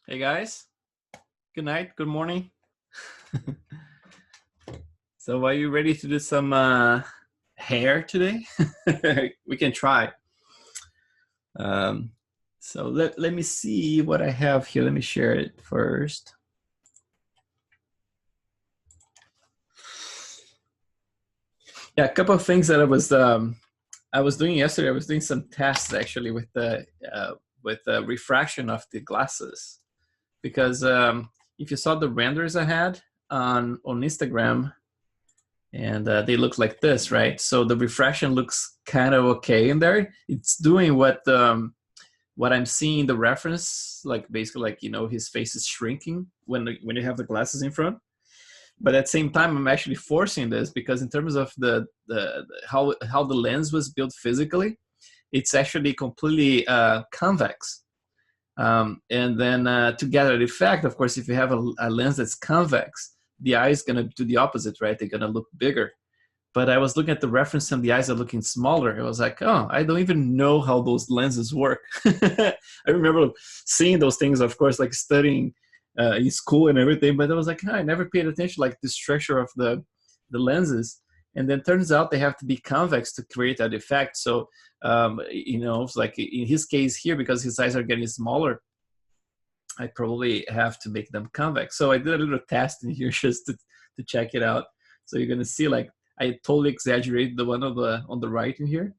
Hey guys, good night, good morning. So are you ready to do some hair today? We can try. Um, so let me see what I have here. Let me share it first. Yeah, a couple of things that I was doing yesterday. I was doing some tests actually with the refraction of the glasses because if you saw the renders I had on Instagram, and they look like this, right? So the refraction looks kind of okay in there. It's doing what I'm seeing in the reference, like basically like his face is shrinking when you have the glasses in front. But at the same time, I'm actually forcing this because in terms of the how the lens was built physically, it's actually completely convex. And then to get that effect, of course, if you have a lens that's convex, the eye is going to do the opposite, right? They're going to look bigger. But I was looking at the reference and the eyes are looking smaller. I was like, oh, I don't even know how those lenses work. I remember seeing those things, of course, like studying in school and everything, but I was like, oh, I never paid attention like the structure of the lenses. And then turns out they have to be convex to create that effect. So, it's like in his case here, because his eyes are getting smaller, I probably have to make them convex. So I did a little test in here just to check it out. So you're gonna see like I totally exaggerated the one on the right in here,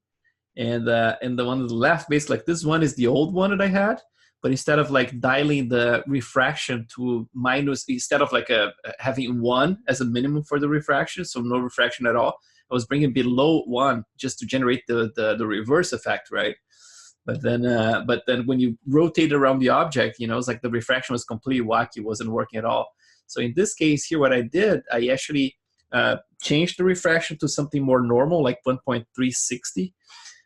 and the one on the left, basically like this one is the old one that I had, but instead of like dialing the refraction to minus, instead of like having one as a minimum for the refraction, so no refraction at all, I was bringing below one just to generate the reverse effect, right? But then when you rotate around the object, it's like the refraction was completely wacky, wasn't working at all. So in this case here, what I did, I actually changed the refraction to something more normal, like 1.360.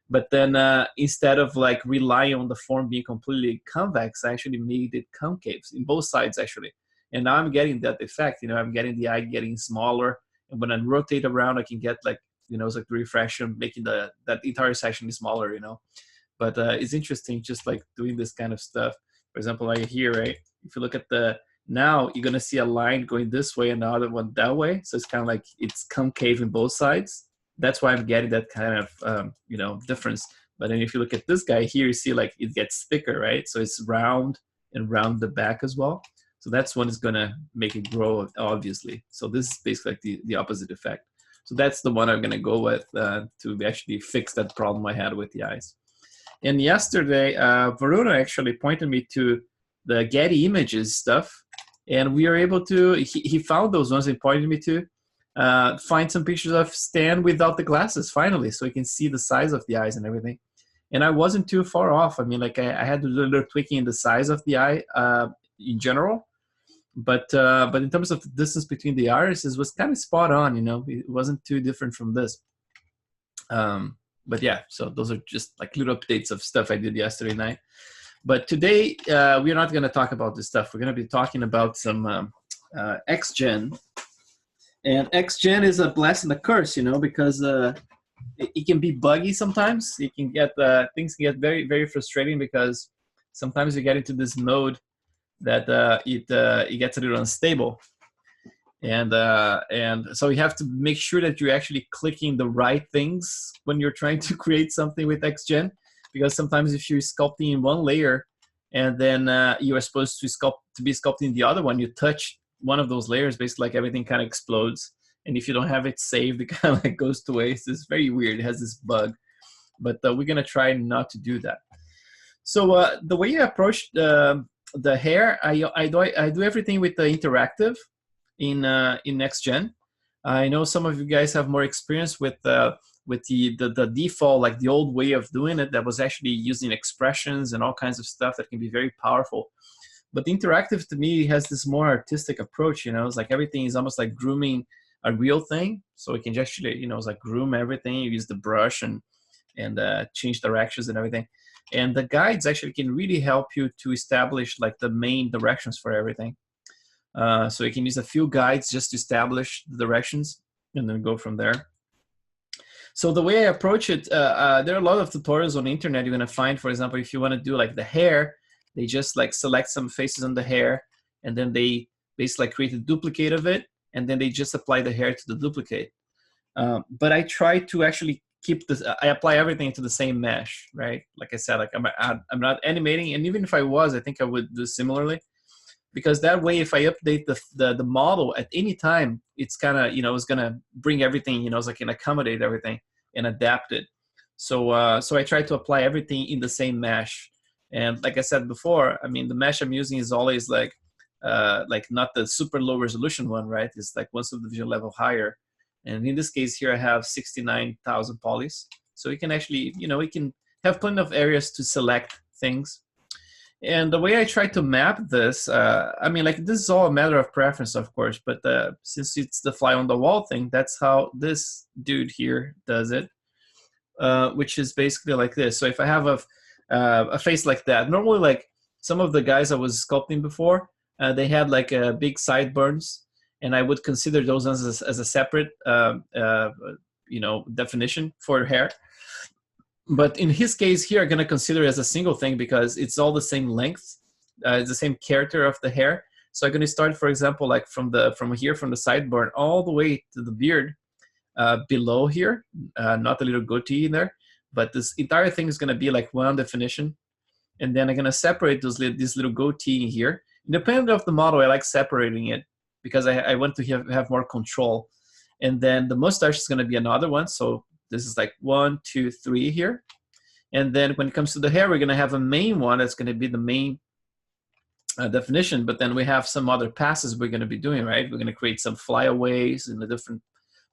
But then instead of like relying on the form being completely convex, I actually made it concave in both sides actually. And now I'm getting that effect. I'm getting the eye getting smaller, and when I rotate around, I can get like it's like the refraction making that entire section smaller. But it's interesting just like doing this kind of stuff. For example, like here, right? If you look at now you're gonna see a line going this way and the other one that way. So it's kind of like it's concave in both sides. That's why I'm getting that kind of difference. But then if you look at this guy here, you see like it gets thicker, right? So it's round and round the back as well. So that's one is gonna make it grow, obviously. So this is basically like the opposite effect. So that's the one I'm gonna go with to actually fix that problem I had with the eyes. And yesterday, Varuna actually pointed me to the Getty Images stuff, and we were able to. He found those ones and pointed me to find some pictures of Stan without the glasses finally, so he can see the size of the eyes and everything. And I wasn't too far off. I mean, like I had to do a little tweaking in the size of the eye in general, but in terms of the distance between the irises was kind of spot on. It wasn't too different from this. But yeah, so those are just like little updates of stuff I did yesterday night. But today we're not going to talk about this stuff. We're going to be talking about some XGen. And XGen is a blessing and a curse, because it can be buggy sometimes. It can get things can get very, very frustrating because sometimes you get into this mode that it gets a little unstable. And so you have to make sure that you're actually clicking the right things when you're trying to create something with XGen, because sometimes if you're sculpting in one layer and then you are supposed to be sculpting the other one, you touch one of those layers, basically like everything kind of explodes, and if you don't have it saved, it kind of like goes to waste. It's very weird. It has this bug, but we're gonna try not to do that. So the way you approach the hair, I do everything with the interactive in NextGen. I know some of you guys have more experience with the default, like the old way of doing it, that was actually using expressions and all kinds of stuff that can be very powerful. But the interactive to me has this more artistic approach. It's like everything is almost like grooming a real thing. So it can actually, it's like groom everything. You use the brush and change directions and everything. And the guides actually can really help you to establish like the main directions for everything. So you can use a few guides just to establish the directions and then go from there. So the way I approach it, there are a lot of tutorials on the internet you're going to find. For example, if you want to do like the hair, They just like select some faces on the hair, and then they basically like create a duplicate of it, and then they just apply the hair to the duplicate. But I try to actually keep this. I apply everything to the same mesh, right? Like I said, like I'm not animating, and even if I was, I think I would do similarly, because that way, if I update the model at any time, it's kind of, you know, it's gonna bring everything, you know, it's like can accommodate everything and adapt it. So so I try to apply everything in the same mesh. And like I said before, I mean, the mesh I'm using is always like not the super low resolution one, right? It's like one subdivision level higher. And in this case here, I have 69,000 polys. So you can actually, you know, we can have plenty of areas to select things. And the way I try to map this, I mean, like this is all a matter of preference, of course, but since it's the fly on the wall thing, that's how this dude here does it, which is basically like this. So if I have a face like that, normally like some of the guys I was sculpting before, they had like big sideburns, and I would consider those as a separate, you know, definition for hair. But in his case here, I'm going to consider it as a single thing because it's all the same length. It's the same character of the hair. So I'm going to start, for example, like from here, from the sideburn all the way to the beard below here, not a little goatee in there. But this entire thing is going to be like one definition. And then I'm going to separate this little goatee in here. Independent of the model, I like separating it because I want to have more control. And then the mustache is going to be another one. So this is like 1, 2, 3 here. And then when it comes to the hair, we're going to have a main one that's going to be the main definition. But then we have some other passes we're going to be doing, right? We're going to create some flyaways in the different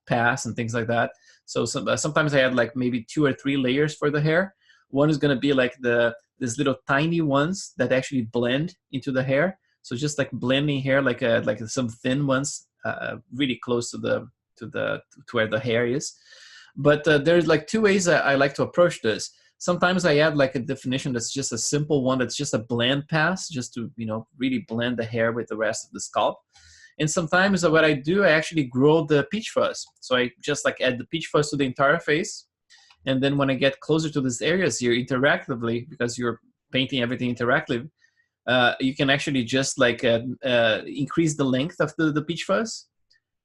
pass and things like that. So sometimes I add like maybe 2 or 3 layers for the hair. One is going to be like these little tiny ones that actually blend into the hair. So just like blending hair, like some thin ones, really close to where the hair is. But there's like 2 ways I like to approach this. Sometimes I add like a definition that's just a simple one, that's just a blend pass, just to, you know, really blend the hair with the rest of the scalp. And sometimes what I do, I actually grow the peach fuzz. So I just like add the peach fuzz to the entire face. And then when I get closer to these areas here interactively, because you're painting everything interactive, you can actually just like increase the length of the peach fuzz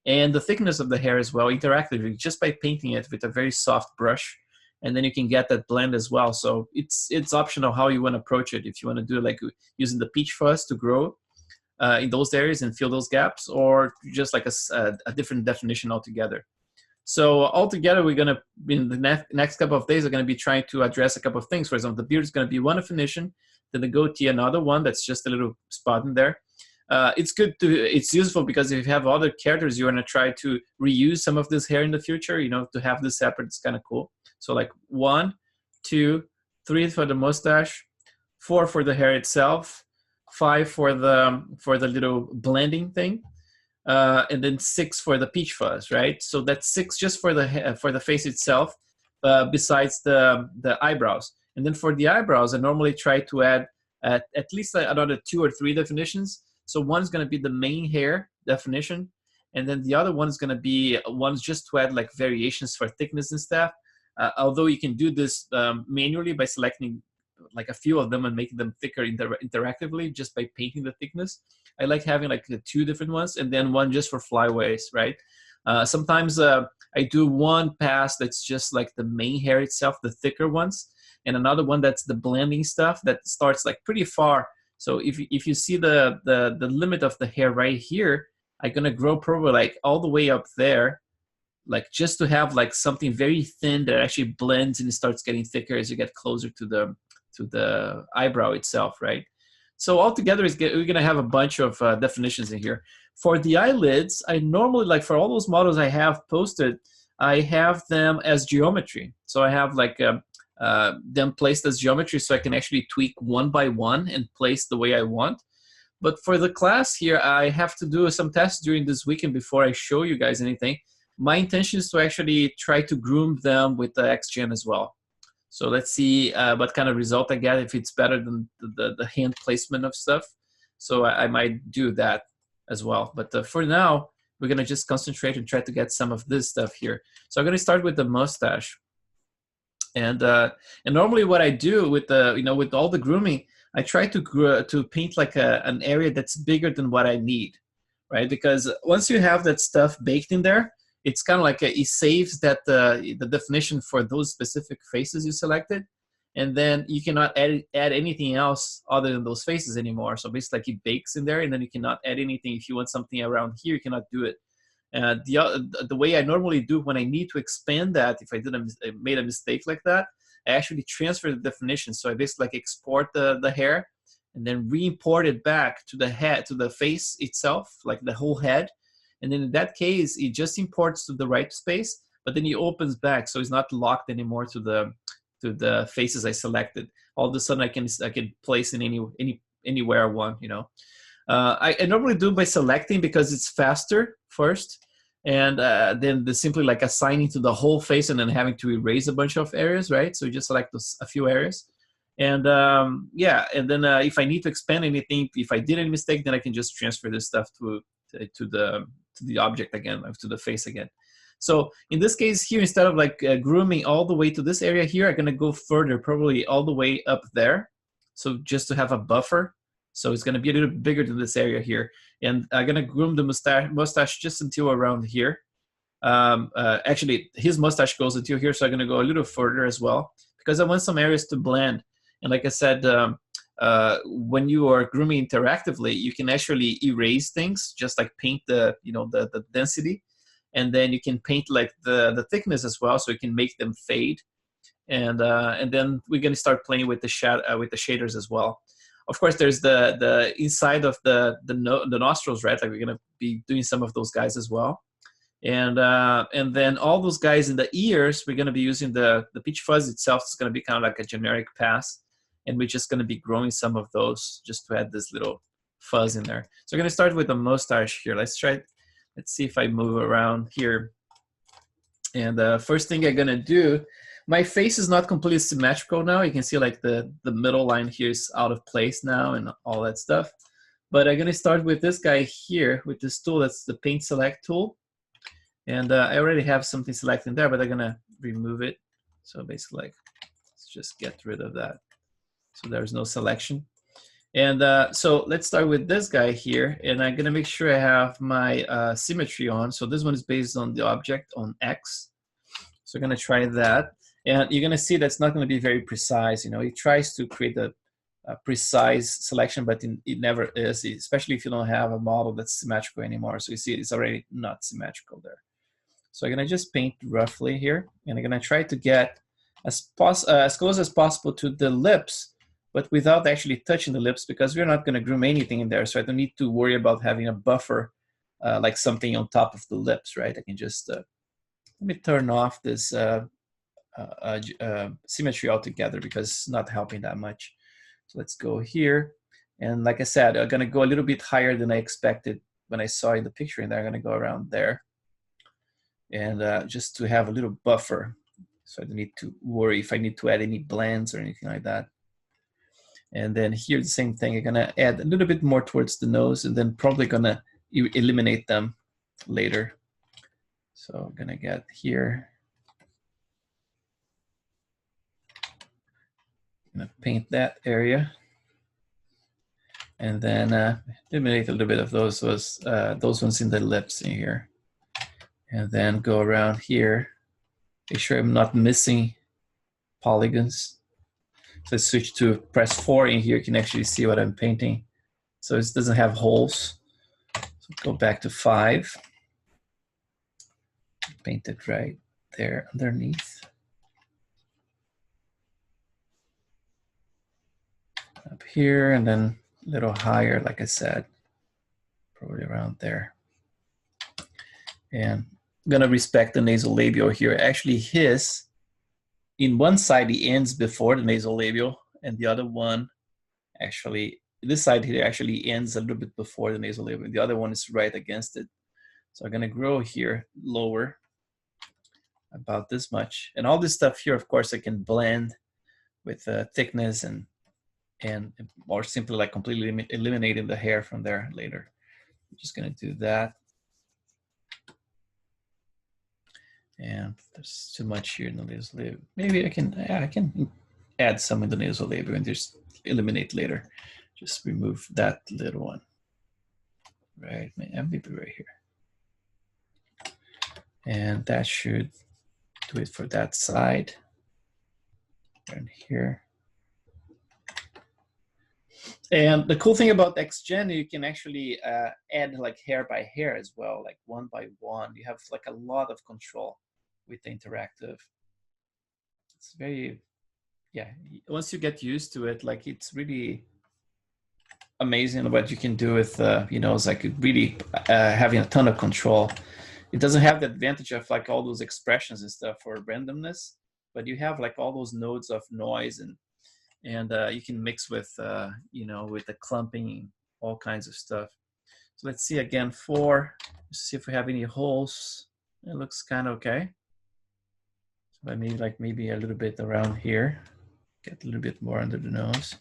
and the thickness of the hair as well interactively, just by painting it with a very soft brush. And then you can get that blend as well. So it's optional how you want to approach it. If you want to do it like using the peach fuzz to grow in those areas and fill those gaps, or just like a different definition altogether. So altogether, we're going to, in the next couple of days, are going to be trying to address a couple of things. For example, the beard is going to be one definition, then the goatee another one that's just a little spot in there. It's useful because if you have other characters, you want to try to reuse some of this hair in the future, you know, to have this separate, it's kind of cool. So like 1, 2, 3 for the mustache, 4 for the hair itself, 5 for the little blending thing, and then 6 for the peach fuzz, right? So that's 6 just for the face itself, besides the eyebrows. And then for the eyebrows, I normally try to add at least another 2 or 3 definitions. So one's going to be the main hair definition, and then the other one is going to be ones just to add like variations for thickness and stuff. Although you can do this manually by selecting like a few of them and making them thicker interactively just by painting the thickness. I like having like the 2 different ones, and then one just for flyaways, right? Sometimes I do one pass that's just like the main hair itself, the thicker ones, and another one that's the blending stuff that starts like pretty far. So if you see the limit of the hair right here, I'm gonna grow probably like all the way up there, like just to have like something very thin that actually blends and it starts getting thicker as you get closer to the eyebrow itself, right? So altogether, we're gonna have a bunch of definitions in here. For the eyelids, I normally, like for all those models I have posted, I have them as geometry. So I have like them placed as geometry, so I can actually tweak one by one and place the way I want. But for the class here, I have to do some tests during this weekend before I show you guys anything. My intention is to actually try to groom them with the XGen as well. So let's see what kind of result I get, if it's better than the hand placement of stuff. So I might do that as well. But for now, we're going to just concentrate and try to get some of this stuff here. So I'm going to start with the mustache. And normally what I do with the with all the grooming, I try to paint like an area that's bigger than what I need, right? Because once you have that stuff baked in there, it's kind of like it saves that the definition for those specific faces you selected, and then you cannot add anything else other than those faces anymore. So basically, like it bakes in there, and then you cannot add anything. If you want something around here, you cannot do it. The way I normally do when I need to expand that, if I made a mistake like that, I actually transfer the definition. So I basically like export the hair and then re-import it back to the head, to the face itself, like the whole head. And then in that case, it just imports to the right space, but then it opens back, so it's not locked anymore to the faces I selected. All of a sudden, I can place in anywhere I want, I normally do by selecting because it's faster first, and then simply like assigning to the whole face and then having to erase a bunch of areas, right? So you just select a few areas. And yeah, and then if I need to expand anything, if I did any mistake, then I can just transfer this stuff to the object again, to the face again. So in this case here, instead of like grooming all the way to this area here, I'm gonna go further, probably all the way up there. So just to have a buffer. So it's gonna be a little bit bigger than this area here. And I'm gonna groom the mustache just until around here. Actually, his mustache goes until here, so I'm gonna go a little further as well, because I want some areas to blend. And like I said, when you are grooming interactively, you can actually erase things, just like paint the density, and then you can paint like the thickness as well, so you can make them fade. And then we're gonna start playing with the shaders as well. Of course, there's the inside of the nostrils, right? Like we're gonna be doing some of those guys as well. And then all those guys in the ears, we're gonna be using the peach fuzz itself. It's gonna be kind of like a generic pass. And we're just gonna be growing some of those just to add this little fuzz in there. So we're gonna start with the mustache here. Let's see if I move around here. And the first thing I'm gonna do, my face is not completely symmetrical now. You can see like the middle line here is out of place now and all that stuff. But I'm gonna start with this guy here with this tool. That's the paint select tool. And I already have something selected there, but I'm gonna remove it. So basically, like, let's just get rid of that. So there's no selection. And so let's start with this guy here. And I'm gonna make sure I have my symmetry on. So this one is based on the object on X. So I'm gonna try that. And you're gonna see that's not gonna be very precise. It tries to create a precise selection, but it never is, especially if you don't have a model that's symmetrical anymore. So you see it's already not symmetrical there. So I'm gonna just paint roughly here, and I'm gonna try to get as close as possible to the lips, but without actually touching the lips, because we're not gonna groom anything in there. So I don't need to worry about having a buffer, like something on top of the lips, right? I can just, let me turn off this symmetry altogether, because it's not helping that much. So let's go here. And like I said, I'm gonna go a little bit higher than I expected when I saw in the picture, and I'm gonna go around there. And just to have a little buffer, so I don't need to worry if I need to add any blends or anything like that. And then here, the same thing. I'm gonna add a little bit more towards the nose, and then probably gonna eliminate them later. So I'm gonna get here. I'm gonna paint that area, and then eliminate a little bit of those ones in the lips in here. And then go around here, make sure I'm not missing polygons. So let's switch to press 4 in here. You can actually see what I'm painting. So it doesn't have holes. So go back to 5. Paint it right there underneath. Up here, and then a little higher, like I said, probably around there. And I'm gonna respect the nasolabial here. Actually, his, in one side, he ends before the nasolabial, and the other one, actually, this side here actually ends a little bit before the nasolabial. The other one is right against it. So I'm gonna grow here lower, about this much. And all this stuff here, of course, I can blend with thickness and or simply like completely eliminating the hair from there later. I'm just gonna do that. And there's too much here in the nasal labia. Maybe I can add some in the nasal labia and just eliminate later. Just remove that little one. Right, maybe right here. And that should do it for that side. And here. And the cool thing about XGen, you can actually add like hair by hair as well, like one by one. You have like a lot of control with the interactive. It's very, yeah, once you get used to it, like it's really amazing what you can do with, you know, it's like really having a ton of control. It doesn't have the advantage of like all those expressions and stuff for randomness, but you have like all those nodes of noise and you can mix with, you know, with the clumping, all kinds of stuff. So let's see again see if we have any holes. It looks kind of okay. So I need like maybe a little bit around here, get a little bit more under the nose.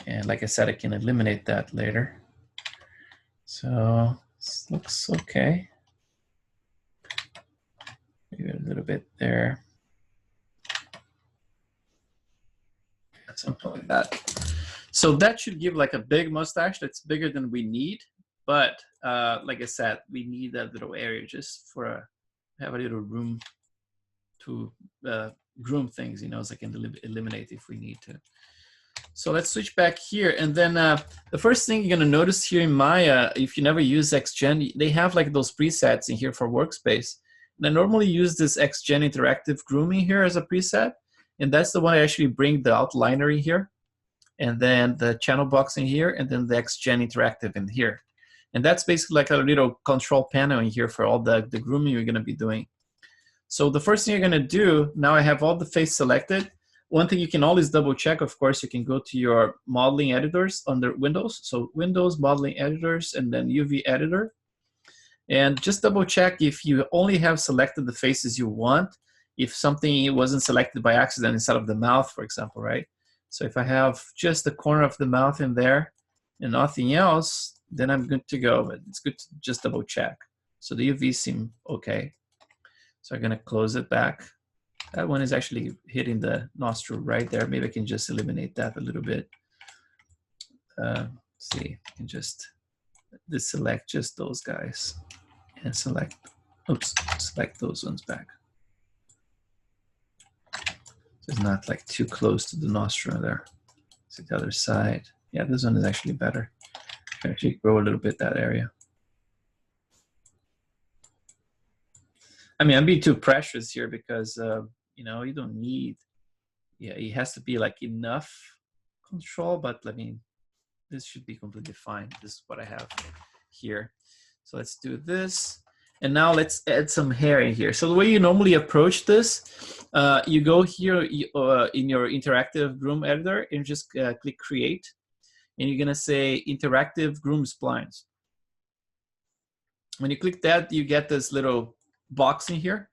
And like I said, I can eliminate that later. So this looks okay. Maybe a little bit there. Something like that. So that should give like a big mustache that's bigger than we need. But like I said, we need that little area just for have a little room to groom things, you know, so I can eliminate if we need to. So let's switch back here. And then the first thing you're gonna notice here in Maya, if you never use XGen, they have like those presets in here for workspace. And I normally use this XGen interactive grooming here as a preset. And that's the one I actually bring the outliner in here, and then the channel box in here, and then the XGen interactive in here. And that's basically like a little control panel in here for all the grooming you're gonna be doing. So the first thing you're gonna do, now I have all the face selected. One thing you can always double check, of course, you can go to your modeling editors under Windows. So Windows, modeling editors, and then UV editor. And just double check if you only have selected the faces you want, if something wasn't selected by accident instead of the mouth, for example, right? So if I have just the corner of the mouth in there and nothing else, then I'm good to go, but it's good to just double check. So the UV seem okay. So I'm gonna close it back. That one is actually hitting the nostril right there. Maybe I can just eliminate that a little bit. See, I can just deselect just those guys and select those ones back. So it's not like too close to the nostril there. See the other side. Yeah, this one is actually better. I can actually grow a little bit that area. I mean, I'm being too precious here because, you know, you don't need, yeah, it has to be like enough control, but I mean, this should be completely fine. This is what I have here. So let's do this. And now let's add some hair in here. So the way you normally approach this, you go here in your interactive groom editor and just click create. And you're gonna say interactive groom splines. When you click that, you get this little box in here.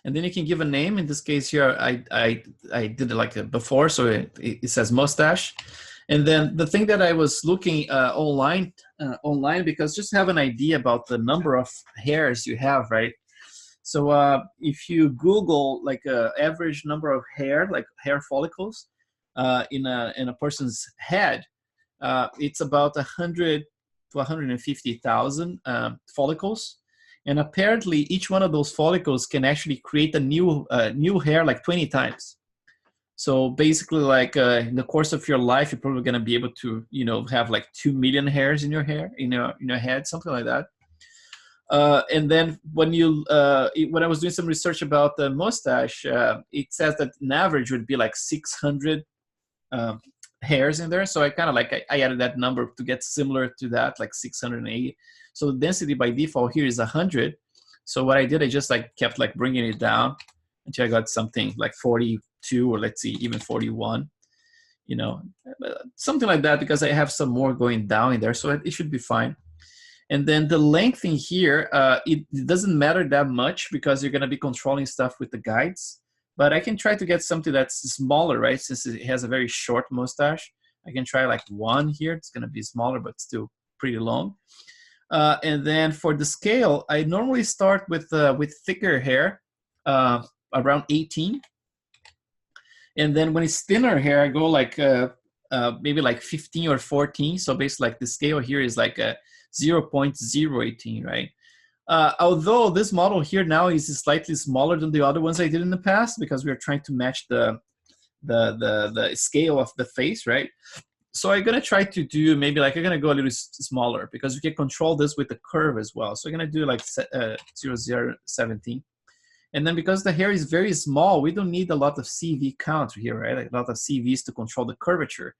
And then you can give a name. In this case here, I did it like before, so it says mustache. And then the thing that I was looking online, because just to have an idea about the number of hairs you have, right? So if you Google like average number of hair, like hair follicles in a person's head, it's about 100 to 150,000 follicles. And apparently each one of those follicles can actually create a new hair like 20 times. So basically, like in the course of your life, you're probably gonna be able to, you know, have like 2 million hairs in your hair, in your head, something like that. And then when I was doing some research about the mustache, it says that an average would be like 600 hairs in there. So I kind of like I added that number to get similar to that, like 680. So the density by default here is 100. So what I did, I just like kept like bringing it down until I got something like 42, or let's see, even 41, you know, something like that, because I have some more going down in there, so it should be fine. And then the length in here, it doesn't matter that much because you're gonna be controlling stuff with the guides, but I can try to get something that's smaller, right? Since it has a very short mustache, I can try like 1 here. It's gonna be smaller, but still pretty long. And then for the scale, I normally start with thicker hair, around 18. And then when it's thinner hair, I go like maybe like 15 or 14. So basically like the scale here is like a 0.018, right? Although this model here now is slightly smaller than the other ones I did in the past because we are trying to match the scale of the face, right? So I'm gonna try to do maybe like I'm gonna go a little smaller because we can control this with the curve as well. So I'm gonna do like 0.017. And then because the hair is very small, we don't need a lot of CV count here, right? Like a lot of CVs to control the curvature.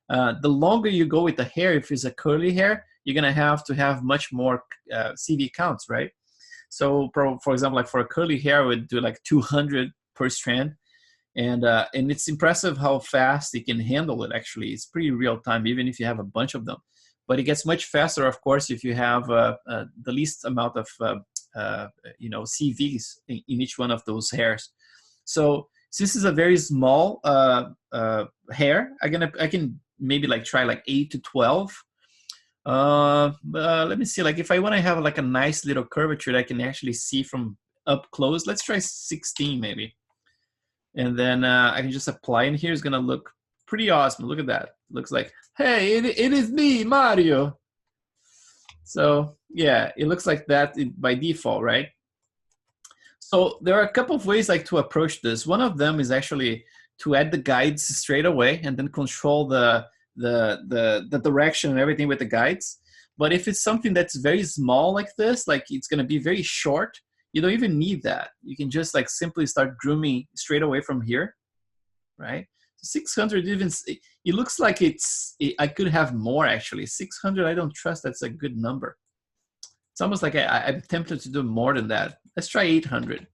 The longer you go with the hair, if it's a curly hair, you're gonna have to have much more CV counts, right? So for example, like for a curly hair, I would do like 200 per strand. And it's impressive how fast it can handle it, actually. It's pretty real time, even if you have a bunch of them. But it gets much faster, of course, if you have the least amount of CVs in each one of those hairs. So since it's a very small hair, I can maybe like try like 8 to 12. Let me see, like if I want to have like a nice little curvature that I can actually see from up close, let's try 16 maybe. And then I can just apply in here. It's gonna look pretty awesome. Look at that. Looks like, hey, it is me, Mario. So yeah, it looks like that by default, right? So there are a couple of ways like to approach this. One of them is actually to add the guides straight away and then control the direction and everything with the guides. But if it's something that's very small like this, like it's gonna be very short, you don't even need that. You can just like simply start grooming straight away from here, right? 600 even, it looks like I could have more actually. 600, I don't trust that's a good number. It's almost like I'm tempted to do more than that. Let's try 800.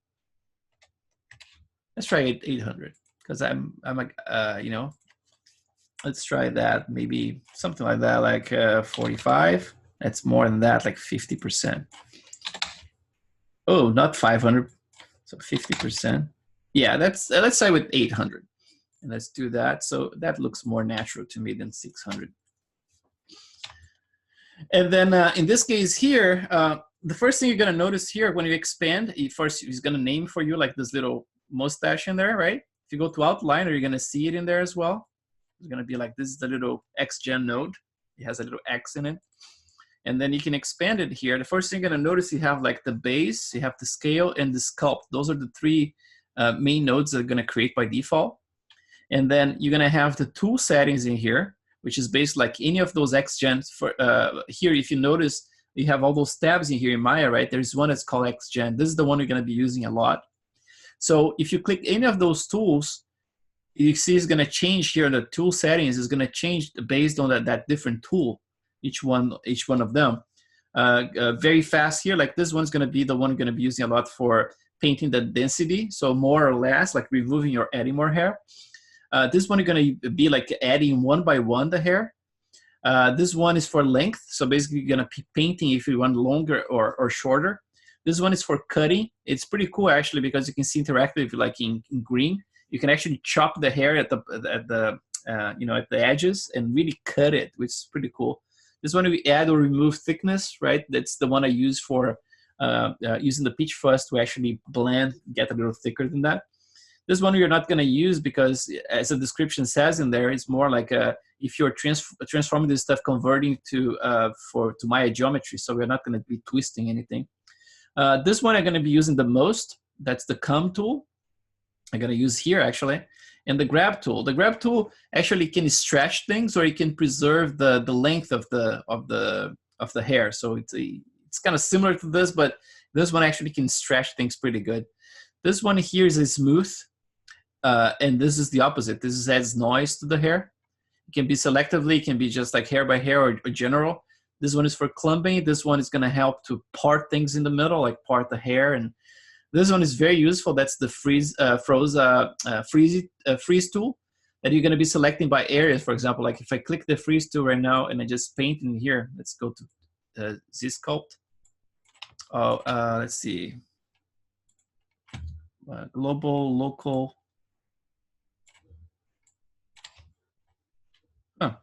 Let's try 800 because I'm like, let's try that, maybe something like that, like 45. That's more than that, like 50%. Oh, not 500, so 50%. Yeah, let's say with 800. And let's do that. So that looks more natural to me than 600. And then in this case here, the first thing you're gonna notice here when you expand, first he's gonna name for you like this little mustache in there, right? If you go to outliner, you're gonna see it in there as well. It's gonna be like, this is the little XGen node. It has a little X in it. And then you can expand it here. The first thing you're gonna notice, you have like the base, you have the scale, and the sculpt. Those are the three main nodes that are gonna create by default. And then you're gonna have the tool settings in here, which is based like any of those XGen. For here, if you notice, you have all those tabs in here in Maya, right? There's one that's called XGen. This is the one you're gonna be using a lot. So if you click any of those tools, you see it's gonna change here. The tool settings is gonna change based on that different tool. Each one of them. Very fast here, like this one's gonna be the one I'm gonna be using a lot for painting the density. So more or less like removing or adding more hair. This one is gonna be like adding one by one the hair. This one is for length. So basically you're gonna be painting if you want longer or shorter. This one is for cutting. It's pretty cool actually because you can see interactive like in green. You can actually chop the hair at the edges and really cut it, which is pretty cool. This one we add or remove thickness, right? That's the one I use for using the pitch fuzz to actually blend, get a little thicker than that. This one you're not going to use because, as the description says in there, it's more like if you're transforming this stuff, converting to Maya geometry. So we're not going to be twisting anything. This one I'm going to be using the most. That's the comb tool. I'm going to use here actually. And the grab tool. The grab tool actually can stretch things, or it can preserve the length of the hair. So it's kind of similar to this, but this one actually can stretch things pretty good. This one here is a smooth, and this is the opposite. This adds noise to the hair. It can be selectively, it can be just like hair by hair or general. This one is for clumping. This one is going to help to part things in the middle, like part the hair. And this one is very useful. That's the freeze tool that you're going to be selecting by areas. For example, like if I click the freeze tool right now and I just paint in here, let's go to Z-Sculpt. Oh, let's see. Global, local. Oh,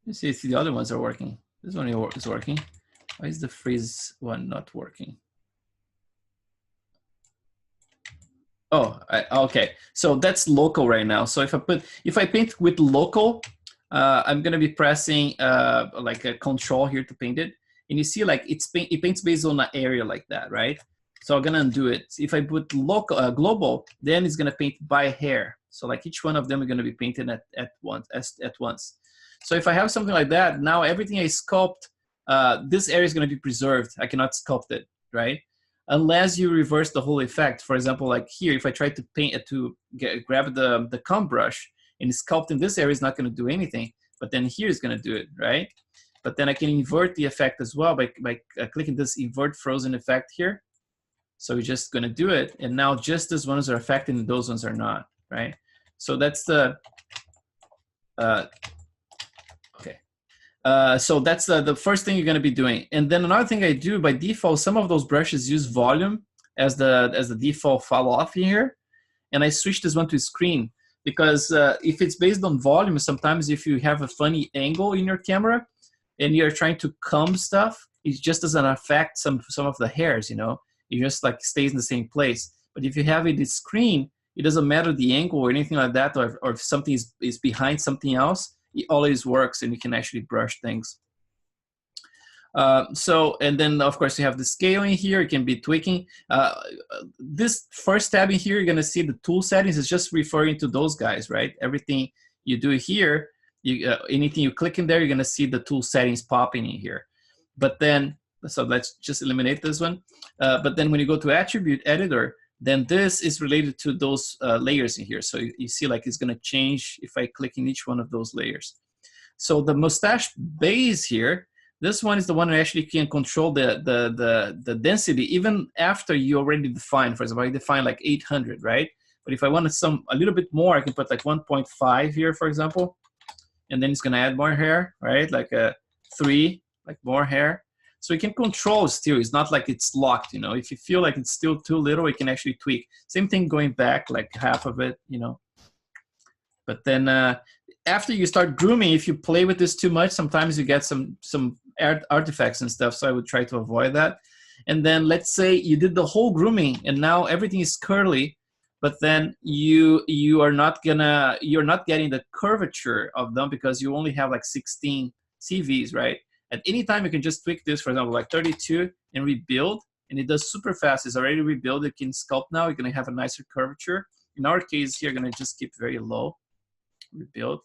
let's see if the other ones are working. This one is working. Why is the freeze one not working? Oh, okay. So that's local right now. So if I paint with local, I'm gonna be pressing like a control here to paint it, and you see like it paints based on an area like that, right? So I'm gonna undo it. If I put local global, then it's gonna paint by hair. So like each one of them are gonna be painted at once. So if I have something like that, now everything I sculpt, this area is gonna be preserved. I cannot sculpt it, right? Unless you reverse the whole effect. For example, like here, if I try to paint it grab the comb brush and sculpt in this area, is not going to do anything. But then here is going to do it, right? But then I can invert the effect as well by clicking this invert frozen effect here. So we're just going to do it, and now just these ones are affected and those ones are not, right? So that's the okay. So that's the first thing you're going to be doing. And then another thing I do by default, some of those brushes use volume as the default fall off here. And I switch this one to screen because if it's based on volume, sometimes if you have a funny angle in your camera and you're trying to comb stuff, it just doesn't affect some of the hairs, you know? It just like stays in the same place. But if you have it in screen, it doesn't matter the angle or anything like that, or if something is behind something else, it always works and you can actually brush things. And then of course you have the scaling here, it can be tweaking. This first tab in here, you're gonna see the tool settings is just referring to those guys, right? Everything you do here, anything you click in there, you're gonna see the tool settings popping in here. But then, so let's just eliminate this one. But then when you go to attribute editor, then this is related to those layers in here. So you see like it's gonna change if I click in each one of those layers. So the mustache base here, this one is the one that actually can control the density even after you already define. For example, I define like 800, right? But if I wanted a little bit more, I can put like 1.5 here, for example, and then it's gonna add more hair, right? Like a 3, like more hair. So you can control still. It's not like it's locked, you know. If you feel like it's still too little, you can actually tweak. Same thing going back, like half of it, you know. But then after you start grooming, if you play with this too much, sometimes you get some artifacts and stuff. So I would try to avoid that. And then let's say you did the whole grooming and now everything is curly, but then you're not getting the curvature of them because you only have like 16 CVs, right? At any time you can just tweak this, for example, like 32 and rebuild, and it does super fast. It's already rebuilt. You can sculpt now. You're gonna have a nicer curvature. In our case here, you're gonna just keep very low. Rebuild.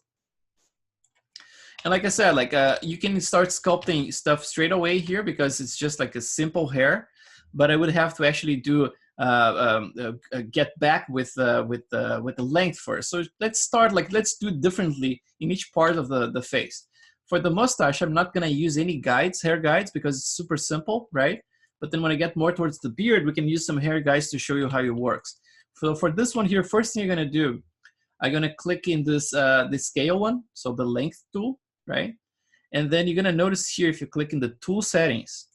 And like I said, like you can start sculpting stuff straight away here because it's just like a simple hair, but I would have to actually do get back with the length first. So let's do it differently in each part of the face. For the mustache, I'm not gonna use any guides, hair guides, because it's super simple, right? But then when I get more towards the beard, we can use some hair guides to show you how it works. So for this one here, first thing you're gonna do, I'm gonna click in this scale one, so the length tool, right? And then you're gonna notice here if you click in the tool settings,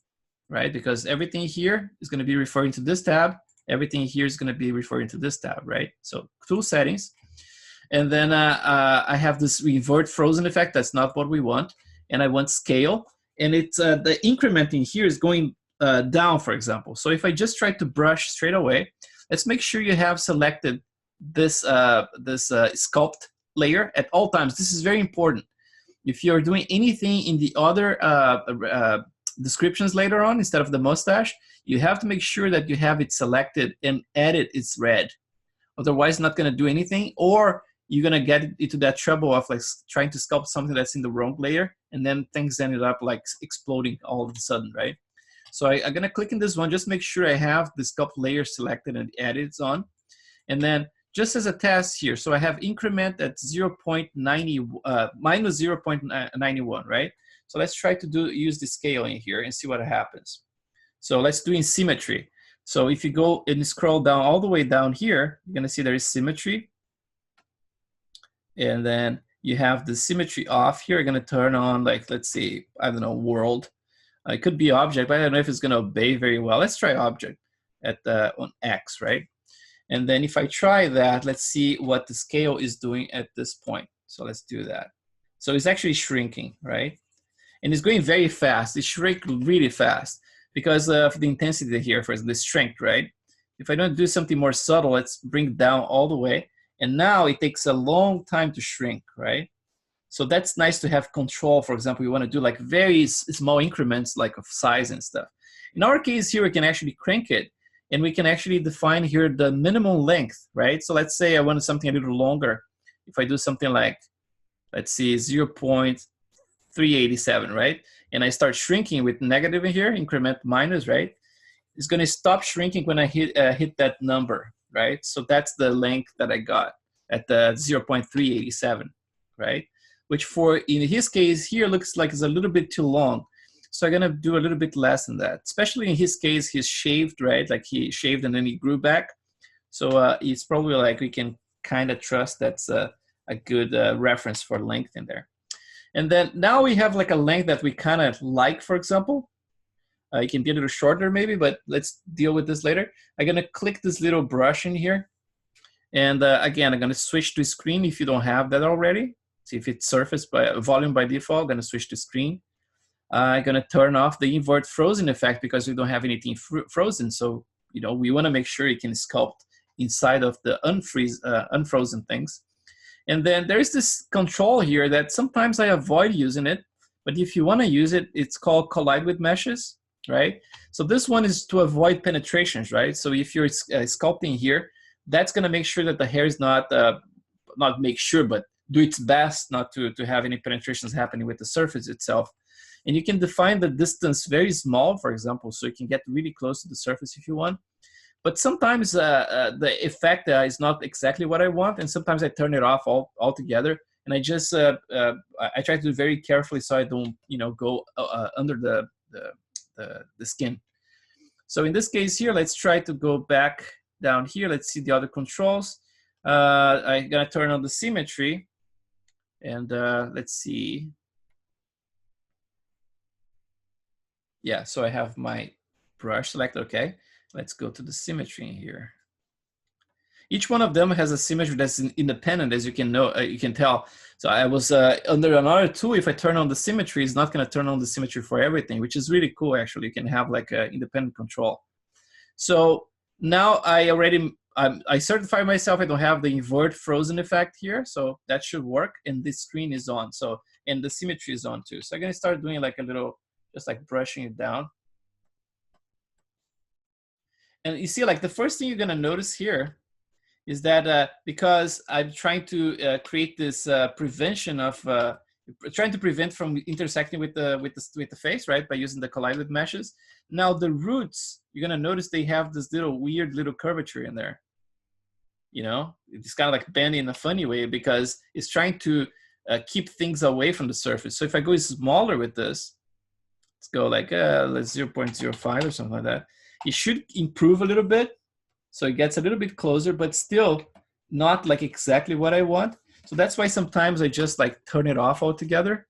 right? Because everything here is gonna be referring to this tab, everything here is gonna be referring to this tab, right? So tool settings. And then I have this invert frozen effect, that's not what we want. And I want scale, and it's the incrementing here is going down, for example. So if I just try to brush straight away, let's make sure you have selected this sculpt layer at all times. This is very important. If you're doing anything in the other descriptions later on instead of the mustache, you have to make sure that you have it selected and edit it's red. Otherwise, it's not going to do anything, or you're going to get into that trouble of like trying to sculpt something that's in the wrong layer, and then things ended up like exploding all of a sudden, right? So I'm going to click in this one, just make sure I have the sculpt layer selected and edits on. And then just as a test here, so I have increment at minus 0.91, right? So let's try to use the scaling here and see what happens. So let's do in symmetry. So if you go and scroll down all the way down here, you're gonna see there is symmetry. And then you have the symmetry off here. You're gonna turn on, like, let's see, I don't know, world. It could be object, but I don't know if it's gonna obey very well. Let's try object on X, right? And then if I try that, let's see what the scale is doing at this point. So let's do that. So it's actually shrinking, right? And it's going very fast. It shrink really fast because of the intensity here for the strength, right? If I don't do something more subtle, let's bring it down all the way. And now it takes a long time to shrink, right? So that's nice to have control. For example, you want to do like very small increments like of size and stuff. In our case here, we can actually crank it, and we can actually define here the minimum length, right? So let's say I want something a little longer. If I do something like, let's see, 0.387, right? And I start shrinking with negative in here, increment minus, right? It's going to stop shrinking when I hit that number, right? So that's the length that I got at the 0.387, right? Which for, in his case here, looks like it's a little bit too long. So I'm going to do a little bit less than that. Especially in his case, he's shaved, right? Like he shaved and then he grew back. So it's probably like we can kind of trust that's a good reference for length in there. And then now we have like a length that we kind of like, for example. It can be a little shorter maybe, but let's deal with this later. I'm going to click this little brush in here. And again, I'm going to switch to screen if you don't have that already. See if it's surface by volume by default. I'm going to switch to screen. I'm going to turn off the invert frozen effect because we don't have anything frozen. So, you know, we want to make sure it can sculpt inside of the unfrozen things. And then there's this control here that sometimes I avoid using it. But if you want to use it, it's called collide with meshes, right? So this one is to avoid penetrations, right? So if you're sculpting here, that's going to make sure that the hair is not make sure, but do its best not to have any penetrations happening with the surface itself. And you can define the distance very small, for example, so you can get really close to the surface if you want. But sometimes the effect is not exactly what I want, and sometimes I turn it off altogether. And I just I try to do very carefully so I don't, you know, go under the skin. So in this case here, let's try to go back down here. Let's see the other controls. I'm gonna turn on the symmetry, and let's see. Yeah, so I have my brush selected. Okay, let's go to the symmetry in here. Each one of them has a symmetry that's independent, as you can know, you can tell. So I was under another tool. If I turn on the symmetry, it's not going to turn on the symmetry for everything, which is really cool. Actually, you can have like an independent control. So now I certify myself. I don't have the invert frozen effect here, so that should work. And this screen is on. So and the symmetry is on too. So I'm going to start doing like a little, just like brushing it down. And you see, like the first thing you're going to notice here is that because I'm trying to create this prevention of trying to prevent from intersecting with the face, right, by using the collide with meshes. Now the roots, you're gonna notice they have this little weird little curvature in there. You know, it's kind of like bending in a funny way because it's trying to keep things away from the surface. So if I go smaller with this, let's go like let's 0.05 or something like that. It should improve a little bit. So it gets a little bit closer, but still not like exactly what I want. So that's why sometimes I just like turn it off altogether.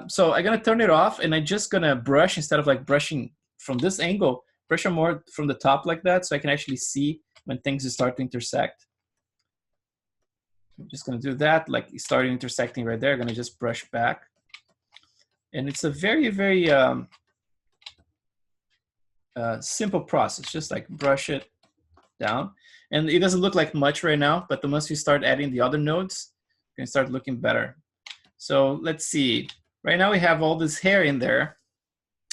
So I'm gonna turn it off, and I'm just gonna brush instead of like brushing from this angle, brush more from the top like that, so I can actually see when things start to intersect. I'm just gonna do that, like starting intersecting right there. I'm gonna just brush back. And it's a very, very simple process, just like brush it down. And it doesn't look like much right now, but once you start adding the other nodes, you can start looking better. So let's see. Right now we have all this hair in there.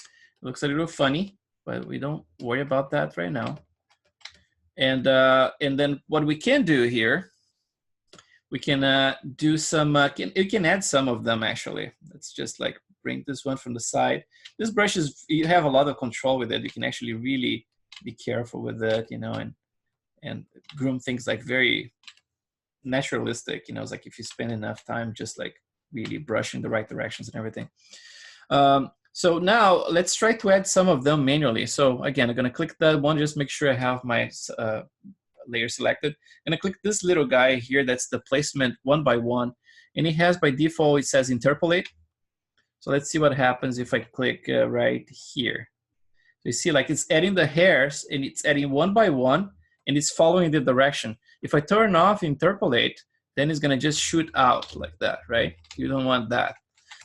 It looks a little funny, but we don't worry about that right now. And then what we can do here, we can do some, you can add some of them actually. Let's just like bring this one from the side. This brush is, you have a lot of control with it. You can actually really be careful with it, you know, and groom things like very naturalistic, you know. It's like if you spend enough time just like really brushing the right directions and everything. So now let's try to add some of them manually. So again, I'm gonna click that one, just make sure I have my layer selected. I'm gonna click this little guy here, that's the placement 1 by 1. And it has by default, it says interpolate. So let's see what happens if I click right here. So you see like it's adding the hairs, and it's adding 1 by 1, and it's following the direction. If I turn off interpolate, then it's gonna just shoot out like that, right? You don't want that.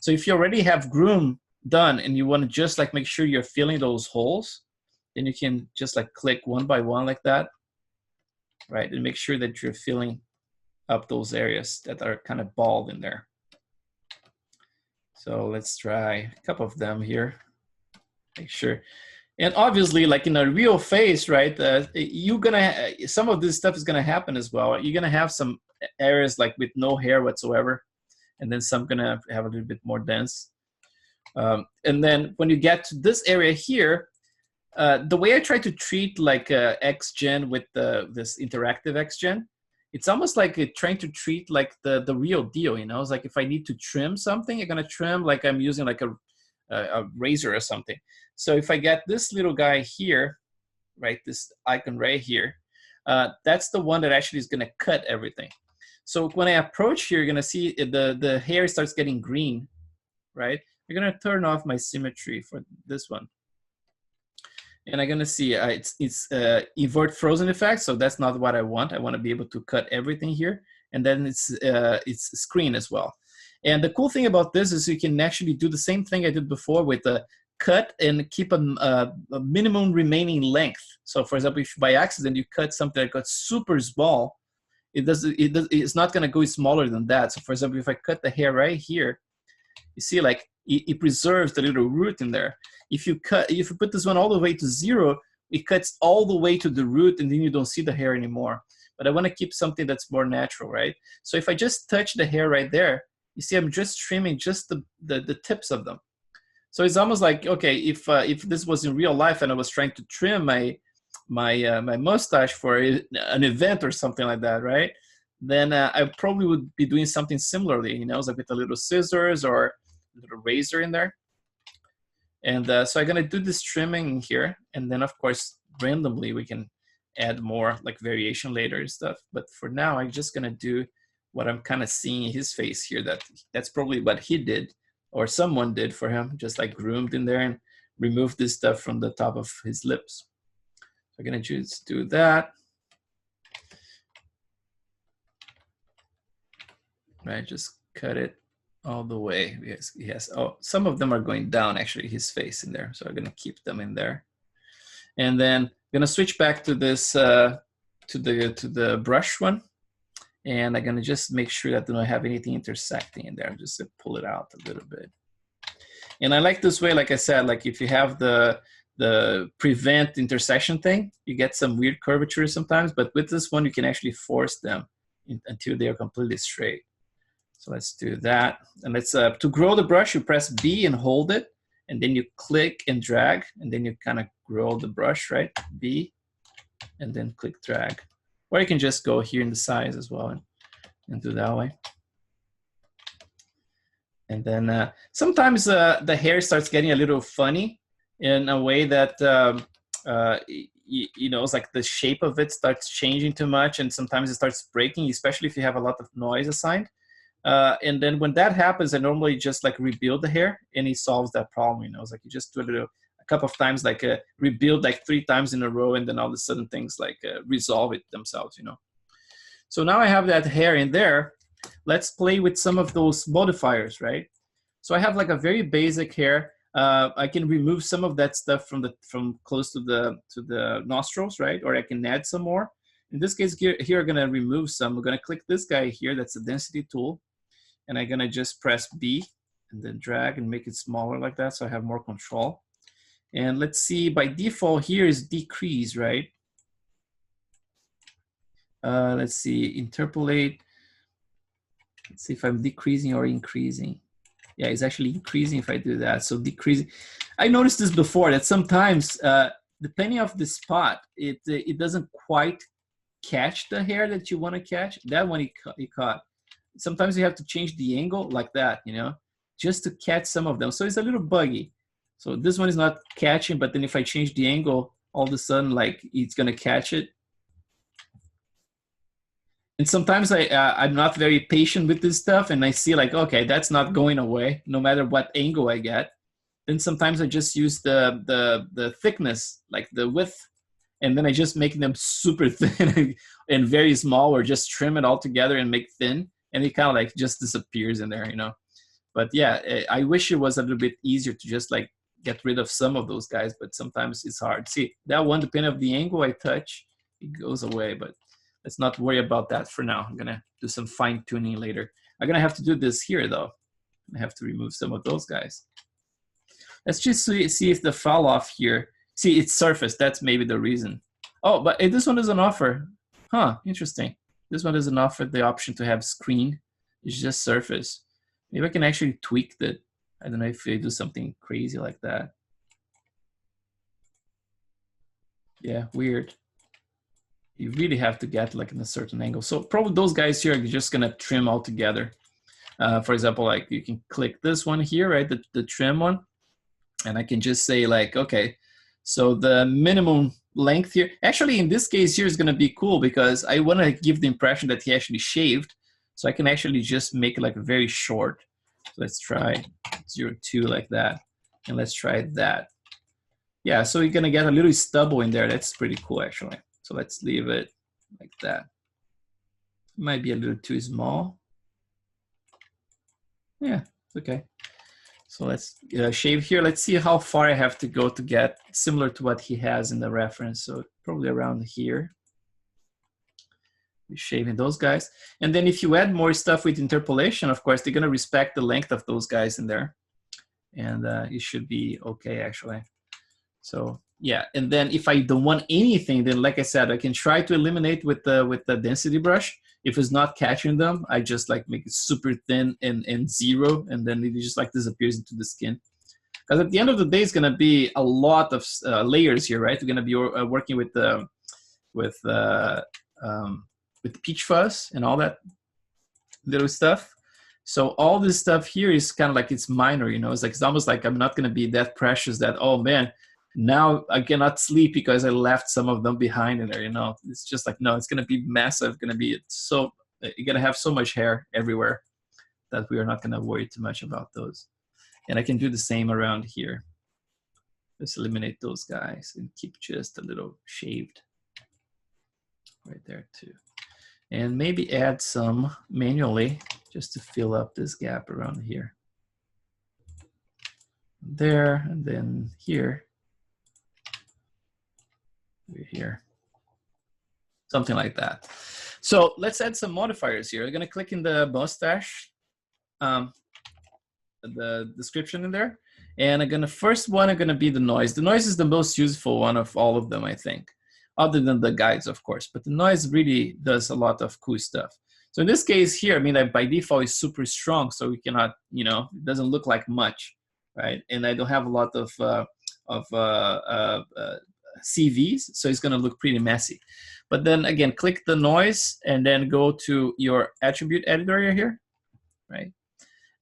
So if you already have groom done and you wanna just like make sure you're filling those holes, then you can just like click one by one like that, right? And make sure that you're filling up those areas that are kind of bald in there. So let's try a couple of them here. Make sure. And obviously, like in a real face, right, you're gonna, some of this stuff is gonna happen as well. You're gonna have some areas like with no hair whatsoever, and then some gonna have a little bit more dense. And then when you get to this area here, the way I try to treat like XGen with this interactive XGen, it's almost like trying to treat like the real deal, you know? It's like if I need to trim something, I'm gonna trim like I'm using like a razor or something. So if I get this little guy here, right, this icon right here, that's the one that actually is gonna cut everything. So when I approach here, you're gonna see the hair starts getting green, right? I'm gonna turn off my symmetry for this one. And I'm gonna see it's invert frozen effect, so that's not what I want. I want to be able to cut everything here, and then it's screen as well. And the cool thing about this is you can actually do the same thing I did before with the cut and keep a minimum remaining length. So for example, if by accident you cut something that got super small, it's not gonna go smaller than that. So for example, if I cut the hair right here, you see like it preserves the little root in there. If you put this one all the way to 0, it cuts all the way to the root, and then you don't see the hair anymore. But I want to keep something that's more natural, right? So if I just touch the hair right there, you see I'm just trimming just the tips of them. So it's almost like, okay, if this was in real life and I was trying to trim my mustache for an event or something like that, right? Then I probably would be doing something similarly, you know, like with a little scissors or a little razor in there. And so I'm gonna do this trimming here, and then of course randomly we can add more like variation later and stuff. But for now, I'm just gonna do what I'm kind of seeing in his face here. That's probably what he did, or someone did for him, just like groomed in there and removed this stuff from the top of his lips. So I'm gonna just do that. Right, just cut it all the way. Yes. Oh, some of them are going down actually, his face in there. So I'm gonna keep them in there. And then I'm gonna switch back to this, to the brush one. And I'm gonna just make sure that I don't have anything intersecting in there. I'm just gonna pull it out a little bit. And I like this way, like I said, like if you have the prevent intersection thing, you get some weird curvature sometimes, but with this one, you can actually force them until they are completely straight. So let's do that. And let's, to grow the brush, you press B and hold it, and then you click and drag, and then you kind of grow the brush, right? B, and then click drag. Or you can just go here in the size as well and do that way. And then sometimes the hair starts getting a little funny in a way that, you know, it's like the shape of it starts changing too much, and sometimes it starts breaking, especially if you have a lot of noise assigned. And then when that happens, I normally just like rebuild the hair, and it solves that problem. You know, it's like you just do a couple of times, like rebuild like 3 times in a row, and then all of a sudden things like resolve it themselves, you know. So now I have that hair in there. Let's play with some of those modifiers, right? So I have like a very basic hair. I can remove some of that stuff from close to the nostrils, right? Or I can add some more. In this case here I'm gonna remove some. We're gonna click this guy here, that's the density tool. And I'm gonna just press B and then drag and make it smaller like that, so I have more control. And let's see, by default here is decrease, right? Let's see, interpolate. Let's see if I'm decreasing or increasing. Yeah, it's actually increasing if I do that. So decreasing. I noticed this before, that sometimes, depending on the spot, it doesn't quite catch the hair that you want to catch. That one it caught. Sometimes you have to change the angle like that, you know, just to catch some of them. So it's a little buggy. So this one is not catching, but then if I change the angle, all of a sudden, like it's gonna catch it. And sometimes I'm not very patient with this stuff, and I see like, okay, that's not going away, no matter what angle I get. Then sometimes I just use the thickness, like the width, and then I just make them super thin and very small, or just trim it all together and make thin, and it kind of like just disappears in there, you know. But yeah, I wish it was a little bit easier to just like get rid of some of those guys, but sometimes it's hard. See, that one, depending on the angle I touch, it goes away, but let's not worry about that for now. I'm gonna do some fine tuning later. I'm gonna have to do this here though. I have to remove some of those guys. Let's just see if the fall off here, see it's surface, that's maybe the reason. Oh, but this one doesn't offer, huh, interesting. This one doesn't offer the option to have screen, it's just surface. Maybe I can actually tweak that. I don't know if I do something crazy like that. Yeah, weird. You really have to get like in a certain angle. So probably those guys here are just gonna trim all together. For example, like you can click this one here, right? The trim one. And I can just say like, okay, so the minimum length here, actually in this case here is gonna be cool because I wanna give the impression that he actually shaved. So I can actually just make it like very short. So let's try 0.2 like that. And let's try that. Yeah, so you're gonna get a little stubble in there. That's pretty cool actually. So let's leave it like that. It might be a little too small. Yeah, okay. So let's shave here. Let's see how far I have to go to get similar to what he has in the reference. So probably around here. We're shaving those guys. And then if you add more stuff with interpolation, of course, they're gonna respect the length of those guys in there. And it should be okay, actually. So yeah, and then if I don't want anything, then like I said, I can try to eliminate with the density brush. If it's not catching them, I just like make it super thin and zero, and then it just like disappears into the skin. Because at the end of the day, it's gonna be a lot of layers here, right? We're gonna be working with the peach fuzz and all that little stuff. So all this stuff here is kind of like it's minor, you know. It's like it's almost like I'm not gonna be that precious that, oh man, now I cannot sleep because I left some of them behind in there, you know. It's just like, no, it's gonna be massive, gonna be so, you're gonna have so much hair everywhere that we are not gonna worry too much about those. And I can do the same around here. Let's eliminate those guys and keep just a little shaved right there too. And maybe add some manually just to fill up this gap around here. There, and then here. Here, something like that. So let's add some modifiers here. I'm gonna click in the mustache, the description in there, and I'm gonna be the noise. The noise is the most useful one of all of them, I think, other than the guides, of course. But the noise really does a lot of cool stuff. So in this case here, I mean, like by default is super strong, so we cannot, you know, it doesn't look like much, right? And I don't have a lot of CVs, so it's gonna look pretty messy. But then again, click the noise and then go to your attribute editor here, right?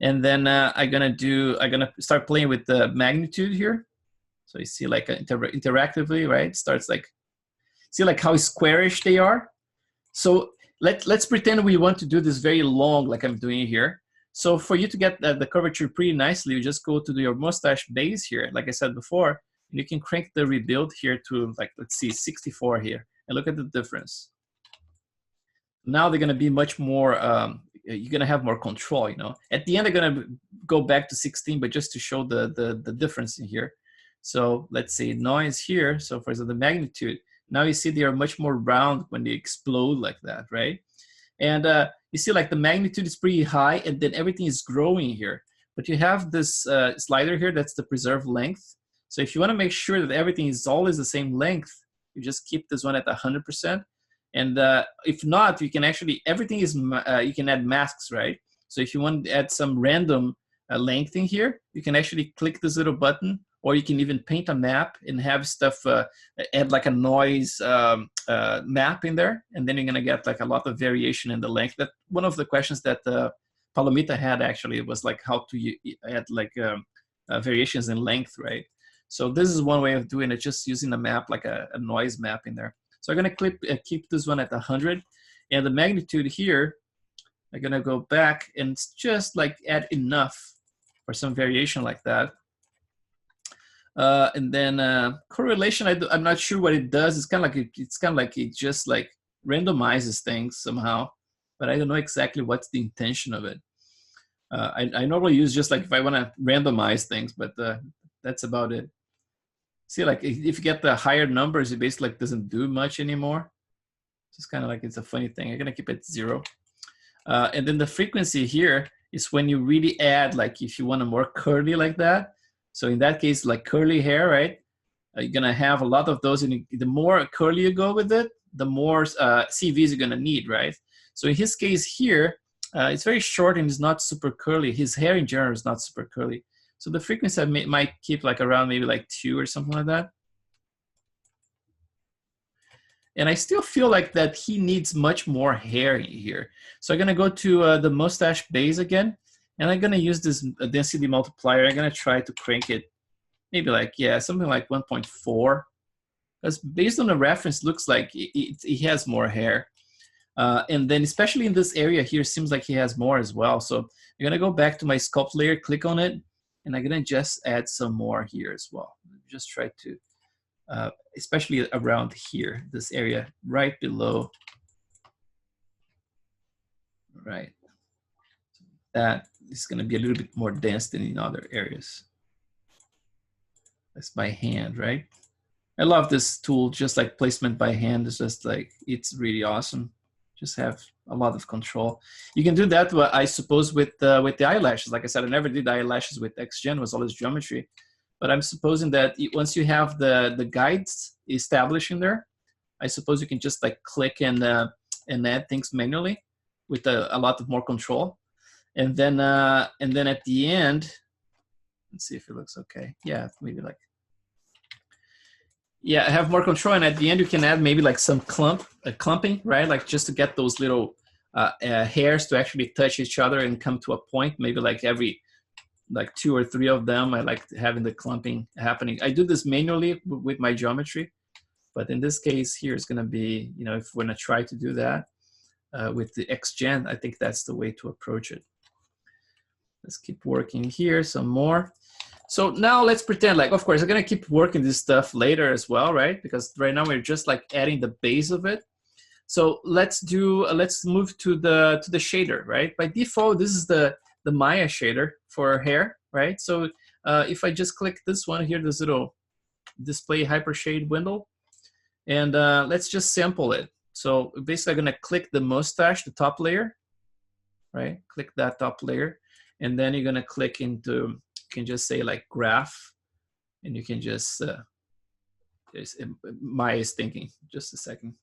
And then I'm gonna start playing with the magnitude here. So you see like interactively, right? Starts like, see like how squarish they are. So let's pretend we want to do this very long like I'm doing here. So for you to get the curvature pretty nicely, you just go to your mustache base here, like I said before, and you can crank the rebuild here to like, let's see, 64 here, and look at the difference. Now they're gonna be much more, you're gonna have more control, you know. At the end, I'm gonna go back to 16, but just to show the difference in here. So let's say noise here. So for example, the magnitude, now you see they are much more round when they explode like that, right? And you see like the magnitude is pretty high and then everything is growing here. But you have this slider here, that's the preserve length. So if you wanna make sure that everything is always the same length, you just keep this one at 100%. And if not, you can actually, everything is, you can add masks, right? So if you want to add some random length in here, you can actually click this little button, or you can even paint a map and have stuff, add like a noise map in there. And then you're gonna get like a lot of variation in the length. That one of the questions that Palomita had actually was like how to add like variations in length, right? So this is one way of doing it, just using a map, like a noise map in there. So I'm gonna keep this one at 100. And the magnitude here, I'm gonna go back and just like add enough for some variation like that. And then correlation, I'm not sure what it does. It's kind of like it just like randomizes things somehow, but I don't know exactly what's the intention of it. I normally use just like if I want to randomize things, but that's about it. See, like if you get the higher numbers, it basically like doesn't do much anymore. It's kind of like, it's a funny thing. I'm gonna keep it 0. And then the frequency here is when you really add, like if you want a more curly like that. So in that case, like curly hair, right? You're gonna have a lot of those, and the more curly you go with it, the more CVs you're gonna need, right? So in his case here, it's very short and it's not super curly. His hair in general is not super curly. So the frequency I might keep like around maybe like 2 or something like that. And I still feel like that he needs much more hair here. So I'm gonna go to the mustache base again, and I'm gonna use this density multiplier. I'm gonna try to crank it, maybe like, yeah, something like 1.4. Because based on the reference, looks like he has more hair. And then especially in this area here, seems like he has more as well. So I'm gonna go back to my sculpt layer, click on it, and I'm gonna just add some more here as well. Just try to, especially around here, this area right below, right? That is gonna be a little bit more dense than in other areas. That's by hand, right? I love this tool, just like placement by hand. It's just like, it's really awesome. Just have a lot of control. You can do that, I suppose, with the eyelashes. Like I said, I never did eyelashes with XGen, it was always geometry. But I'm supposing that once you have the guides established in there, I suppose you can just like click and add things manually with a lot of more control. And then at the end, let's see if it looks okay. Yeah, maybe like, yeah, have more control. And at the end, you can add maybe like some clumping, right? Like just to get those little hairs to actually touch each other and come to a point. Maybe like every like 2 or 3 of them. I like having the clumping happening. I do this manually with my geometry, but in this case here, it's gonna be, you know, if we're gonna try to do that with the XGen, I think that's the way to approach it. Let's keep working here some more. So now let's pretend like, of course, I'm gonna keep working this stuff later as well, right? Because right now we're just like adding the base of it. So let's move to the shader, right? By default, this is the Maya shader for hair, right? So if I just click this one here, this little display hyper shade window, and let's just sample it. So basically, I'm gonna click the mustache, the top layer, right? Click that top layer, and then you're gonna click into, you can just say like graph, and you can just, Maya is thinking, just a second.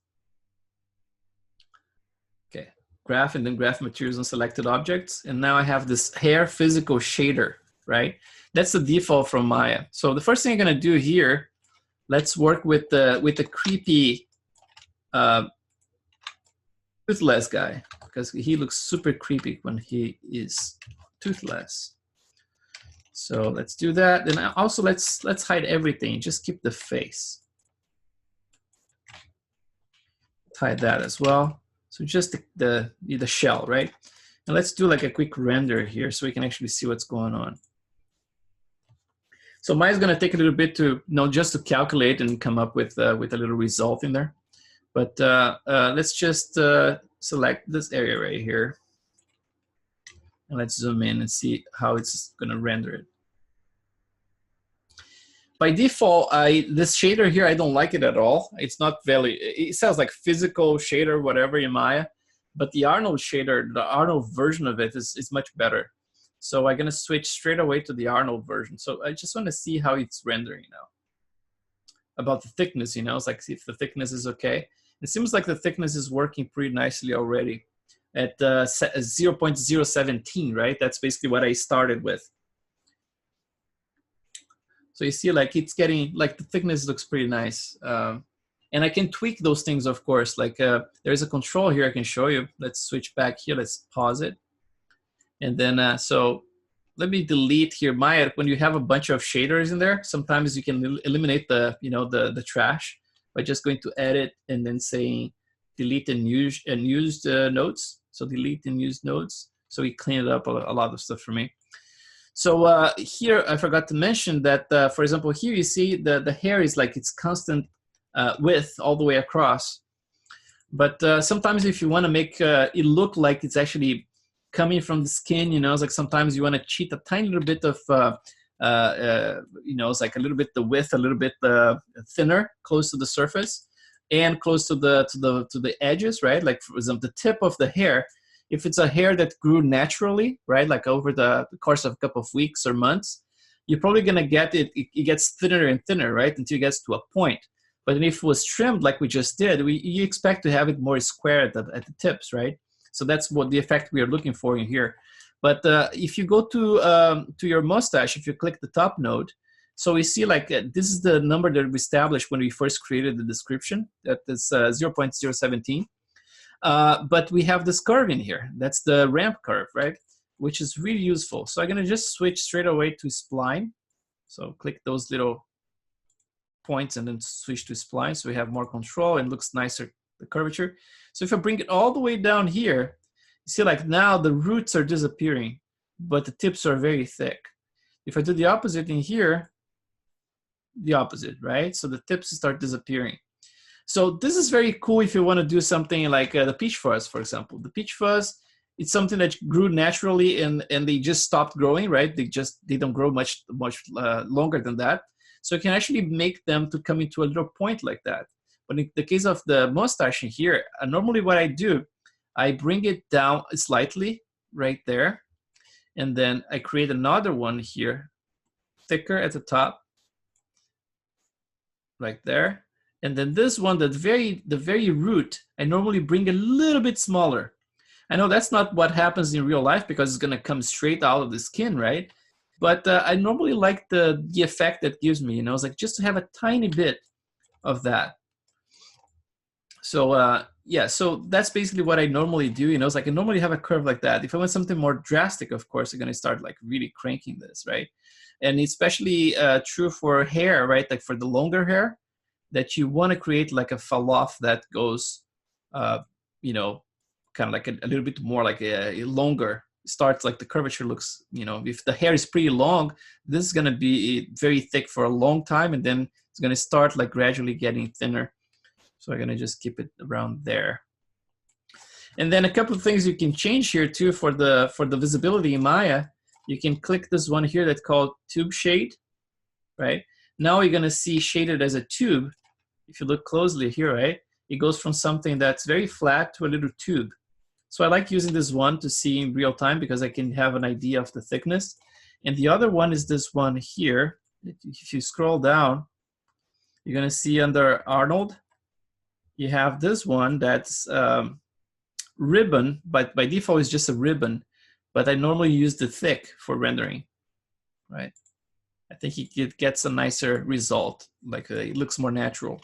Okay, graph, and then graph materials and selected objects. And now I have this hair physical shader, right? That's the default from Maya. So the first thing I'm gonna do here, let's work with the creepy toothless guy, because he looks super creepy when he is toothless. So let's do that. And also let's hide everything. Just keep the face. Hide that as well. So just the shell, right? And let's do like a quick render here so we can actually see what's going on. So Maya's gonna take a little bit to, just to calculate and come up with a little result in there. But let's just select this area right here. And let's zoom in and see how it's gonna render it. By default, this shader here, I don't like it at all. It's not it sounds like physical shader, whatever in Maya, but the Arnold shader, the Arnold version of it is much better. So I'm gonna switch straight away to the Arnold version. So I just wanna see how it's rendering now. About the thickness, it's like, see if the thickness is okay. It seems like the thickness is working pretty nicely already at 0.017, right? That's basically what I started with. So you see, like it's getting, like the thickness looks pretty nice. And I can tweak those things, of course. Like there's a control here I can show you. Let's switch back here. Let's pause it. And then, so let me delete here. Maya, when you have a bunch of shaders in there, sometimes you can eliminate the, the trash by just going to edit and then saying delete and used nodes. So delete and used nodes. So we cleaned up a lot of stuff for me. So here, I forgot to mention that, for example, here you see the hair is like it's constant width all the way across. But sometimes if you want to make it look like it's actually coming from the skin, it's like sometimes you want to cheat a tiny little bit of you know, it's like a little bit the width, a little bit thinner, close to the surface, and close to the edges, right? Like for example, the tip of the hair. If it's a hair that grew naturally, right, like over the course of a couple of weeks or months, you're probably gonna get it gets thinner and thinner, right, until it gets to a point. But then if it was trimmed like we just did, you expect to have it more square at the tips, right? So that's what the effect we are looking for in here. But if you go to your mustache, if you click the top node, so we see like this is the number that we established when we first created the description. That is 0.017. But we have this curve in here. That's the ramp curve, right? Which is really useful. So I'm gonna just switch straight away to spline. So click those little points and then switch to spline so we have more control and looks nicer, the curvature. So if I bring it all the way down here, you see like now the roots are disappearing, but the tips are very thick. If I do the opposite in here, the opposite, right? So the tips start disappearing. So this is very cool if you want to do something like the peach fuzz, for example. The peach fuzz, it's something that grew naturally and they just stopped growing, right? They don't grow much longer than that. So you can actually make them to come into a little point like that. But in the case of the mustache in here, normally what I do, I bring it down slightly right there. And then I create another one here, thicker at the top, right there. And then this one, the very root, I normally bring a little bit smaller. I know that's not what happens in real life because it's gonna come straight out of the skin, right? But I normally like the effect that gives me, you know, it's like just to have a tiny bit of that. So yeah, so that's basically what I normally do, you know, it's like I normally have a curve like that. If I want something more drastic, of course, I'm gonna start like really cranking this, right? And especially true for hair, right? Like for the longer hair, that you want to create like a fall off that goes, you know, kind of like a little bit more like a longer, starts like the curvature looks, you know, if the hair is pretty long, this is going to be very thick for a long time. And then it's going to start like gradually getting thinner. So I'm going to just keep it around there. And then a couple of things you can change here too for the visibility in Maya. You can click this one here that's called tube shade, right? Now you're gonna see shaded as a tube. If you look closely here, right? It goes from something that's very flat to a little tube. So I like using this one to see in real time because I can have an idea of the thickness. And the other one is this one here. If you scroll down, you're gonna see under Arnold, you have this one that's ribbon, but by default it's just a ribbon. But I normally use the thick for rendering, right? I think it gets a nicer result, like it looks more natural.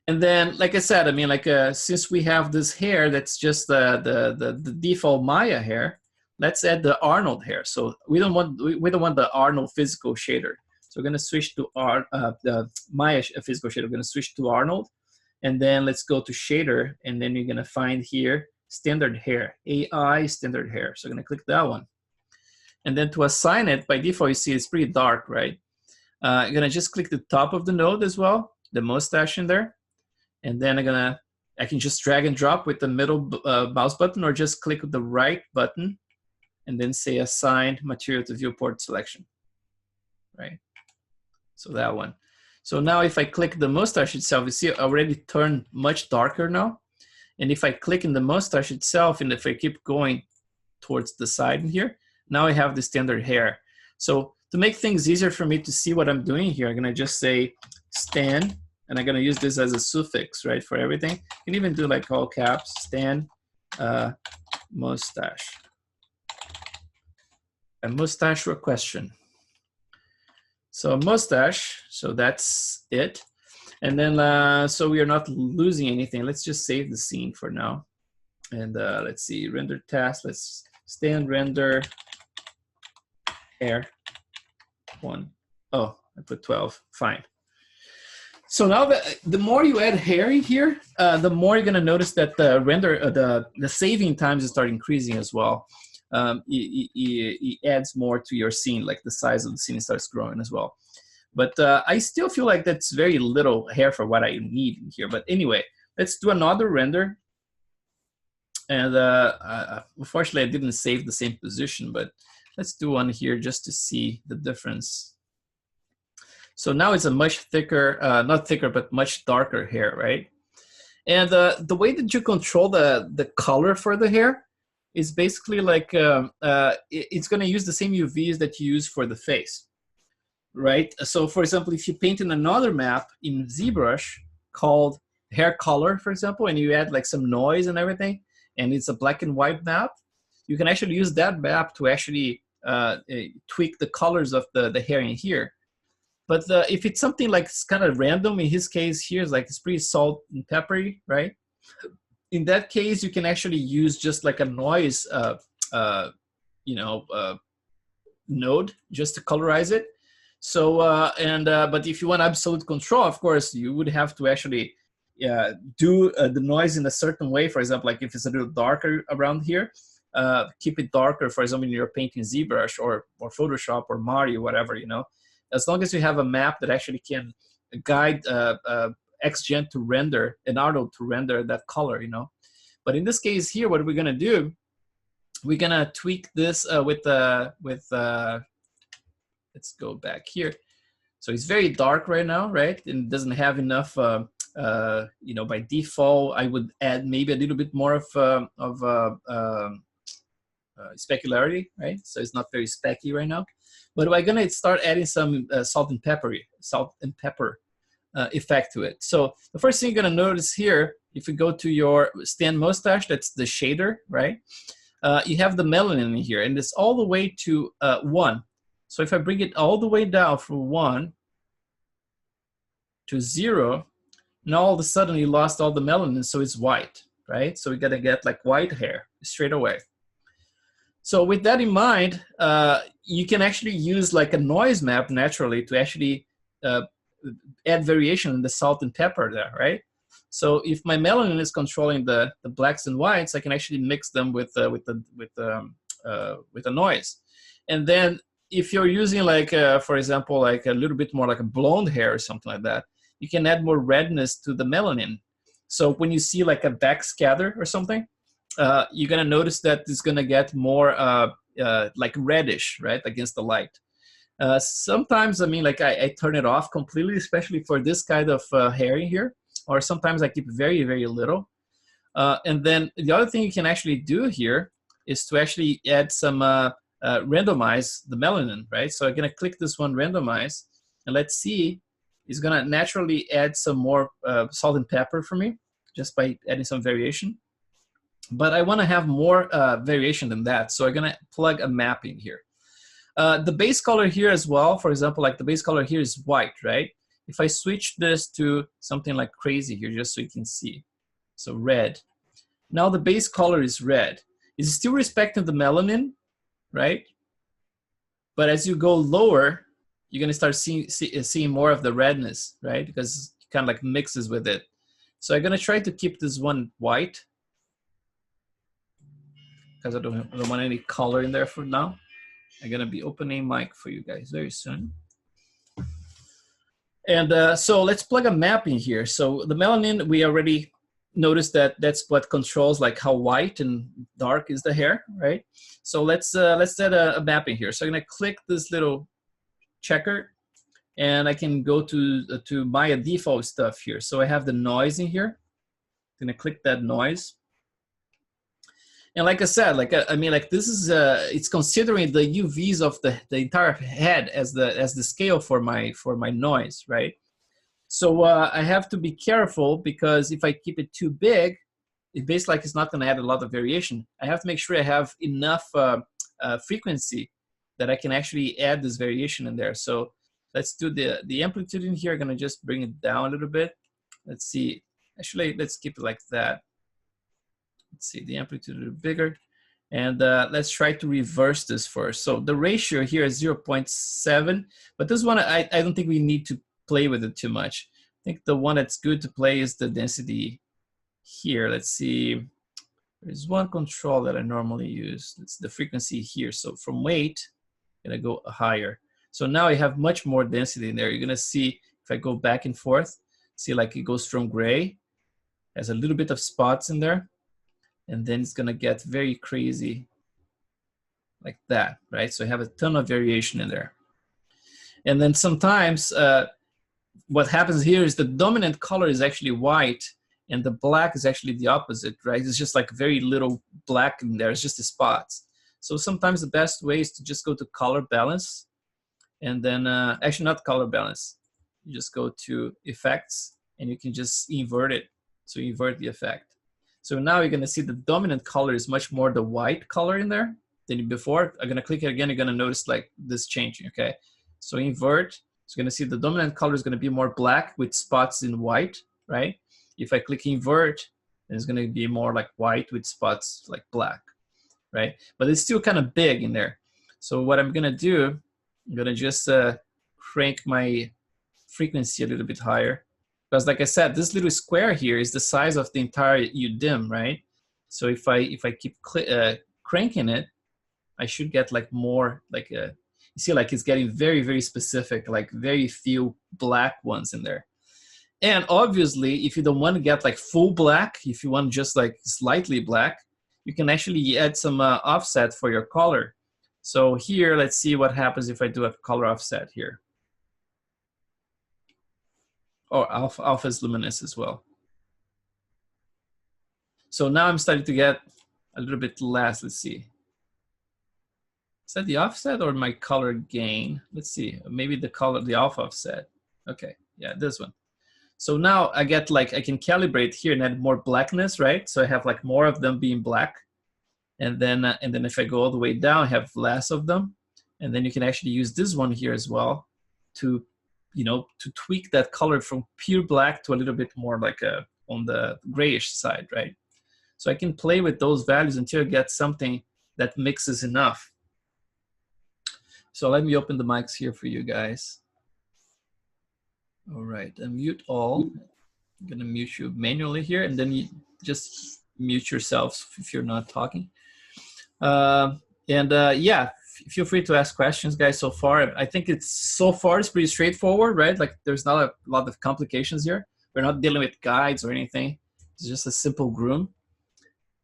And then, like I said, I mean, like since we have this hair that's just the default Maya hair, let's add the Arnold hair. So we don't want the Arnold physical shader. So we're gonna switch to the Maya physical shader. We're gonna switch to Arnold, and then let's go to shader, and then you're gonna find here standard hair, AI standard hair. So I'm gonna click that one. And then to assign it, by default, you see it's pretty dark, right? I'm gonna just click the top of the node as well, the mustache in there. And then I can just drag and drop with the middle mouse button or just click the right button and then say assign material to viewport selection, right? So that one. So now if I click the mustache itself, you see it already turned much darker now. And if I click in the mustache itself, and if I keep going towards the side in here, now I have the standard hair. So to make things easier for me to see what I'm doing here, I'm gonna just say stan, and I'm gonna use this as a suffix, right, for everything. You can even do like all caps, stan mustache. A mustache or question. So mustache, so that's it. And then, so we are not losing anything. Let's just save the scene for now. And let's see, render task, let's stan render hair 1. Oh, I put 12, fine. So now the more you add hair in here, the more you're gonna notice that the render, the saving times start increasing as well. It adds more to your scene, like the size of the scene starts growing as well. But I still feel like that's very little hair for what I need in here. But anyway, let's do another render. And unfortunately, I didn't save the same position, but Let's do one here just to see the difference. So now it's a much thicker, not thicker, but much darker hair, right? And the way that you control the color for the hair is basically like, it's gonna use the same UVs that you use for the face, right? So for example, if you paint in another map in ZBrush called hair color, for example, and you add like some noise and everything, and it's a black and white map, you can actually use that map to actually tweak the colors of the hair in here. But if it's something like it's kind of random, in his case here, is like it's pretty salt and peppery, right? In that case, you can actually use just like a noise, node just to colorize it. So but if you want absolute control, of course, you would have to actually do the noise in a certain way. For example, like if it's a little darker around here, keep it darker. For example, when you're painting ZBrush or Photoshop or Mario, whatever, you know. As long as you have a map that actually can guide XGen to render, an Arnold to render that color, you know. But in this case here, what we're gonna do, we're gonna tweak this let's go back here. So it's very dark right now, right? And it doesn't have enough, you know, by default, I would add maybe a little bit more of specularity, right? So it's not very specky right now. But we're gonna start adding some salt and pepper effect to it. So the first thing you're gonna notice here, if you go to your stand mustache, that's the shader, right? You have the melanin in here, and it's all the way to 1. So if I bring it all the way down from 1 to 0, now all of a sudden you lost all the melanin, so it's white, right? So we gotta get like white hair straight away. So with that in mind, you can actually use like a noise map naturally to actually add variation in the salt and pepper there, right? So if my melanin is controlling the blacks and whites, I can actually mix them with a noise. And then if you're using like, for example, like a little bit more like a blonde hair or something like that, you can add more redness to the melanin. So when you see like a backscatter or something, you're gonna notice that it's gonna get more like reddish, right, against the light. Sometimes, I mean, like I turn it off completely, especially for this kind of hair in here, or sometimes I keep very, very little. And then the other thing you can actually do here is to actually add some randomize the melanin, right? So I'm gonna click this one, randomize, and let's see, it's gonna naturally add some more salt and pepper for me, just by adding some variation. But I want to have more variation than that, so I'm gonna plug a map in here. The base color here as well, for example, like the base color here is white, right? If I switch this to something like crazy here, just so you can see, so red. Now the base color is red. It's still respecting the melanin, right? But as you go lower, you're gonna start seeing more of the redness, right? Because it kind of like mixes with it. So I'm gonna try to keep this one white, because I don't want any color in there for now. I'm gonna be opening mic for you guys very soon. And so let's plug a map in here. So the melanin, we already noticed that that's what controls like how white and dark is the hair, right? So let's set a map in here. So I'm gonna click this little checker, and I can go to my default stuff here. So I have the noise in here. I'm gonna click that noise. And like I said, like I mean, like this is it's considering the UVs of the entire head as the scale for my noise, right? So I have to be careful, because if I keep it too big, it basically like it's not going to add a lot of variation. I have to make sure I have enough frequency that I can actually add this variation in there. So let's do the amplitude in here. I'm going to just bring it down a little bit. Let's see. Actually, let's keep it like that. Let's see, the amplitude a little bigger. And let's try to reverse this first. So the ratio here is 0.7, but this one, I don't think we need to play with it too much. I think the one that's good to play is the density here. Let's see, there's one control that I normally use. It's the frequency here. So from weight, I'm gonna go higher. So now I have much more density in there. You're gonna see, if I go back and forth, see like it goes from gray, has a little bit of spots in there, and then it's gonna get very crazy. like that, right? So I have a ton of variation in there. And then sometimes what happens here is the dominant color is actually white and the black is actually the opposite, right? It's just like very little black in there. It's just the spots. So sometimes the best way is to just go to color balance and then actually not color balance. You just go to effects and you can just invert it. So you invert the effect. So now you're gonna see the dominant color is much more the white color in there than before. I'm gonna click it again, you're gonna notice like this changing, okay? So invert, so you're gonna see the dominant color is gonna be more black with spots in white, right? If I click invert, then it's gonna be more like white with spots like black, right? But it's still kind of big in there. So what I'm gonna do, I'm gonna just crank my frequency a little bit higher. Because like I said, this little square here is the size of the entire UDIM, right? So if I keep cranking it, I should get like more like you see like it's getting very, very specific, like very few black ones in there. And obviously, if you don't want to get like full black, if you want just like slightly black, you can actually add some offset for your color. So here, let's see what happens if I do a color offset here. Oh, alpha is luminous as well. So now I'm starting to get a little bit less. Let's see. Is that the offset or my color gain? Let's see. Maybe the color, the alpha offset. Okay, yeah, this one. So now I get like, I can calibrate here and add more blackness, right? So I have like more of them being black. And then if I go all the way down, I have less of them. And then you can actually use this one here as well to, you know, to tweak that color from pure black to a little bit more like on the grayish side, right? So I can play with those values until I get something that mixes enough. So let me open the mics here for you guys. All right, unmute all. I'm gonna mute you manually here, and then you just mute yourselves if you're not talking. Yeah, feel free to ask questions, guys. So far, I think it's pretty straightforward, right? Like there's not a lot of complications here. We're not dealing with guides or anything. It's just a simple groom.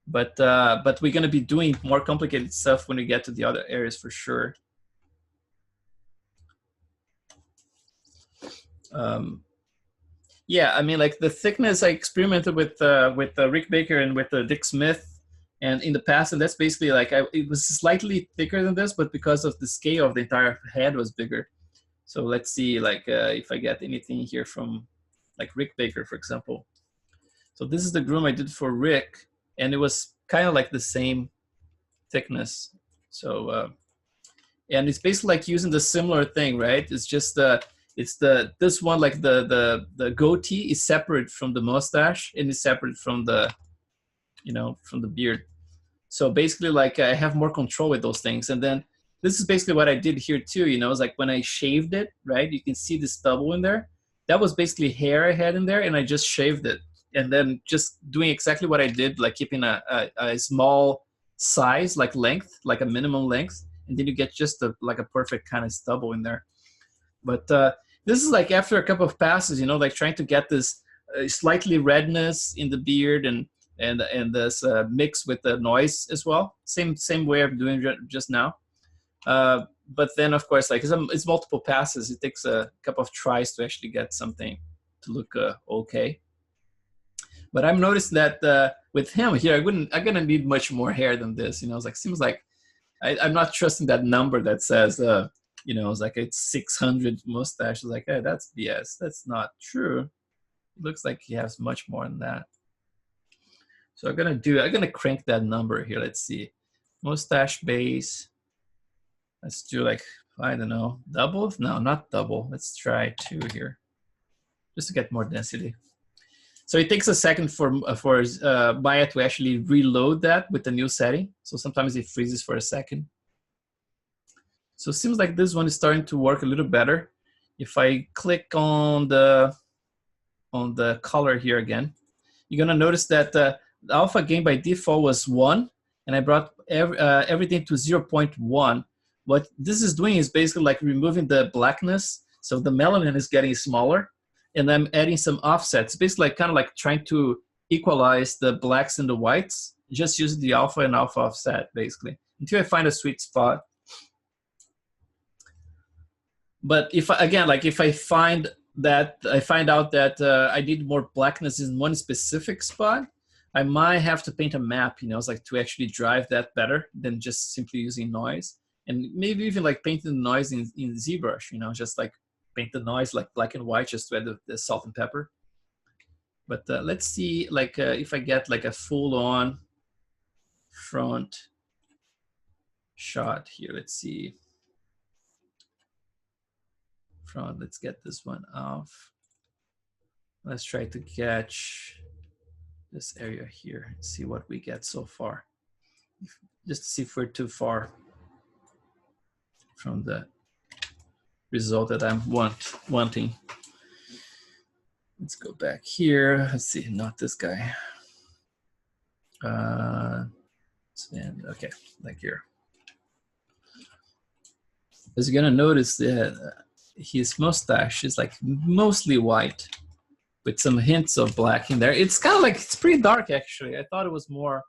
But we're gonna be doing more complicated stuff when we get to the other areas for sure. Yeah, I mean, like the thickness, I experimented with Rick Baker and with Dick Smith, and in the past, and that's basically like it was slightly thicker than this, but because of the scale of the entire head was bigger. So let's see, like if I get anything here from like Rick Baker, for example. So this is the groom I did for Rick, and it was kind of like the same thickness. So and it's basically like using the similar thing, right? It's just this one, like the goatee is separate from the mustache and is separate from the, you know, from the beard. So basically like I have more control with those things. And then this is basically what I did here too, you know, it's like when I shaved it, right? You can see the stubble in there. That was basically hair I had in there and I just shaved it. And then just doing exactly what I did, like keeping a small size, like length, like a minimum length. And then you get just like a perfect kind of stubble in there. But this is like after a couple of passes, you know, like trying to get this slightly redness in the beard and this mix with the noise as well. Same way I'm doing just now. But then of course, like it's multiple passes. It takes a couple of tries to actually get something to look okay. But I'm noticing that with him here, I'm gonna need much more hair than this. You know, it's like seems like I'm not trusting that number that says you know, it's like it's 600 mustache. It's like, hey, that's BS. That's not true. It looks like he has much more than that. So I'm gonna crank that number here. Let's see, mustache base. Let's do like, I don't know, double? No, not double. Let's try 2 here, just to get more density. So it takes a second for Maya to actually reload that with the new setting. So sometimes it freezes for a second. So it seems like this one is starting to work a little better. If I click on the color here again, you're gonna notice that the alpha gain by default was 1, and I brought everything to 0.1. What this is doing is basically like removing the blackness, so the melanin is getting smaller, and I'm adding some offsets. Basically, like, kind of like trying to equalize the blacks and the whites, just using the alpha and alpha offset, basically. until I find a sweet spot. But if again, like if I find out that I need more blackness in one specific spot, I might have to paint a map, you know, it's like to actually drive that better than just simply using noise. And maybe even like painting the noise in ZBrush, you know, just like paint the noise like black and white just to add the salt and pepper. But let's see, like if I get like a full-on front shot here. Let's see. Front, let's get this one off. Let's try to catch this area here and see what we get so far. Just to see if we're too far from the result that I'm wanting. Let's go back here. Let's see, not this guy. And okay, like here. As you're gonna notice that his mustache is like mostly white with some hints of black in there. It's kind of like, it's pretty dark actually. I thought it was more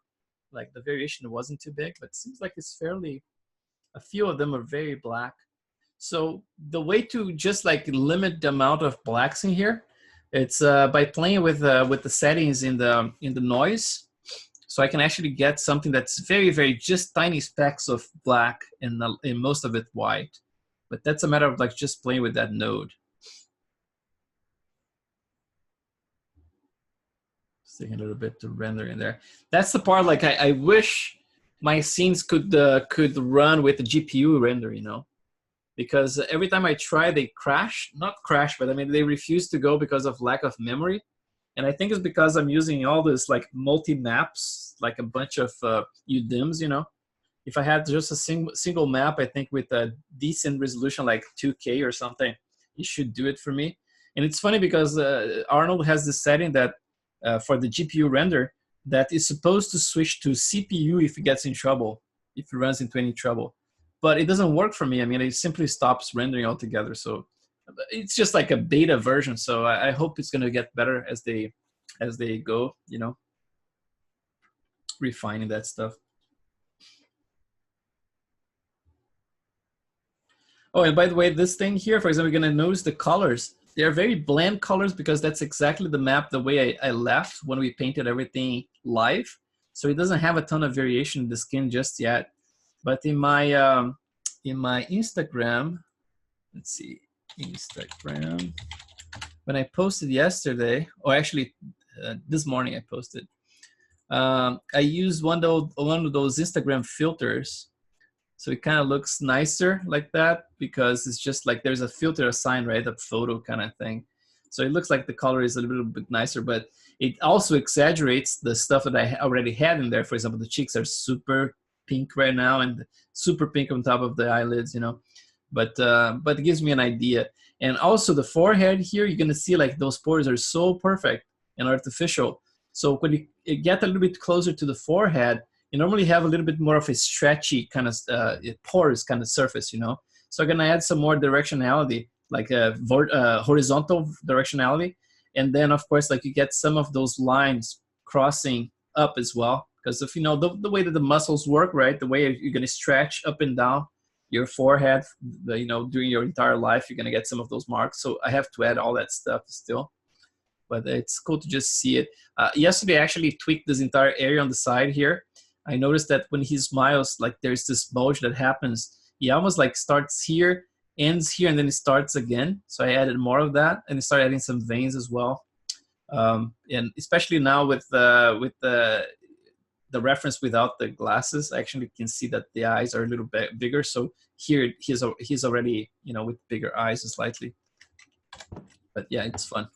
like the variation wasn't too big, but it seems like it's fairly, a few of them are very black. So the way to just like limit the amount of blacks in here, it's by playing with the settings in the noise. So I can actually get something that's very, very just tiny specks of black and most of it white. But that's a matter of like just playing with that node. Just taking a little bit to render in there. That's the part like I wish my scenes could run with the GPU render, you know, because every time I try, they crash. Not crash, but I mean they refuse to go because of lack of memory. And I think it's because I'm using all this like multi-maps, like a bunch of UDIMs, you know. If I had just a single map, I think with a decent resolution like 2K or something, it should do it for me. And it's funny because Arnold has this setting that for the GPU render that is supposed to switch to CPU if it gets in trouble, if it runs into any trouble. But it doesn't work for me. I mean, it simply stops rendering altogether. So it's just like a beta version. So I hope it's going to get better as they go, you know, refining that stuff. Oh, and by the way, this thing here, for example, you're going to notice the colors. They're very bland colors because that's exactly the map the way I left when we painted everything live. So it doesn't have a ton of variation in the skin just yet. But in my Instagram, let's see, Instagram, when I posted yesterday, or actually this morning I posted, I used one of those Instagram filters. So it kind of looks nicer like that because it's just like there's a filter assigned, right? A photo kind of thing. So it looks like the color is a little bit nicer, but it also exaggerates the stuff that I already had in there. For example, the cheeks are super pink right now and super pink on top of the eyelids, you know. But it gives me an idea. And also the forehead here, you're going to see like those pores are so perfect and artificial. So when you get a little bit closer to the forehead, you normally have a little bit more of a stretchy kind of porous kind of surface, you know. So I'm going to add some more directionality, like a horizontal directionality. And then, of course, like you get some of those lines crossing up as well. Because if you know the way that the muscles work, right, the way you're going to stretch up and down your forehead, you know, during your entire life, you're going to get some of those marks. So I have to add all that stuff still. But it's cool to just see it. Yesterday, I actually tweaked this entire area on the side here. I noticed that when he smiles, like there's this bulge that happens. He almost like starts here, ends here, and then it starts again. So I added more of that, and I started adding some veins as well. And especially now with the reference without the glasses, I actually can see that the eyes are a little bit bigger. So here he's already, you know, with bigger eyes slightly. But yeah, it's fun.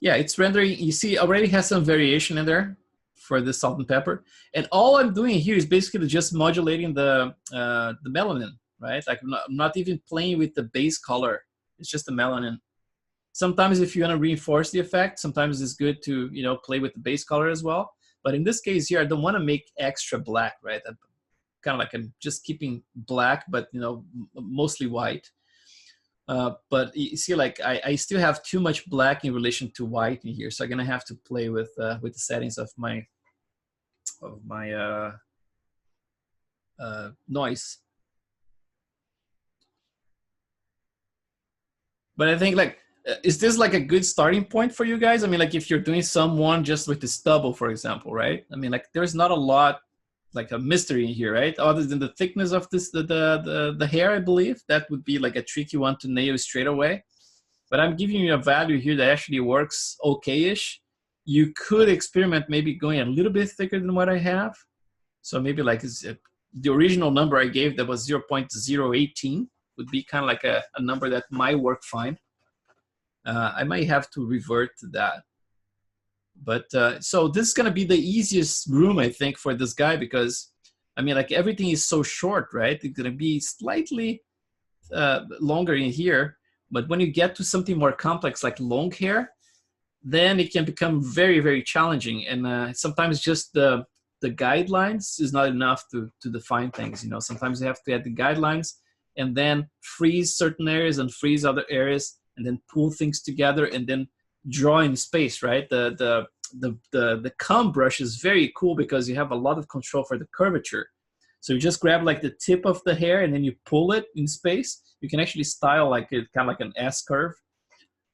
Yeah, it's rendering. You see, already has some variation in there for the salt and pepper. And all I'm doing here is basically just modulating the melanin, right? Like I'm not even playing with the base color. It's just the melanin. Sometimes if you want to reinforce the effect, sometimes it's good to, you know, play with the base color as well. But in this case here, I don't want to make extra black, right? I'm kind of like I'm just keeping black, but, you know, mostly white. But you see, like I still have too much black in relation to white in here, so I'm gonna have to play with the settings of my noise. But I think like, is this like a good starting point for you guys? I mean, like if you're doing someone just with the stubble, for example, right? I mean, like there's not a lot like a mystery in here, right? Other than the thickness of this, the hair, I believe that would be like a tricky one to nail straight away. But I'm giving you a value here that actually works okay-ish. You could experiment maybe going a little bit thicker than what I have. So maybe like the original number I gave that was 0.018 would be kind of like a number that might work fine. I might have to revert to that. But so this is going to be the easiest groom, I think, for this guy because, I mean, like everything is so short, right? It's going to be slightly longer in here. But when you get to something more complex like long hair, then it can become very, very challenging. And sometimes just the guidelines is not enough to define things. You know, sometimes you have to add the guidelines and then freeze certain areas and freeze other areas and then pull things together and then draw in space, right? The comb brush is very cool because you have a lot of control for the curvature. So you just grab like the tip of the hair and then you pull it in space. You can actually style like it kind of like an S curve.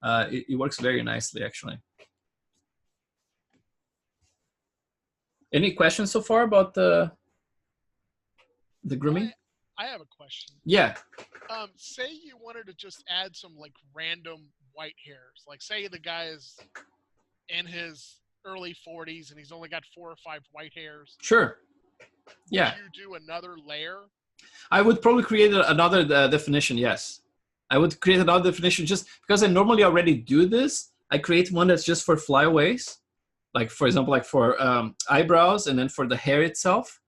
It works very nicely, actually. Any questions so far about the grooming? I have a question. Yeah. Say you wanted to just add some like random white hairs. Like say the guy is in his early 40s and he's only got 4 or 5 white hairs. Sure. Yeah. Would you do another layer? I would probably create another definition, yes. I would create another definition just because I normally already do this. I create one that's just for flyaways, like for example, like for eyebrows and then for the hair itself.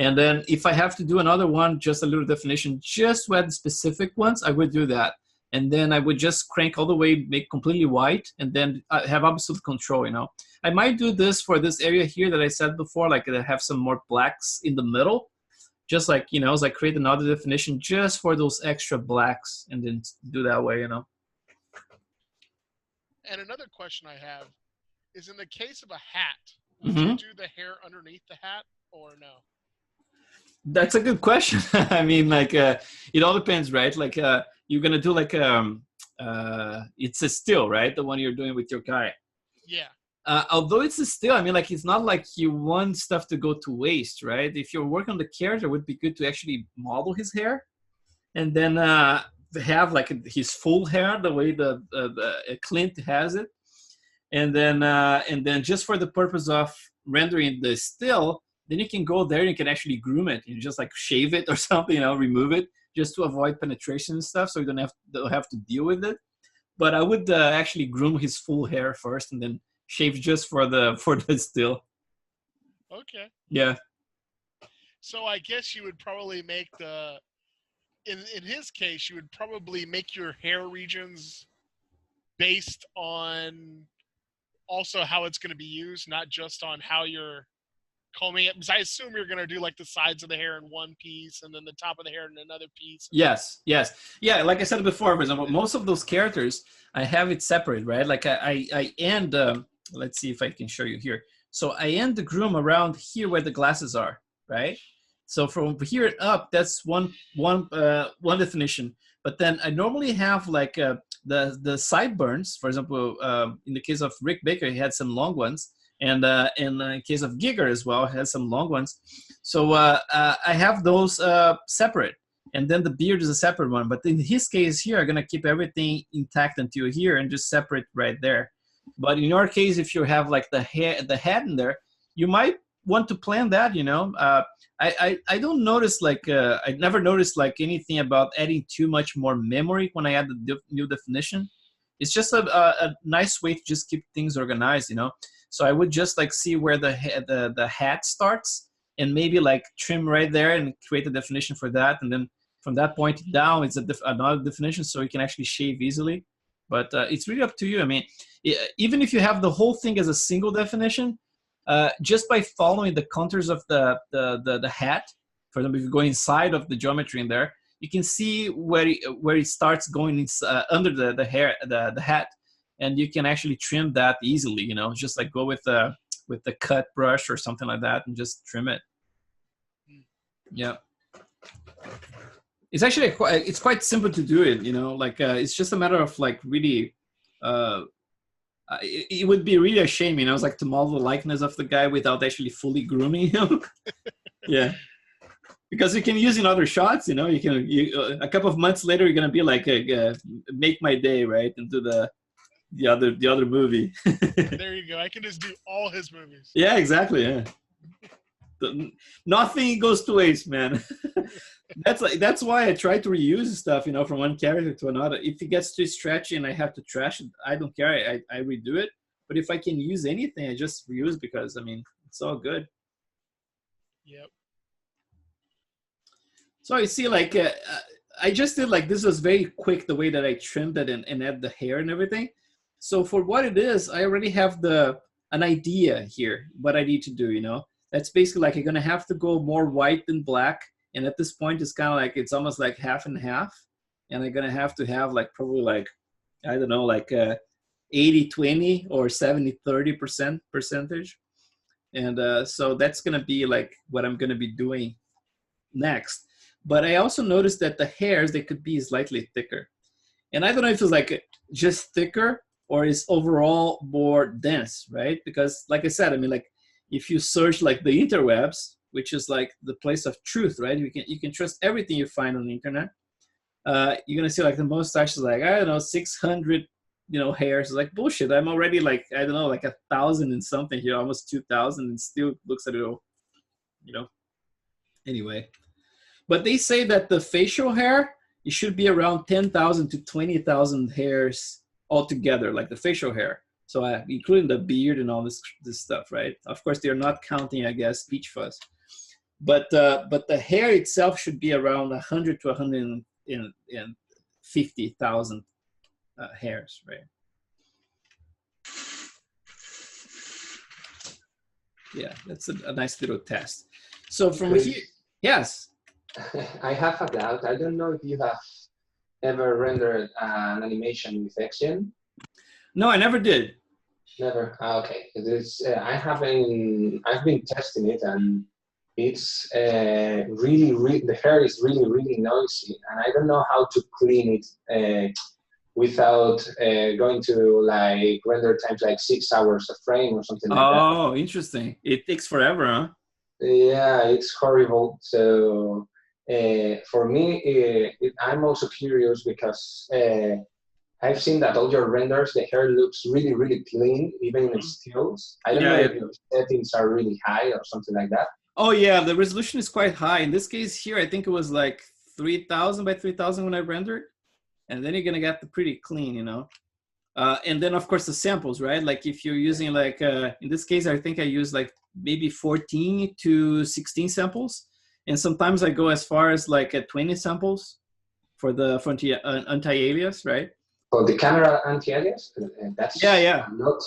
And then if I have to do another one, just a little definition, just to add specific ones, I would do that. And then I would just crank all the way, make completely white, and then have absolute control, you know. I might do this for this area here that I said before, like I have some more blacks in the middle. Just like, you know, as I create another definition just for those extra blacks and then do that way, you know. And another question I have is in the case of a hat, would you do the hair underneath the hat or no? That's a good question. I mean, like, it all depends, right? Like, you're going to do like, it's a still, right? The one you're doing with your guy. Yeah. Although it's a still, I mean, like, it's not like you want stuff to go to waste, right? If you're working on the character, it would be good to actually model his hair and then have like his full hair, the way the Clint has it. And then just for the purpose of rendering the still, then you can go there and you can actually groom it. You just like shave it or something, you know, remove it just to avoid penetration and stuff, so you don't have to deal with it. But I would actually groom his full hair first and then shave just for the still. Okay. Yeah. So I guess you would probably make in his case, you would probably make your hair regions based on also how it's going to be used, not just on how you're combing it, because I assume you're going to do like the sides of the hair in one piece and then the top of the hair in another piece. Yes. Yeah, like I said before, for example, most of those characters, I have it separate, right? Like I end, let's see if I can show you here. So I end the groom around here where the glasses are, right? So from here up, that's one definition. But then I normally have like the sideburns, for example, in the case of Rick Baker, he had some long ones. And in the case of Giger as well, has some long ones. So I have those separate. And then the beard is a separate one. But in his case here, I'm going to keep everything intact until here and just separate right there. But in your case, if you have like the head in there, you might want to plan that, you know. I don't notice like, I never noticed like anything about adding too much more memory when I add the new definition. It's just a nice way to just keep things organized, you know. So I would just like see where the hat starts and maybe like trim right there and create a definition for that. And then from that point down, it's another definition so you can actually shave easily. But it's really up to you. I mean, even if you have the whole thing as a single definition, just by following the contours of the hat, for example, if you go inside of the geometry in there, you can see where it starts going under the hat. And you can actually trim that easily, you know, just like go with with the cut brush or something like that and just trim it. Yeah. It's actually it's quite simple to do it, you know, like it's just a matter of like really it would be really a shame, you know, it's like to model the likeness of the guy without actually fully grooming him. Yeah, because you can use in other shots, you know, you can a couple of months later you're gonna be like Make My Day, right, and do the other movie. There you go. I can just do all his movies. Yeah, exactly. Yeah. Nothing goes to waste, man. That's why I try to reuse stuff, you know, from one character to another. If it gets too stretchy and I have to trash it, I don't care. I redo it. But if I can use anything, I just reuse, because I mean it's all good. Yep. So you see, like I just did like this was very quick the way that I trimmed it and add the hair and everything. So for what it is, I already have an idea here what I need to do. You know, that's basically like I'm gonna have to go more white than black. And at this point, it's kind of like it's almost like half and half, and I'm gonna have to have like probably like I don't know, like 80-20 or 70-30% percentage, and so that's gonna be like what I'm gonna be doing next. But I also noticed that the hairs, they could be slightly thicker, and I don't know if it's like just thicker or is overall more dense, right? Because like I said, I mean, like if you search like the interwebs, which is like the place of truth, right? You can trust everything you find on the internet. You're gonna see like the mustache is like, I don't know, 600, you know, hairs. It's like bullshit. I'm already like, I don't know, like 1,000 and something here, almost 2,000, and still looks a little, you know. Anyway, but they say that the facial hair, it should be around 10,000 to 20,000 hairs altogether, like the facial hair. So including the beard and all this stuff, right? Of course, they're not counting, I guess, speech fuzz. But the hair itself should be around 100 to 150,000 hairs, right? Yeah, that's a nice little test. So from Kris, here, yes. I have a doubt. I don't know if you have ever rendered an animation with XGen. No, I never did. Never. Ah, okay. I've been testing it, and it's really the hair is really noisy, and I don't know how to clean it without going to like render times like 6 hours a frame or something like that. Oh, interesting. It takes forever, huh? Yeah, it's horrible. So for me, I'm also curious because I've seen that all your renders, the hair looks really clean, even in stills. I don't know if your settings are really high or something like that. Oh yeah, the resolution is quite high. In this case here, I think it was like 3,000 by 3,000 when I rendered. And then you're gonna get the pretty clean, you know. And then of course the samples, right? Like if you're using like, in this case, I think I use like maybe 14 to 16 samples. And sometimes I go as far as like 20 samples for the anti-alias, right? For the camera anti-alias, that's yeah. not.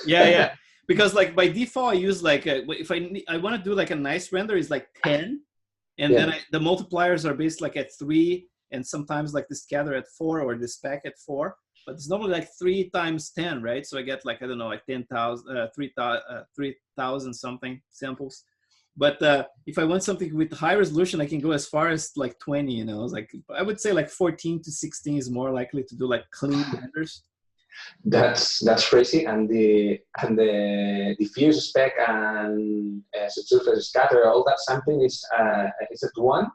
yeah. Because like by default, I use like if I want to do like a nice render, is like 10, and then the multipliers are based like at 3, and sometimes like the scatter at 4 or the spec at 4. But it's normally like 3 times 10, right? So I get like, I don't know, like 10,000, 3,000 something samples. But if I want something with high resolution, I can go as far as like 20, you know. It's like, I would say like 14 to 16 is more likely to do like clean renders. That's crazy. And the diffuse spec and subsurface scatter, all that sampling is it 1?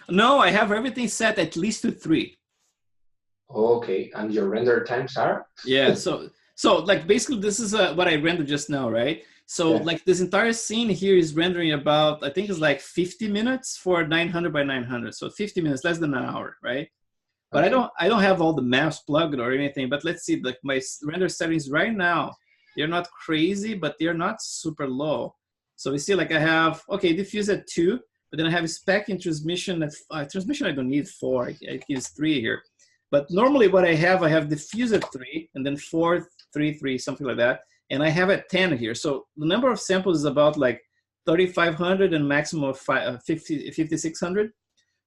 No, I have everything set at least to 3. Okay, and your render times are? Yeah, so like basically this is what I rendered just now, right? So like this entire scene here is rendering about, I think it's like 50 minutes for 900 by 900. So 50 minutes, less than an hour, right? But okay. I don't have all the maps plugged or anything, but let's see, like my render settings right now, they're not crazy, but they're not super low. So we see like I have, okay, diffuse at 2, but then I have spec in transmission at, transmission I don't need 4, I use 3 here. But normally what I have diffuse at 3, and then 4, 3, 3, something like that. And I have at 10 here. So the number of samples is about like 3,500 and maximum of 5,600.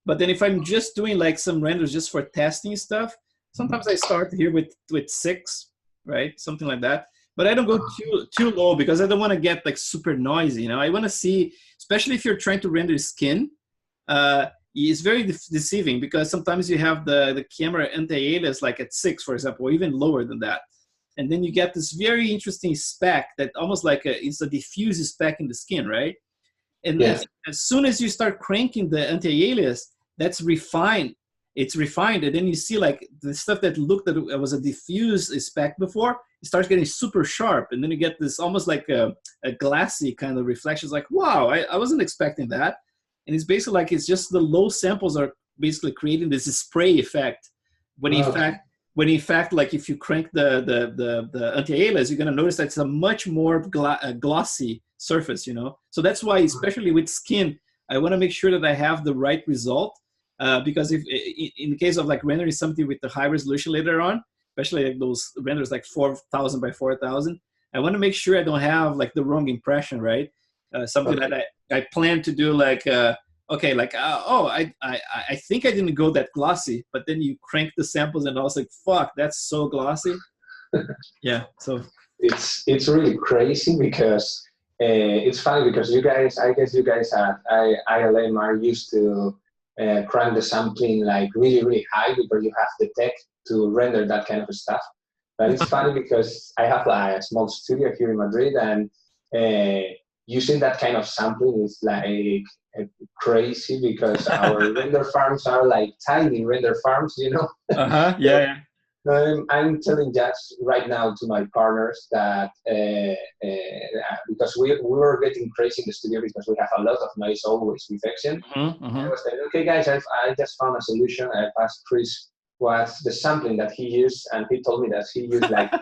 But then if I'm just doing like some renders just for testing stuff, sometimes I start here with 6, right? Something like that. but I don't go too low because I don't want to get like super noisy. You know, I want to see, especially if you're trying to render skin. It's very deceiving because sometimes you have the camera anti-alias like at 6, for example, or even lower than that. And then you get this very interesting speck that almost like it's a diffuse speck in the skin, right? And as soon as you start cranking the anti-alias, that's refined. It's refined, and then you see like the stuff that looked that it was a diffuse speck before, it starts getting super sharp, and then you get this almost like a glassy kind of reflection. It's like, wow, I wasn't expecting that. And it's basically like it's just the low samples are basically creating this spray effect. When in fact, like if you crank the anti-alias, you're gonna notice that it's a much more glossy surface, you know. So that's why, especially with skin, I want to make sure that I have the right result. Because if in the case of like rendering something with the high resolution later on, especially like those renders like 4,000 by 4,000, I want to make sure I don't have like the wrong impression, right? Something that I plan to do like, okay, like, I think I didn't go that glossy, but then you crank the samples and I was like, fuck, that's so glossy. Yeah, so. It's really crazy because it's funny because I guess you guys at ILM are used to crank the sampling like really, really high because you have the tech to render that kind of stuff. But it's funny because I have a small studio here in Madrid, and using that kind of sampling is like crazy because our render farms are like tiny render farms, you know? Yeah. I'm telling just right now to my partners that because we were getting crazy in the studio because we have a lot of noise always with Action. I was like, okay guys, I just found a solution. I asked Kris what's the sampling that he used, and he told me that he used like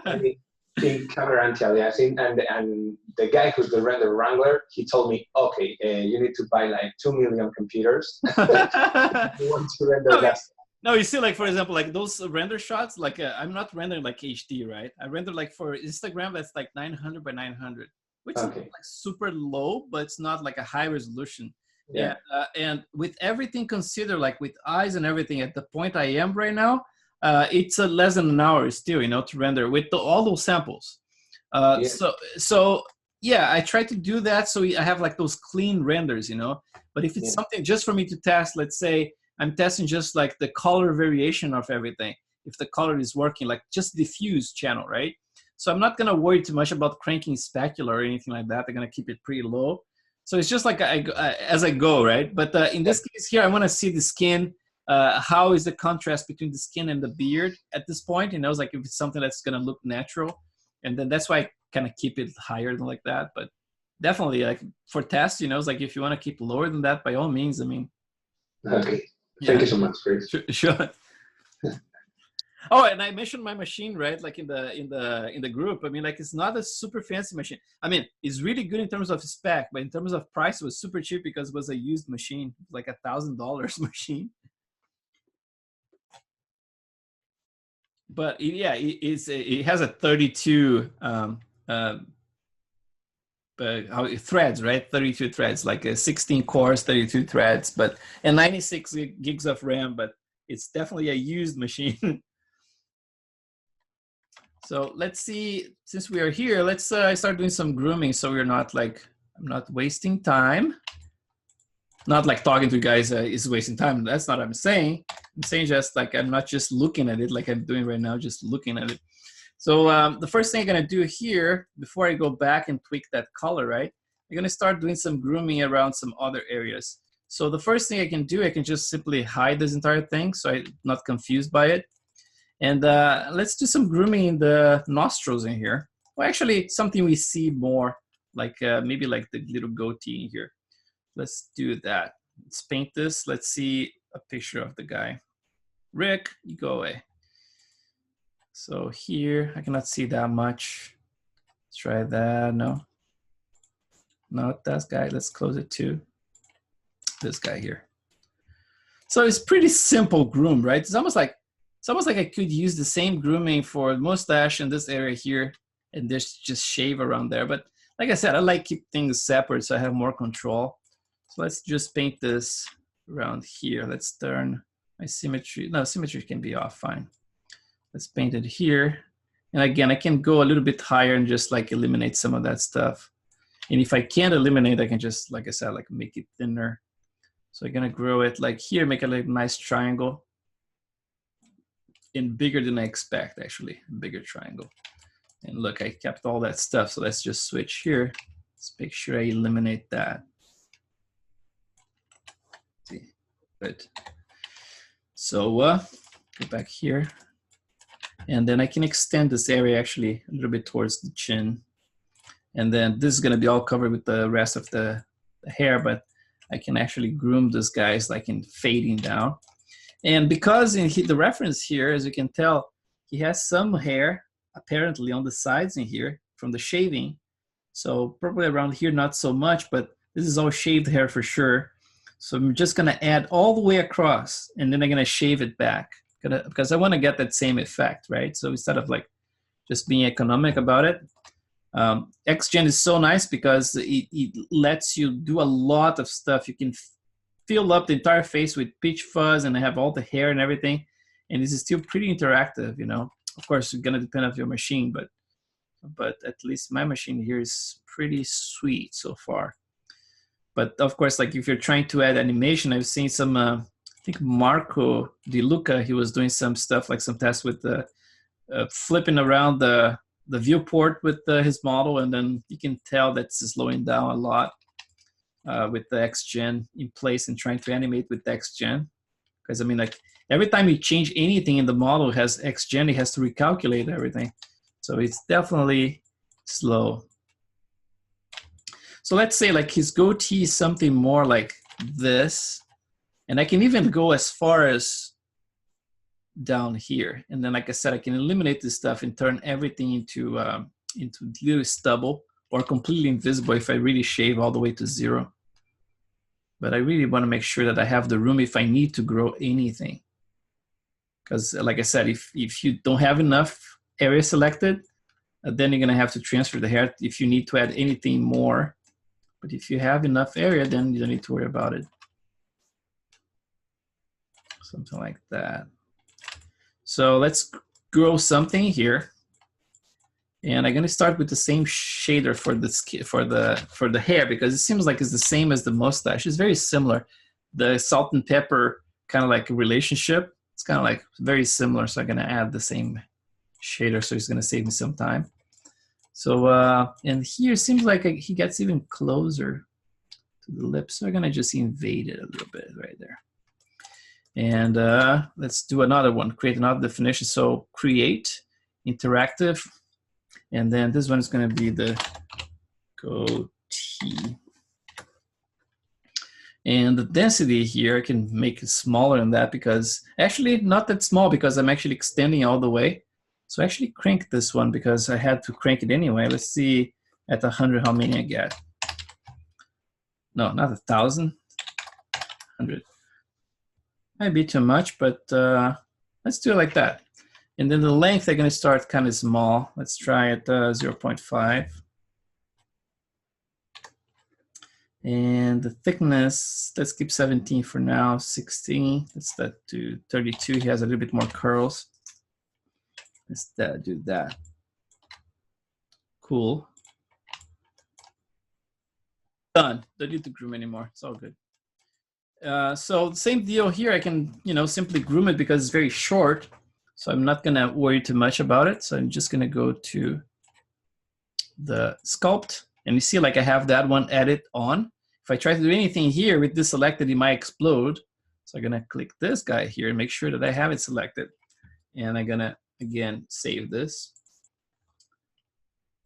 in camera anti-aliasing, and the guy who's the render wrangler, he told me, okay, you need to buy like 2 million computers. You want to render that. No, you see, like, for example, like those render shots, like I'm not rendering like HD, right? I render like for Instagram, that's like 900 by 900, which is like super low, but it's not like a high resolution. Yeah. And with everything considered, like with eyes and everything, at the point I am right now, it's less than an hour still, you know, to render with all those samples. So yeah, I try to do that so I have like those clean renders, you know. But if it's something just for me to test, let's say I'm testing just like the color variation of everything. If the color is working, like just diffuse channel, right? So I'm not gonna worry too much about cranking specular or anything like that. I'm gonna keep it pretty low. So it's just like as I go, right? But in this case here, I wanna see the skin. How is the contrast between the skin and the beard at this point? You know, it's like if it's something that's gonna look natural. And then that's why I kind of keep it higher than like that. But definitely like for tests, you know, it's like if you wanna keep lower than that, by all means, I mean. Okay. Thank you so much, Kris. Sure. Oh, and I mentioned my machine, right? Like in the group. I mean, like it's not a super fancy machine. I mean, it's really good in terms of spec, but in terms of price, it was super cheap because it was a used machine, like $1,000 machine. But it has a 32 threads, right? 32 threads, like 16 cores, 32 threads, and 96 gigs of RAM, but it's definitely a used machine. So let's see, since we are here, let's start doing some grooming so we're not like, I'm not wasting time. Not like talking to you guys is wasting time. That's not what I'm saying. I'm saying just like, I'm not just looking at it like I'm doing right now, just looking at it. So the first thing I'm gonna do here, before I go back and tweak that color, right? I'm gonna start doing some grooming around some other areas. So the first thing I can do, I can just simply hide this entire thing so I'm not confused by it. And let's do some grooming in the nostrils in here. Well, actually, something we see more, like maybe like the little goatee in here. Let's do that. Let's paint this. Let's see a picture of the guy. Rick, you go away. So here, I cannot see that much. Let's try that. No, not that guy. Let's close it too. This guy here. So it's pretty simple groom, right? It's almost like I could use the same grooming for mustache in this area here, and just shave around there. But like I said, I like keep things separate so I have more control. So let's just paint this around here. Let's turn my symmetry. No, symmetry can be off, fine. Let's paint it here. And again, I can go a little bit higher and just like eliminate some of that stuff. And if I can't eliminate, I can just, like I said, like make it thinner. So I'm gonna grow it like here, make a like nice triangle. And bigger than I expect, actually, bigger triangle. And look, I kept all that stuff. So let's just switch here. Let's make sure I eliminate that. See, good. So go back here. And then I can extend this area actually a little bit towards the chin. And then this is gonna be all covered with the rest of the hair, but I can actually groom this guys like in fading down. And because in the reference here, as you can tell, he has some hair apparently on the sides in here from the shaving. So probably around here, not so much, but this is all shaved hair for sure. So I'm just gonna add all the way across and then I'm gonna shave it back because I wanna get that same effect, right? So instead of like just being economic about it, XGen is so nice because it lets you do a lot of stuff. You can fill up the entire face with peach fuzz and have all the hair and everything. And this is still pretty interactive, you know. Of course, it's gonna depend on your machine, but at least my machine here is pretty sweet so far. But of course, like if you're trying to add animation, I've seen some, I think Marco Di Luca, he was doing some stuff, like some tests with the flipping around the viewport with his model, and then you can tell that's slowing down a lot with the XGen in place and trying to animate with the XGen. Because I mean, like every time you change anything in the model, it has XGen, it has to recalculate everything. So it's definitely slow. So let's say like his goatee is something more like this. And I can even go as far as down here. And then, like I said, I can eliminate this stuff and turn everything into little stubble or completely invisible if I really shave all the way to 0. But I really want to make sure that I have the room if I need to grow anything. Because like I said, if you don't have enough area selected, then you're going to have to transfer the hair if you need to add anything more. But if you have enough area, then you don't need to worry about it. Something like that. So let's grow something here. And I'm gonna start with the same shader for the hair because it seems like it's the same as the mustache. It's very similar. The salt and pepper kind of like a relationship. It's kind of like very similar. So I'm gonna add the same shader. So it's gonna save me some time. So and here it seems like he gets even closer to the lips. So I'm gonna just invade it a little bit right there. And let's do another one. Create another definition. So create interactive. And then this one is going to be the goatee. And the density here, I can make it smaller than that because actually not that small because I'm actually extending all the way. So actually crank this one because I had to crank it anyway. Let's see at 100 how many I get. No, not 1,000. 100. Might be too much, but let's do it like that. And then the length, I'm going to start kind of small. Let's try at 0.5. And the thickness, let's keep 17 for now, 16. Let's do 32. He has a little bit more curls. Let's do that. Cool. Done. Don't need to groom anymore. It's all good. So same deal here. I can, simply groom it because it's very short. So I'm not gonna worry too much about it. So I'm just gonna go to the sculpt and you see like I have that one edit on. If I try to do anything here with this selected, it might explode. So I'm gonna click this guy here and make sure that I have it selected. And I'm gonna, again, save this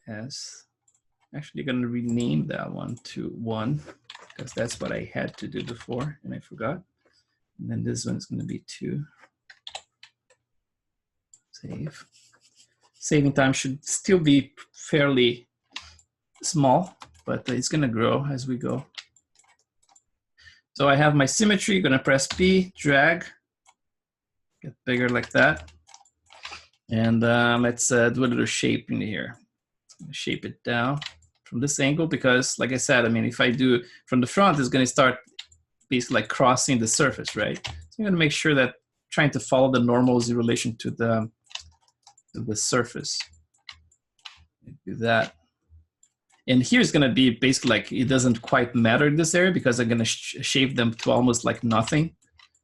as, actually gonna rename that one to 1 because that's what I had to do before and I forgot. And then this one is gonna be 2. Save. Saving time should still be fairly small, but it's gonna grow as we go. So I have my symmetry, gonna press P, drag, get bigger like that. And let's do a little shape in here. Shape it down from this angle because like I said, I mean, if I do from the front, it's gonna start basically like crossing the surface, right? So I'm gonna make sure that trying to follow the normals in relation to the the surface. Do that. And here's going to be basically like, it doesn't quite matter in this area because I'm going to shave them to almost like nothing.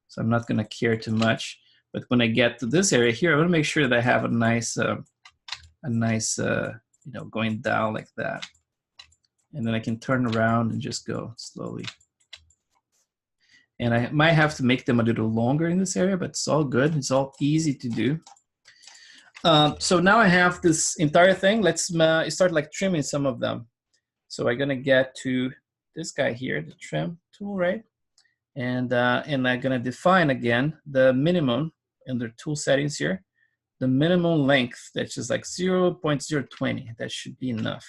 So I'm not going to care too much. But when I get to this area here, I want to make sure that I have a nice, you know, going down like that. And then I can turn around and just go slowly. And I might have to make them a little longer in this area, but it's all good. It's all easy to do. So now I have this entire thing. Let's start like trimming some of them. So I'm gonna get to this guy here, the trim tool, right? And I'm gonna define again the minimum under tool settings here, the minimum length, that's just like 0.020. That should be enough.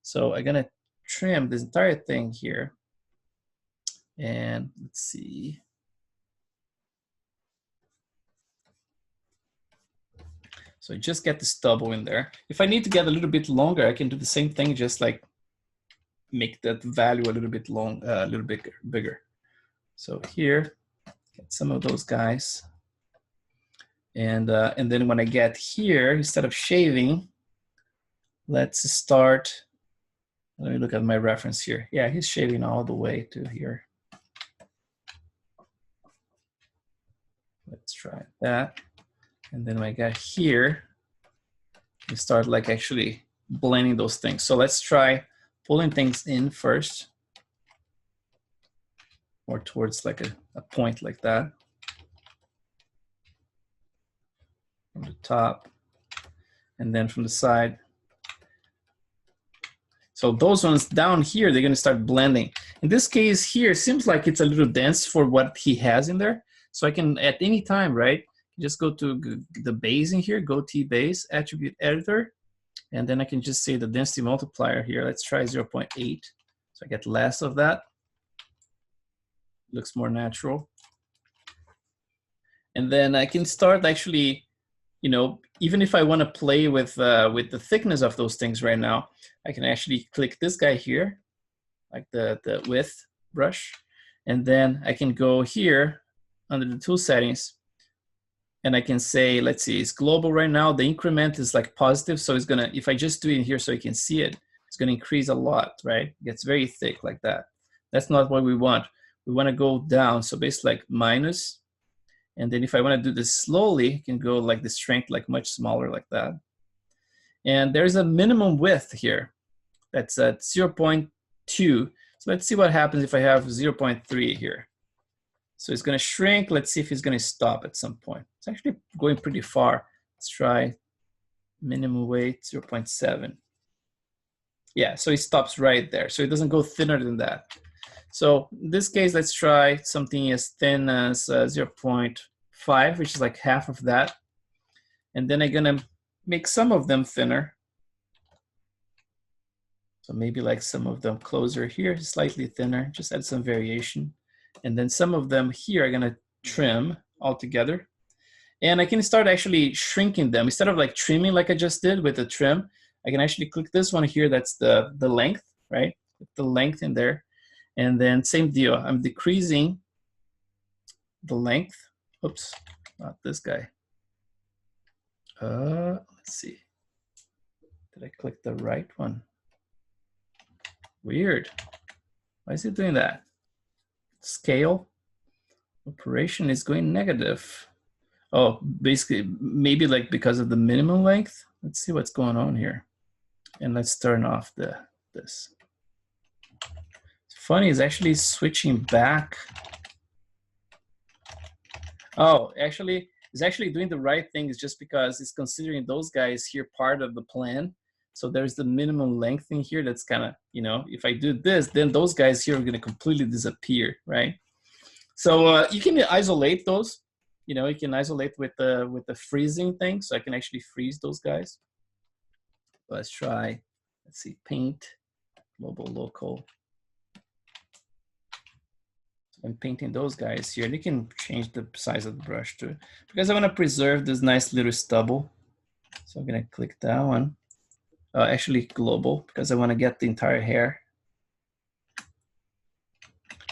So I'm gonna trim this entire thing here. And let's see. So just get the stubble in there. If I need to get a little bit longer, I can do the same thing, just like make that value a little bit a little bit bigger. So here, get some of those guys. And then when I get here, instead of shaving, let's start. Let me look at my reference here. Yeah, he's shaving all the way to here. Let's try that. And then when I get here, we start like actually blending those things. So let's try pulling things in first, or towards like a point like that. From the top, and then from the side. So those ones down here, they're gonna start blending. In this case here, it seems like it's a little dense for what he has in there. So I can, at any time, right, just go to the base in here, go T base, attribute editor, and then I can just say the density multiplier here. Let's try 0.8. So I get less of that. Looks more natural. And then I can start actually, you know, even if I want to play with the thickness of those things right now, I can actually click this guy here, like the width brush, and then I can go here under the tool settings, and I can say, let's see, it's global right now. The increment is like positive, so it's gonna, if I just do it in here so you can see it, it's gonna increase a lot, right? It gets very thick like that. That's not what we want. We want to go down, so basically like minus. And then if I want to do this slowly, you can go like the strength like much smaller like that. And there's a minimum width here that's at 0.2. So let's see what happens if I have 0.3 here. So it's going to shrink. Let's see if it's going to stop at some point. It's actually going pretty far. Let's try minimum weight 0.7. Yeah, so it stops right there. So it doesn't go thinner than that. So in this case, let's try something as thin as 0.5, which is like half of that. And then I'm gonna make some of them thinner. So maybe like some of them closer here, slightly thinner, just add some variation. And then some of them here are gonna trim altogether. And I can start actually shrinking them. Instead of like trimming like I just did with the trim, I can actually click this one here, that's the length, right? Put the length in there. And then same deal, I'm decreasing the length. Oops, not this guy. Let's see. Did I click the right one? Weird. Why is it doing that? Scale. Operation is going negative. Oh, basically, maybe like because of the minimum length. Let's see what's going on here. And let's turn off this. Funny, it's actually switching back. Oh, actually, it's actually doing the right thing. It's just because it's considering those guys here part of the plan. So there's the minimum length in here that's kind of, you know, if I do this, then those guys here are going to completely disappear, right? So you can isolate those. You know, you can isolate with the freezing thing. So I can actually freeze those guys. Let's try, let's see, paint, global, local. I'm painting those guys here. You can change the size of the brush too, because I want to preserve this nice little stubble. So I'm going to click that one. Actually global, because I want to get the entire hair.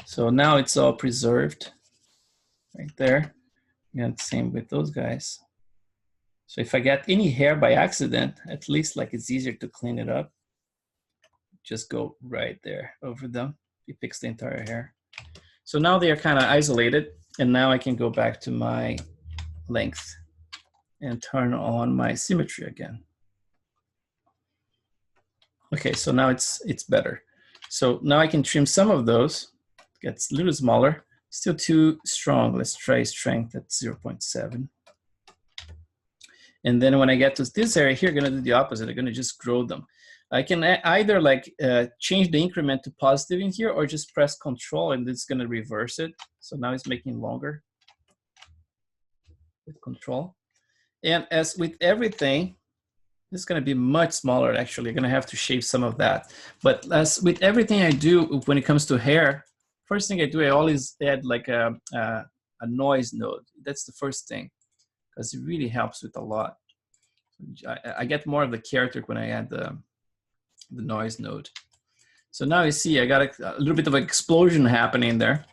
So now it's all preserved right there. And same with those guys. So if I get any hair by accident, at least like it's easier to clean it up. Just go right there over them. You fix the entire hair. So now they are kind of isolated, and now I can go back to my length and turn on my symmetry again. Okay, so now it's better. So now I can trim some of those. It gets a little smaller, still too strong. Let's try strength at 0.7. And then when I get to this area here, I'm gonna do the opposite. I'm gonna just grow them. I can either like change the increment to positive in here, or just press Control and it's gonna reverse it. So now it's making longer with Control. And as with everything, this is gonna be much smaller actually. I'm gonna have to shave some of that. But as with everything I do when it comes to hair, first thing I do, I always add like a noise node. That's the first thing, because it really helps with a lot. I get more of the character when I add the noise node. So now you see I got a little bit of an explosion happening there.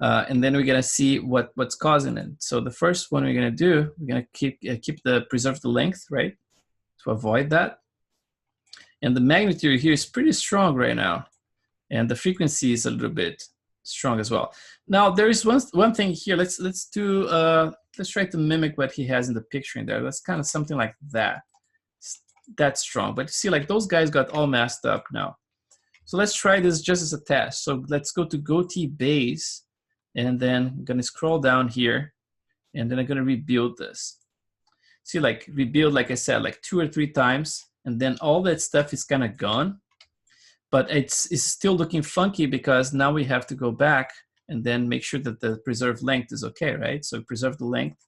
And then we're gonna see what's causing it. So the first one we're gonna do, we're gonna preserve the length, right? To avoid that. And the magnitude here is pretty strong right now. And the frequency is a little bit strong as well. Now there is one thing here. Let's try to mimic what he has in the picture in there. That's kind of something like that. That's strong. But you see, like those guys got all messed up now. So let's try this just as a test. So let's go to goatee base, and then I'm gonna scroll down here, and then I'm gonna rebuild this. See, like rebuild, like I said, like 2 or 3 times, and then all that stuff is kind of gone. But it's still looking funky because now we have to go back and then make sure that the preserved length is okay, right? So preserve the length.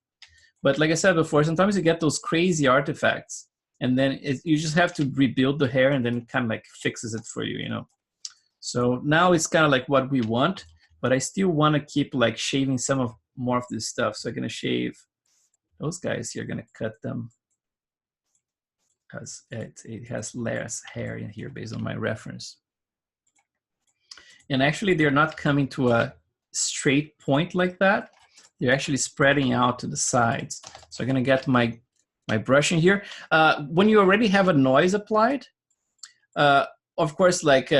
But like I said before, sometimes you get those crazy artifacts, and then you just have to rebuild the hair, and then it kind of like fixes it for you, you know? So now it's kind of like what we want, but I still want to keep like shaving more of this stuff. So I'm gonna shave those guys here, gonna cut them because it has less hair in here based on my reference. And actually they're not coming to a straight point like that. They're actually spreading out to the sides. So I'm gonna get my brush in here. When you already have a noise applied, of course, like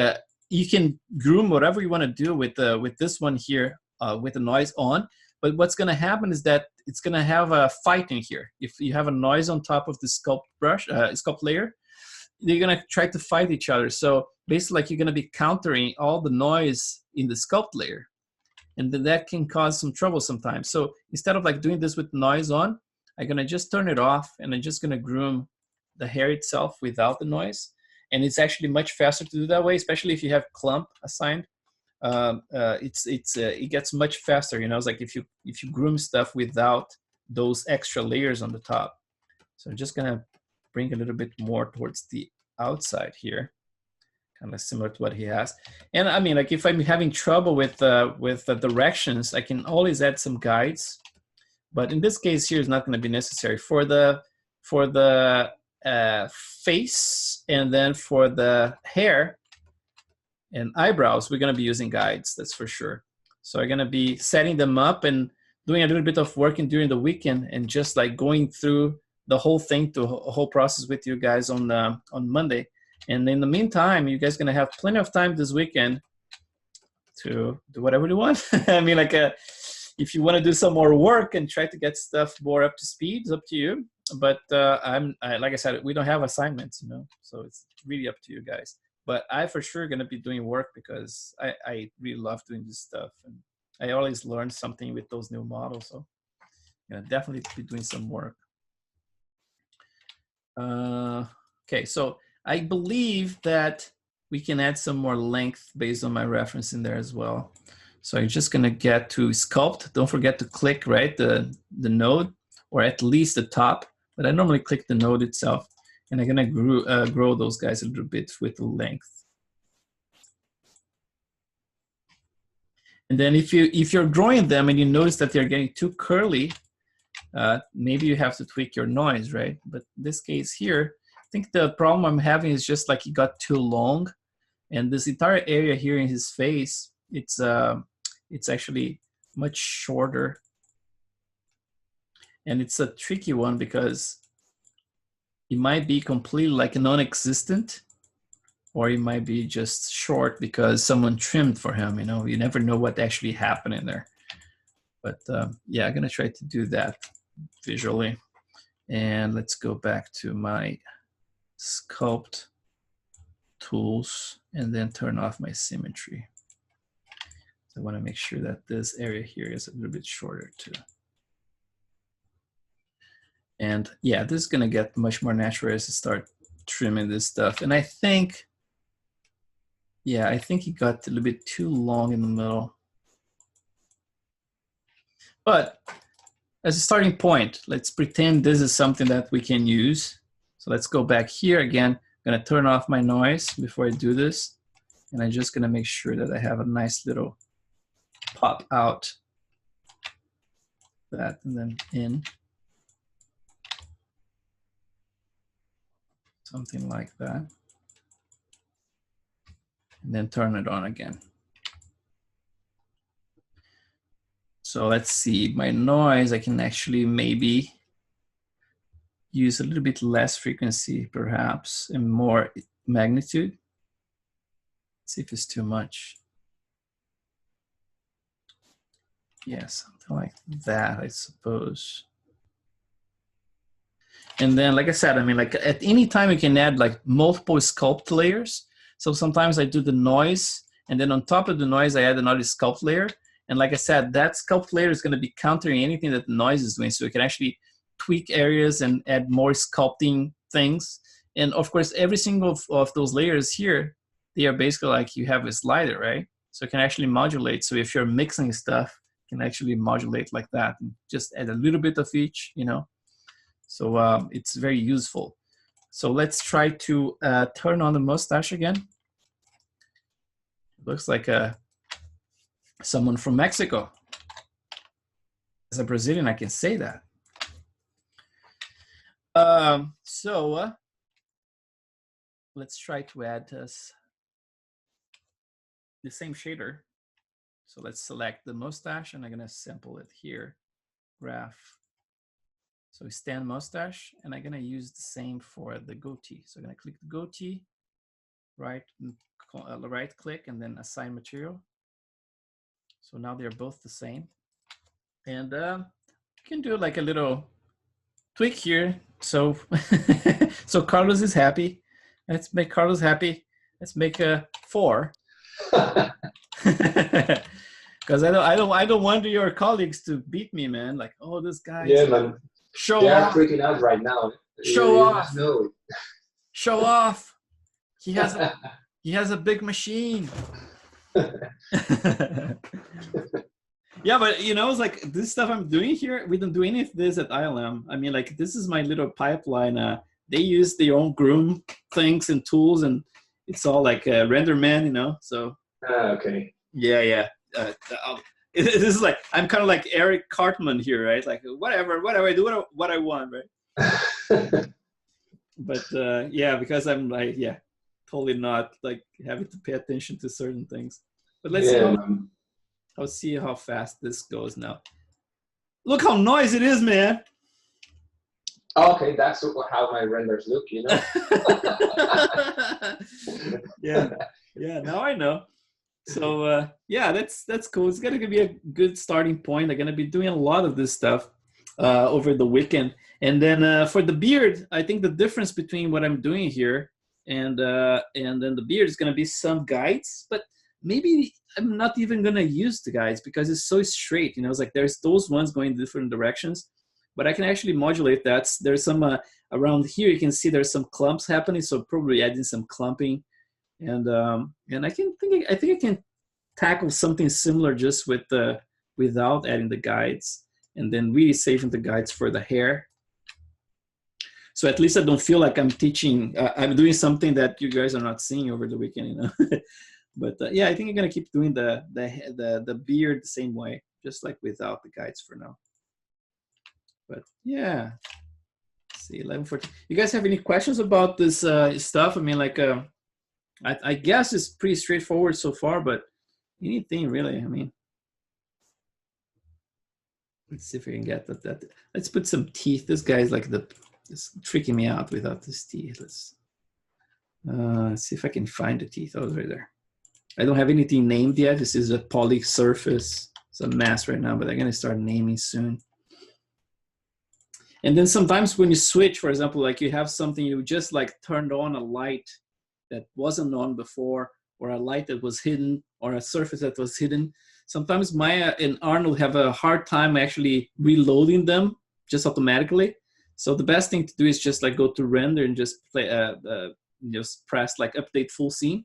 you can groom whatever you want to do with this one here with the noise on. But what's going to happen is that it's going to have a fight in here. If you have a noise on top of the sculpt brush, sculpt layer, they're going to try to fight each other. So basically, like you're going to be countering all the noise in the sculpt layer, and then that can cause some trouble sometimes. So instead of like doing this with noise on, I'm going to just turn it off, and I'm just going to groom the hair itself without the noise. And it's actually much faster to do that way, especially if you have clump assigned. It gets much faster, you know. It's like if you groom stuff without those extra layers on the top. So I'm just gonna bring a little bit more towards the outside here, kind of similar to what he has. And I mean, like if I'm having trouble with the directions, I can always add some guides. But in this case here, it's not going to be necessary for the face, and then for the hair and eyebrows, we're going to be using guides, that's for sure. So I'm going to be setting them up and doing a little bit of working during the weekend, and just like going through the whole thing, to a whole process with you guys on Monday. And in the meantime, you guys are going to have plenty of time this weekend to do whatever you want. I mean, like if you want to do some more work and try to get stuff more up to speed, it's up to you. But like I said, we don't have assignments, you know, so it's really up to you guys. But I for sure going to be doing work because I really love doing this stuff, and I always learn something with those new models. So I'm going to definitely be doing some work. Okay, so I believe that we can add some more length based on my reference in there as well. So I'm just going to get to sculpt. Don't forget to click, right, the node, or at least the top. But I normally click the node itself. And I'm going to grow those guys a little bit with the length. And then if you're growing them and you notice that they're getting too curly, maybe you have to tweak your noise, right? But in this case here, I think the problem I'm having is just like it got too long. And this entire area here in his face, it's actually much shorter. And it's a tricky one because It might be completely like non-existent, or it might be just short because someone trimmed for him. You know, you never know what actually happened in there. But yeah, I'm gonna try to do that visually. And let's go back to my sculpt tools and then turn off my symmetry. I want to make sure that this area here is a little bit shorter too. And yeah, this is gonna get much more natural as I start trimming this stuff. And I think, yeah, I think it got a little bit too long in the middle. But as a starting point, let's pretend this is something that we can use. So let's go back here again. I'm gonna turn off my noise before I do this. And I'm just gonna make sure that I have a nice little pop out. That and then in. Something like that. And then turn it on again. So let's see, my noise, I can actually maybe use a little bit less frequency perhaps and more magnitude. Let's see if it's too much. Yeah, something like that, I suppose. And then, like I said, I mean, like at any time you can add like multiple sculpt layers. So sometimes I do the noise, and then on top of the noise, I add another sculpt layer. And like I said, that sculpt layer is going to be countering anything that the noise is doing. So you can actually tweak areas and add more sculpting things. And of course, every single of those layers here, they are basically like you have a slider, right? So you can actually modulate. So if you're mixing stuff, you can actually modulate like that and just add a little bit of each, you know. So it's very useful. So let's try to turn on the mustache again. Looks like someone from Mexico. As a Brazilian, I can say that. Let's try to add the same shader. So let's select the mustache, and I'm gonna sample it here. Graph. So stand mustache, and I'm gonna use the same for the goatee. So I'm gonna click the goatee, right click, and then assign material. So now they're both the same. And you can do like a little tweak here. So, so Carlos is happy. Let's make Carlos happy. Let's make a 4. Because I don't want your colleagues to beat me, man. Like, oh, this guy. Yeah, man. Show they off. Are freaking out right now. Show off. No. Show off. He has a big machine. Yeah, but you know, it's like this stuff I'm doing here, we don't do any of this at ILM. I mean, like, this is my little pipeline. They use their own groom things and tools, and it's all like RenderMan, you know. So okay. Yeah. This is like, I'm kind of like Eric Cartman here, right? Like, whatever, I do what I want, right? But yeah, because I'm like, yeah, totally not like having to pay attention to certain things. But let's see how fast this goes now. Look how noisy it is, man. Okay, that's how my renders look, you know. yeah. Now I know. So yeah, that's cool. It's gonna be a good starting point. I'm gonna be doing a lot of this stuff over the weekend. And then for the beard, I think the difference between what I'm doing here and then the beard is gonna be some guides, but maybe I'm not even gonna use the guides because it's so straight. You know, it's like there's those ones going in different directions, but I can actually modulate that. There's some around here. You can see there's some clumps happening, so probably adding some clumping, and I think I can tackle something similar just with without adding the guides, and then really saving the guides for the hair. So at least I don't feel like I'm teaching. I'm doing something that you guys are not seeing over the weekend, you know. But yeah, I think I'm gonna keep doing the beard the same way, just like without the guides for now. But yeah, let's see, 11:14. You guys have any questions about this stuff? I mean, like, I guess it's pretty straightforward so far, but anything really? I mean, let's see if we can get that. Let's put some teeth. This guy's like It's tricking me out without this teeth. Let's see if I can find the teeth. Oh, it's right there. I don't have anything named yet. This is a poly surface. It's a mess right now, but I'm gonna start naming soon. And then sometimes when you switch, for example, like you have something, you just like turned on a light that wasn't on before, or a light that was hidden, or a surface that was hidden. Sometimes Maya and Arnold have a hard time actually reloading them just automatically. So the best thing to do is just like go to render and just play, just press like update full scene.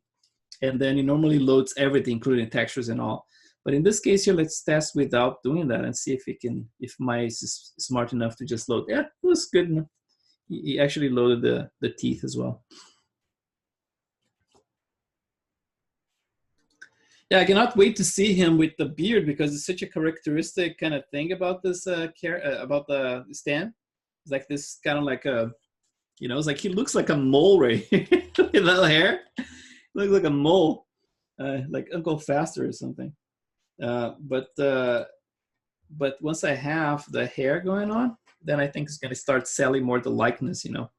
And then it normally loads everything, including textures and all. But in this case here, let's test without doing that and see if it can, if Maya is smart enough to just load. Yeah, it was good enough. He actually loaded the teeth as well. Yeah, I cannot wait to see him with the beard because it's such a characteristic kind of thing about this about the stand. It's like this kind of like a, you know, it's like he looks like a mole, right? With that hair, he looks like a mole, like Uncle Faster or something. But once I have the hair going on, then I think it's going to start selling more the likeness. You know,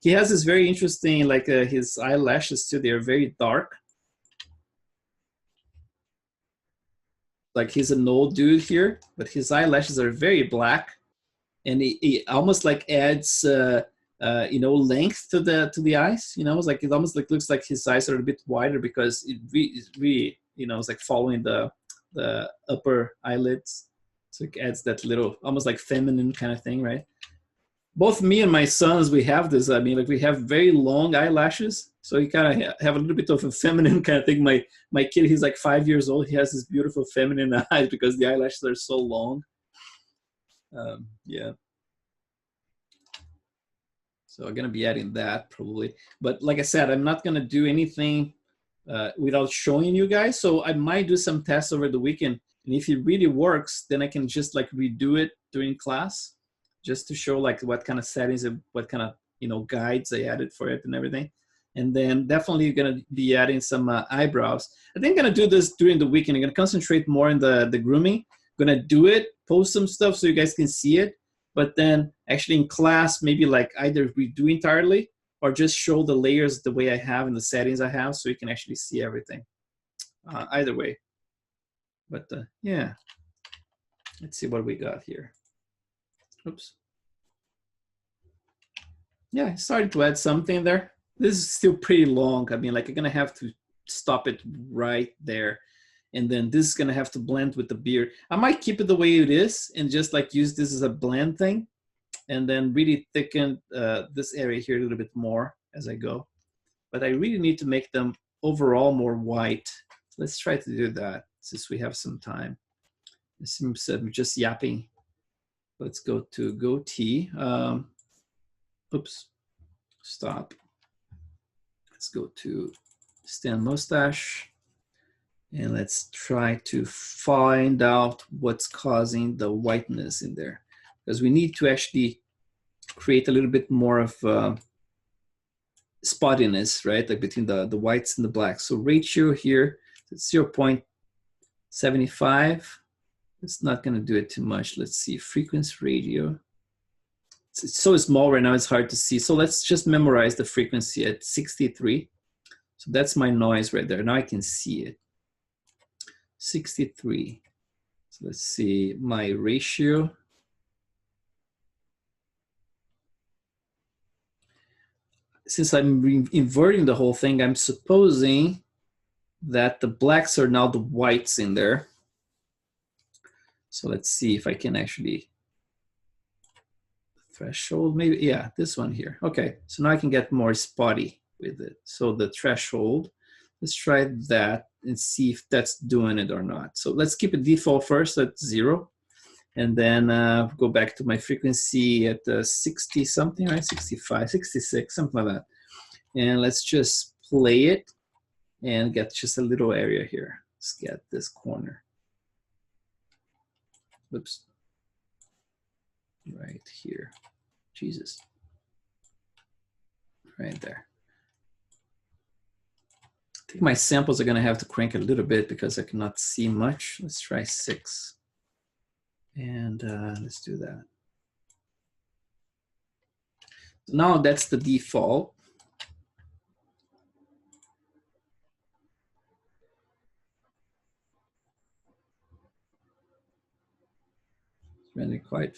he has this very interesting, like his eyelashes too. They are very dark. Like he's an old dude here, but his eyelashes are very black, and he almost like adds you know, length to the eyes. You know, it's like it almost like looks like his eyes are a bit wider because it really you know, it's like following the upper eyelids, so it adds that little almost like feminine kind of thing, right? Both me and my sons, we have this. I mean, like we have very long eyelashes, so you kind of have a little bit of a feminine kind of thing. My kid, he's like 5 years old. He has this beautiful feminine eyes because the eyelashes are so long. Yeah. So I'm gonna be adding that probably. But like I said, I'm not gonna do anything without showing you guys. So I might do some tests over the weekend, and if it really works, then I can just like redo it during class, just to show like what kind of settings and what kind of, you know, guides I added for it and everything. And then definitely gonna be adding some eyebrows. I think I'm gonna do this during the weekend. I'm gonna concentrate more on the grooming. I'm gonna do it, post some stuff so you guys can see it. But then actually in class, maybe like either redo entirely or just show the layers the way I have in the settings I have so you can actually see everything. Either way. But yeah, let's see what we got here. Oops. Yeah, I started to add something there. This is still pretty long. I mean, like I'm gonna have to stop it right there. And then this is gonna have to blend with the beard. I might keep it the way it is and just like use this as a blend thing and then really thicken this area here a little bit more as I go. But I really need to make them overall more white. Let's try to do that since we have some time. It seems I'm just yapping. Let's go to goatee. Oops, stop. Let's go to stand mustache. And let's try to find out what's causing the whiteness in there. Because we need to actually create a little bit more of spottiness, right? Like between the whites and the blacks. So ratio here, it's 0.75. It's not gonna do it too much. Let's see, frequency radio. It's so small right now, it's hard to see. So let's just memorize the frequency at 63. So that's my noise right there. Now I can see it. 63. So let's see my ratio. Since I'm inverting the whole thing, I'm supposing that the blacks are now the whites in there. So let's see if I can actually threshold, maybe, yeah, this one here. Okay, so now I can get more spotty with it. So the threshold, let's try that and see if that's doing it or not. So let's keep it default first at 0. And then go back to my frequency at 60 something, right? 65, 66, something like that. And let's just play it and get just a little area here. Let's get this corner. Oops. Right here. Jesus. Right there. I think my samples are going to have to crank a little bit because I cannot see much. Let's try 6. And let's do that. Now that's the default. It's running quite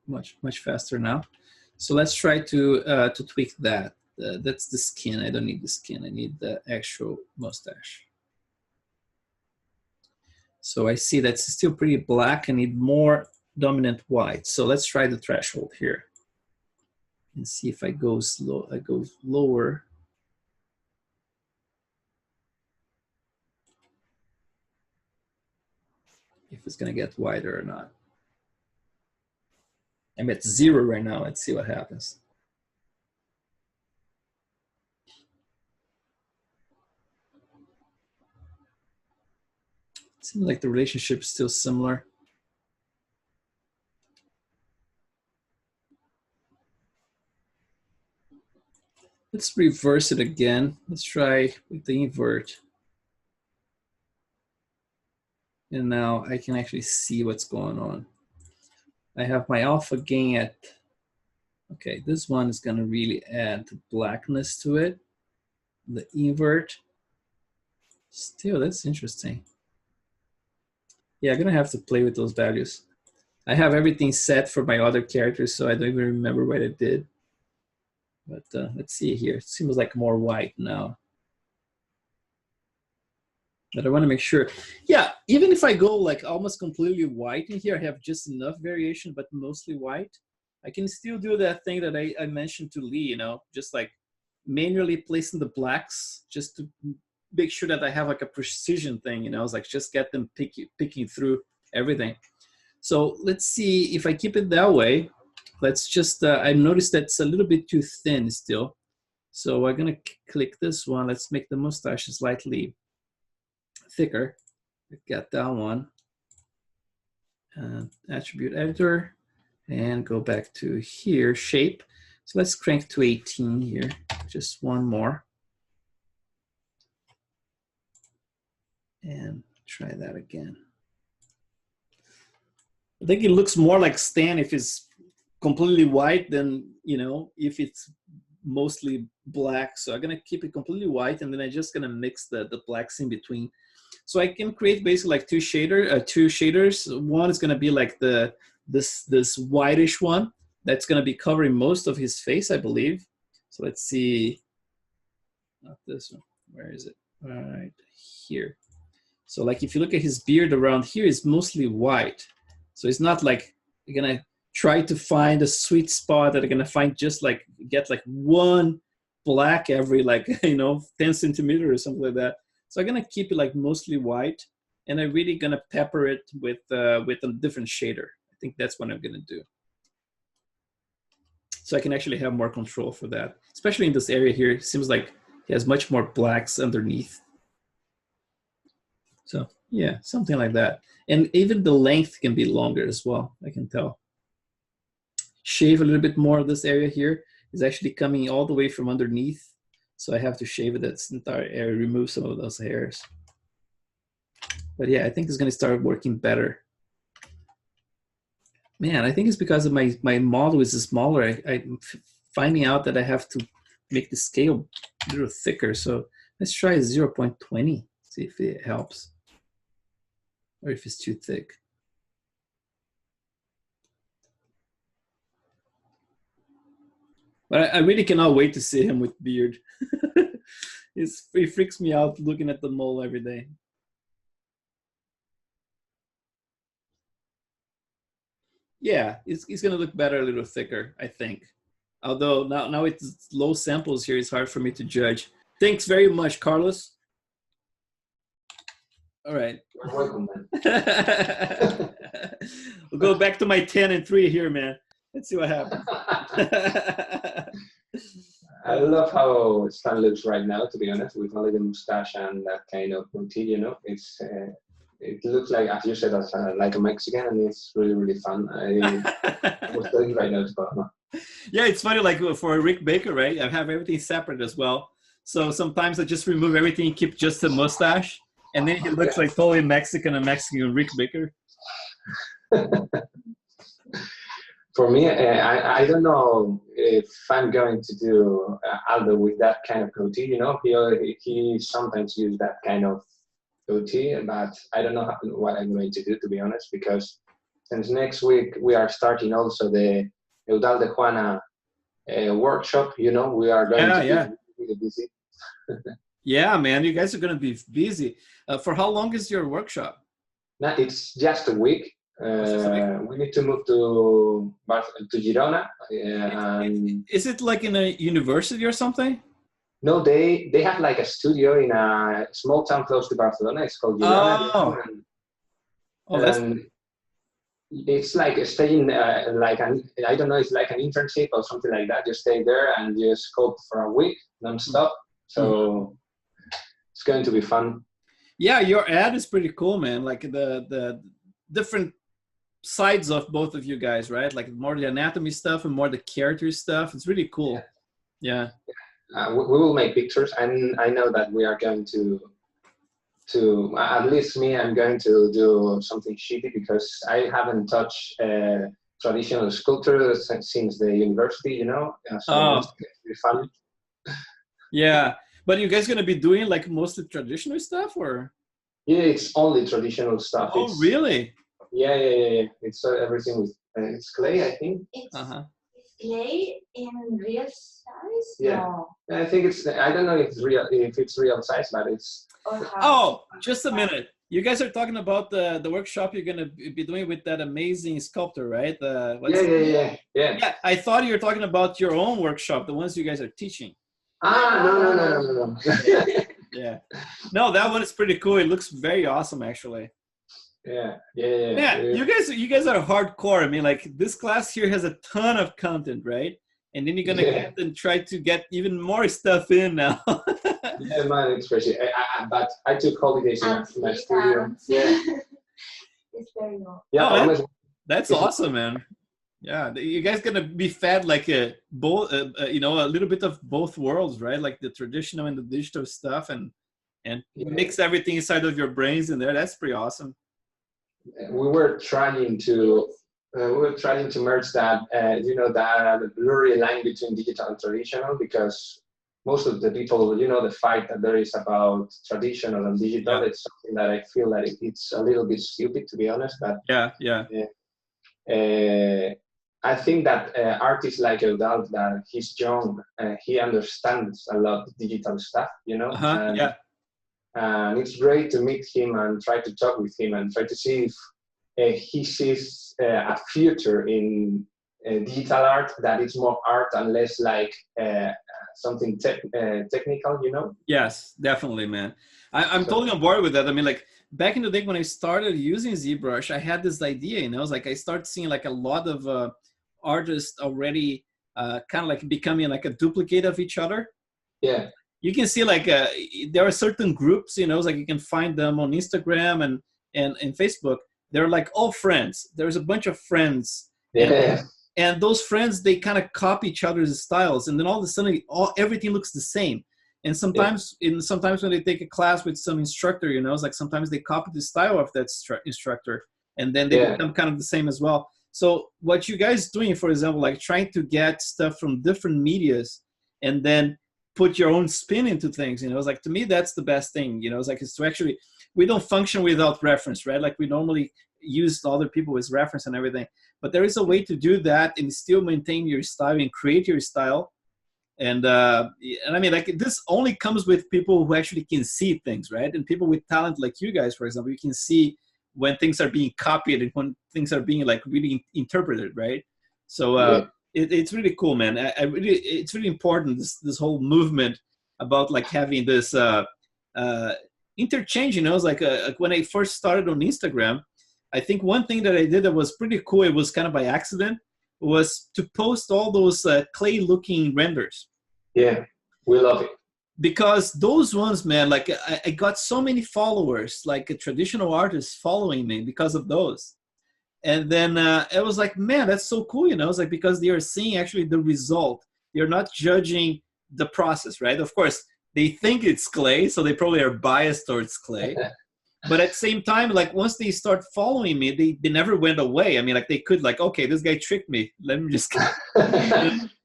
much faster now. So let's try to tweak that. That's the skin. I don't need the skin. I need the actual mustache. So I see that's still pretty black. I need more dominant white. So let's try the threshold here and see if I go slow. I go lower. If it's gonna get wider or not. I'm at 0 right now. Let's see what happens. Seems like the relationship is still similar. Let's reverse it again. Let's try with the invert. And now I can actually see what's going on. I have my alpha gain at, okay, this one is gonna really add blackness to it. The invert, still, that's interesting. Yeah, I'm gonna have to play with those values. I have everything set for my other characters, so I don't even remember what I did. But let's see here. It seems like more white now. But I want to make sure. Yeah, even if I go like almost completely white in here, I have just enough variation, but mostly white. I can still do that thing that I mentioned to Lee, you know, just like manually placing the blacks just to make sure that I have like a precision thing, you know, it's like just get them picking through everything. So let's see if I keep it that way. Let's just, I noticed that's a little bit too thin still. So I'm gonna click this one. Let's make the mustache slightly thicker. I've got that one. Attribute editor and go back to here, shape. So let's crank to 18 here, just one more. And try that again. I think it looks more like Stan if it's completely white than, you know, if it's mostly black. So I'm gonna keep it completely white, and then I'm just gonna mix the blacks in between. So I can create basically like two shaders. One is gonna be like this whitish one that's gonna be covering most of his face, I believe. So let's see, not this one, where is it? Right here. So like if you look at his beard around here, it's mostly white. So it's not like you're gonna try to find a sweet spot that are gonna find just like, get like one black every like, you know, 10 centimeters or something like that. So I'm gonna keep it like mostly white, and I'm really gonna pepper it with a different shader. I think that's what I'm gonna do. So I can actually have more control for that, especially in this area here. It seems like he has much more blacks underneath. So yeah, something like that. And even the length can be longer as well, I can tell. Shave a little bit more of this area here. Is actually coming all the way from underneath. So I have to shave it, that entire area, remove some of those hairs. But yeah, I think it's gonna start working better. Man, I think it's because of my model is smaller. I'm finding out that I have to make the scale a little thicker. So let's try 0.20, see if it helps. Or if it's too thick. But I really cannot wait to see him with beard. It freaks me out looking at the mole every day. Yeah, it's gonna look better, a little thicker, I think. Although now it's low samples here, it's hard for me to judge. Thanks very much, Carlos. All right. You're welcome, man. We'll go back to my 10 and 3 here, man. Let's see what happens. I love how Stan looks right now, to be honest, with only the mustache and that kind of goatee, you know. It looks like, as you said, as like a Mexican, and it's really, really fun. I was telling right now to Paloma. Yeah, it's funny, like for Rick Baker, right? I have everything separate as well. So sometimes I just remove everything, keep just the mustache, and then he looks like totally Mexican, a Mexican Rick Baker. For me, I don't know if I'm going to do Aldo with that kind of goatee. You know, he sometimes use that kind of goatee, but I don't know what I'm going to do, to be honest, because since next week we are starting also the Eudal de Juana workshop. You know, we are going to be really busy. Yeah, man, you guys are going to be busy. For how long is your workshop? No, it's just a week. We need to move to Girona. Is it like in a university or something? No, they have like a studio in a small town close to Barcelona. It's called Girona. And it's like staying like I don't know, it's like an internship or something like that. You stay there and you sculpt for a week non-stop. So it's going to be fun. Yeah, your ad is pretty cool, man. Like the different sides of both of you guys, right? Like more the anatomy stuff and more the character stuff. It's really cool. Yeah. We will make pictures, and I know that we are going to at least me, I'm going to do something shitty because I haven't touched traditional sculpture since the university, you know. So it's going to be fun. Yeah, but you guys gonna be doing like mostly traditional stuff, or? Yeah, it's only traditional stuff. Oh, really? Yeah. It's everything with it's clay, I think. It's clay in real size? Yeah, no. I think it's. I don't know if it's real size, but it's. Oh, just a minute. You guys are talking about the workshop you're gonna be doing with that amazing sculptor, right? Yeah. I thought you were talking about your own workshop, the ones you guys are teaching. No. Yeah. No, that one is pretty cool. It looks very awesome, actually. Yeah. You guys are hardcore. I mean, like this class here has a ton of content, right? And then you're gonna get and try to get even more stuff in now. Yeah, man, it's crazy. But I took holidays in my studio. Yeah. It's very long. Yeah, that's awesome, man. Yeah, you guys gonna be fed like a little bit of both worlds, right? Like the traditional and the digital stuff, and mix everything inside of your brains in there. That's pretty awesome. We were trying to merge that, that blurry line between digital and traditional, because most of the people, the fight that there is about traditional and digital, it's something that I feel that it's a little bit stupid, to be honest. But I think that artists like Eudal, that he's young, he understands a lot of digital stuff, and it's great to meet him and try to talk with him and try to see if he sees a future in digital art that is more art and less like something technical, Yes, definitely, man. I'm totally on board with that. I mean, like back in the day when I started using ZBrush, I had this idea, I was like, I started seeing like a lot of artists already kind of like becoming like a duplicate of each other. Yeah. You can see like there are certain groups, like you can find them on Instagram and Facebook. They're like all friends. There's a bunch of friends. Yeah. And those friends, they kind of copy each other's styles. And then all of a sudden, everything looks the same. And sometimes when they take a class with some instructor, it's like sometimes they copy the style of that instructor. And then they become kind of the same as well. So what you guys doing, for example, like trying to get stuff from different medias and then put your own spin into things, it's like, to me, that's the best thing, it's like, it's to actually, we don't function without reference, right? Like we normally use other people as reference and everything, but there is a way to do that and still maintain your style and create your style. And I mean, like this only comes with people who actually can see things, right? And people with talent like you guys, for example, you can see when things are being copied and when things are being like really interpreted, right? So it's really cool, man. It's really important, this whole movement about like having this interchange, it's like when I first started on Instagram, I think one thing that I did that was pretty cool, it was kind of by accident, was to post all those clay looking renders. Yeah, we love it. Because those ones, man, like I got so many followers, like traditional artists following me because of those. And then it was like, man, that's so cool, It's like, because they are seeing actually the result. They're not judging the process, right? Of course, they think it's clay, so they probably are biased towards clay. But at the same time, like once they start following me, they never went away. I mean, like they could like, okay, this guy tricked me. Let me just. Yeah,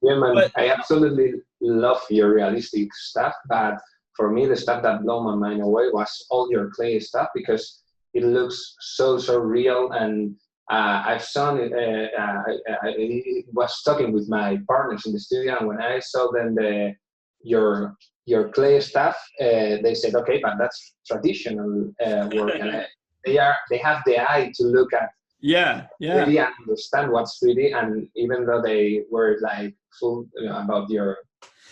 man. But I absolutely love your realistic stuff, but for me, the stuff that blew my mind away was all your clay stuff because it looks so real. And I've seen it. I was talking with my partners in the studio, and when I saw them your clay stuff, they said, okay, but that's traditional work, and they have the eye to look at yeah, 3D and understand what's 3D, and even though they were like full about your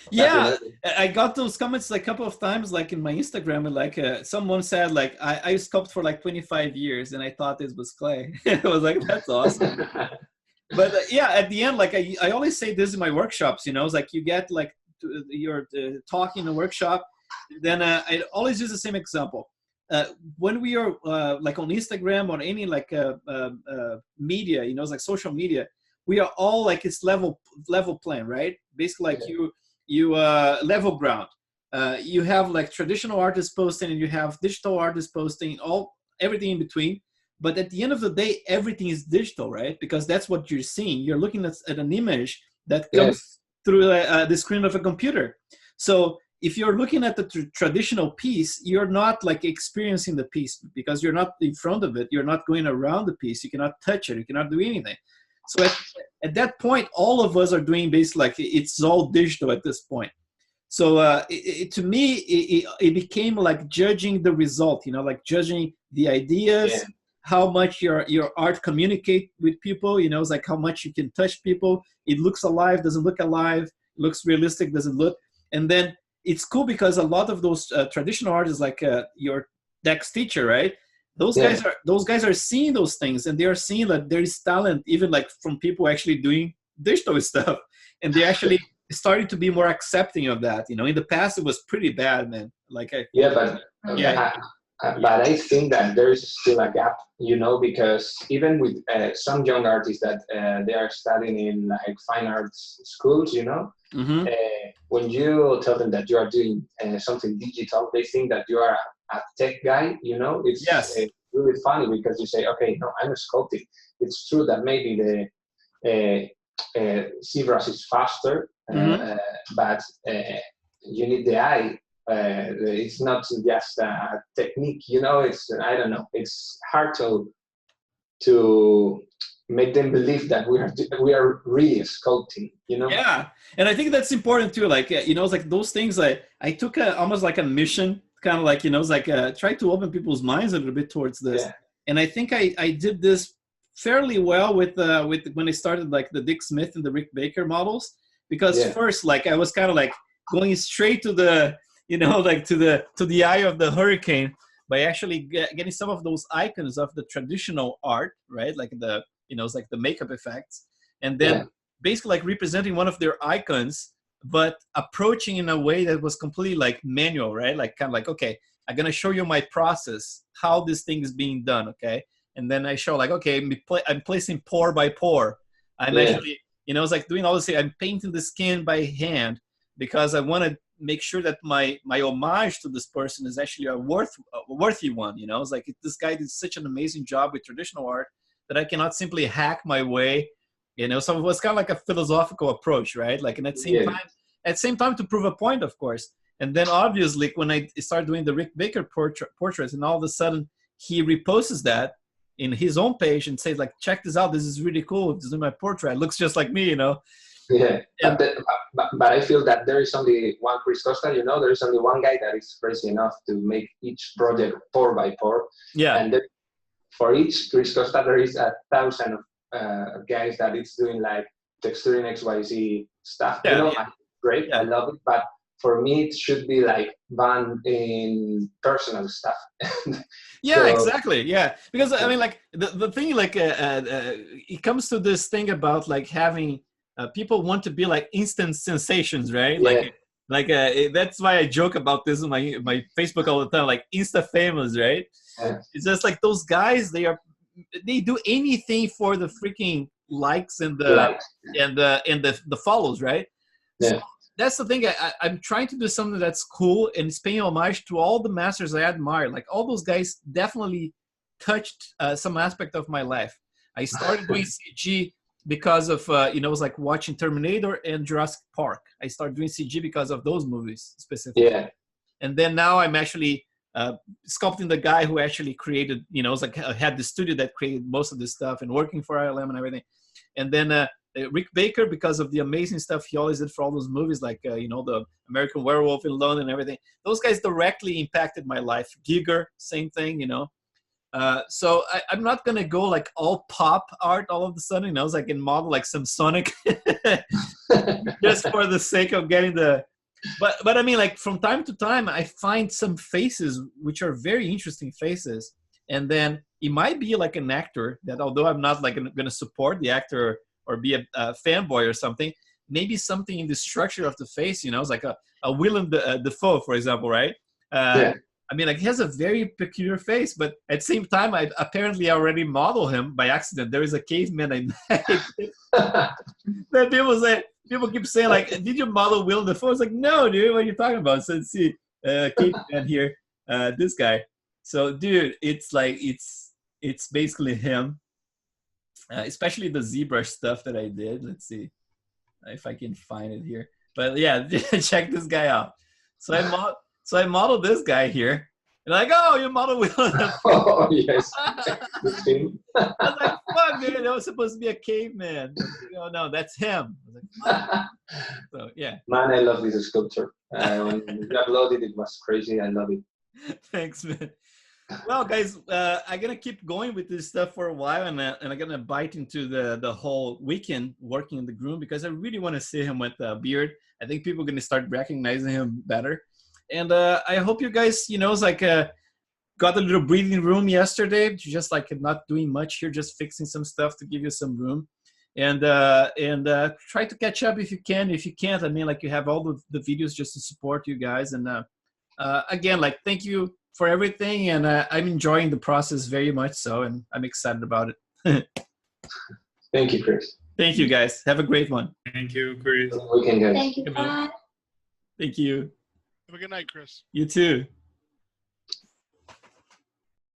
yeah. I got those comments like a couple of times, like in my Instagram, and like someone said, like I sculpted for like 25 years, and I thought this was clay. I was like, that's awesome. But yeah, at the end, like I always say this in my workshops, you know, it's like you get like you're talking in a workshop, then I always use the same example. When we are like on Instagram or any like media, you know, it's like social media, we are all like it's level playing, right? Basically, like you level ground. You have like traditional artists posting, and you have digital artists posting, everything in between. But at the end of the day, everything is digital, right? Because that's what you're seeing. You're looking at an image that comes through the screen of a computer. So if you're looking at the traditional piece, you're not like experiencing the piece because you're not in front of it. You're not going around the piece. You cannot touch it. You cannot do anything. So at that point, all of us are doing basically like it's all digital at this point. So to me, it became like judging the result, you know, like judging the ideas, how much your art communicate with people, you know, it's like how much you can touch people. It looks alive, doesn't look alive, it looks realistic, doesn't look. And then it's cool because a lot of those traditional artists, like your Dex teacher, right? Those guys are seeing those things, and they are seeing that there is talent, even like from people actually doing digital stuff, and they actually started to be more accepting of that. You know, in the past it was pretty bad, man. Like but I think that there is still a gap, you know, because even with some young artists that they are studying in like fine arts schools, you know, when you tell them that you are doing something digital, they think that you are a tech guy, you know. It's really funny because you say, okay, no, I'm sculpting. It's true that maybe the ZBrush is faster, but you need the eye. It's not just a technique, you know. It's, I don't know, it's hard to make them believe that we are really sculpting, you know. Yeah, and I think that's important too. Like you know, it's like those things. I took almost like a mission, kind of like, you know, it's like try to open people's minds a little bit towards this. And I think I did this fairly well with when I started like the Dick Smith and the Rick Baker models, because first, like I was kind of like going straight to the, you know, like to the eye of the hurricane by actually getting some of those icons of the traditional art, right? Like the, you know, it's like the makeup effects, and then basically like representing one of their icons, but approaching in a way that was completely like manual, right? Like kind of like, okay, I'm gonna show you my process, how this thing is being done, okay? And then I show like, okay, I'm placing pore by pore. I'm actually, you know, it's like doing all this. I'm painting the skin by hand because I want to make sure that my homage to this person is actually a worthy one. You know, it's like this guy did such an amazing job with traditional art that I cannot simply hack my way. You know, so it was kind of like a philosophical approach, right? Like, and at the same time to prove a point, of course. And then obviously when I started doing the Rick Baker portraits, and all of a sudden he reposts that in his own page and says like, check this out, this is really cool, this is my portrait, it looks just like me, you know. But I feel that there is only one Kris Costa, you know. There is only one guy that is crazy enough to make each project pore by pore, and for each Kris Costa there is 1,000 of guys that is doing like texturing XYZ stuff, you know. Great, I love it, but for me it should be like done in personal stuff. Exactly. Because I mean, like the thing, like it comes to this thing about like having people want to be like instant sensations, right? Like that's why I joke about this on my Facebook all the time, like Insta famous, right? It's just like those guys, they do anything for the freaking likes and the follows, right? that's the thing. I'm trying to do something that's cool and it's paying homage to all the masters I admire. Like all those guys definitely touched some aspect of my life. I started doing CG because of it was like watching Terminator and Jurassic Park. I started doing CG because of those movies specifically. Yeah. And then now I'm actually sculpting the guy who actually created, it's like had the studio that created most of this stuff and working for ILM and everything. And then Rick Baker, because of the amazing stuff he always did for all those movies, like, the American Werewolf in London and everything. Those guys directly impacted my life. Giger, same thing, So I'm not going to go like all pop art all of a sudden, it's like in model like some Sonic just for the sake of getting the... But I mean, like from time to time, I find some faces which are very interesting faces. And then it might be like an actor that, although I'm not like going to support the actor or be a fanboy or something, maybe something in the structure of the face, it's like a Willem Dafoe, for example, right? Yeah. I mean, like he has a very peculiar face, but at the same time, I apparently already modeled him by accident. There is a caveman I made. That people keep saying, like, did you model Willem Dafoe? It's like, no, dude, what are you talking about? So let's see, caveman here, this guy. So, dude, it's like, it's basically him, especially the ZBrush stuff that I did. Let's see if I can find it here. But yeah, check this guy out. So I modeled this guy here. And like, oh, you modeled Willem Dafoe. Oh, yes. I was like, fuck, man, that was supposed to be a caveman. No, that's him. I was like, fuck. So, yeah. Man, I love this sculpture. When you uploaded it, was crazy. I love it. Thanks, man. Well, guys, I'm going to keep going with this stuff for a while, and I'm going to bite into the whole weekend working in the groom because I really want to see him with a beard. I think people are going to start recognizing him better. And I hope you guys, got a little breathing room yesterday. Just like not doing much here, just fixing some stuff to give you some room. And try to catch up if you can. If you can't, I mean, like you have all the videos just to support you guys. And again, like thank you for everything. And I'm enjoying the process very much so. And I'm excited about it. Thank you, Kris. Thank you, guys. Have a great one. Thank you, Kris. Good weekend, guys. Thank you. Bye. Thank you. Have a good night, Kris. You too.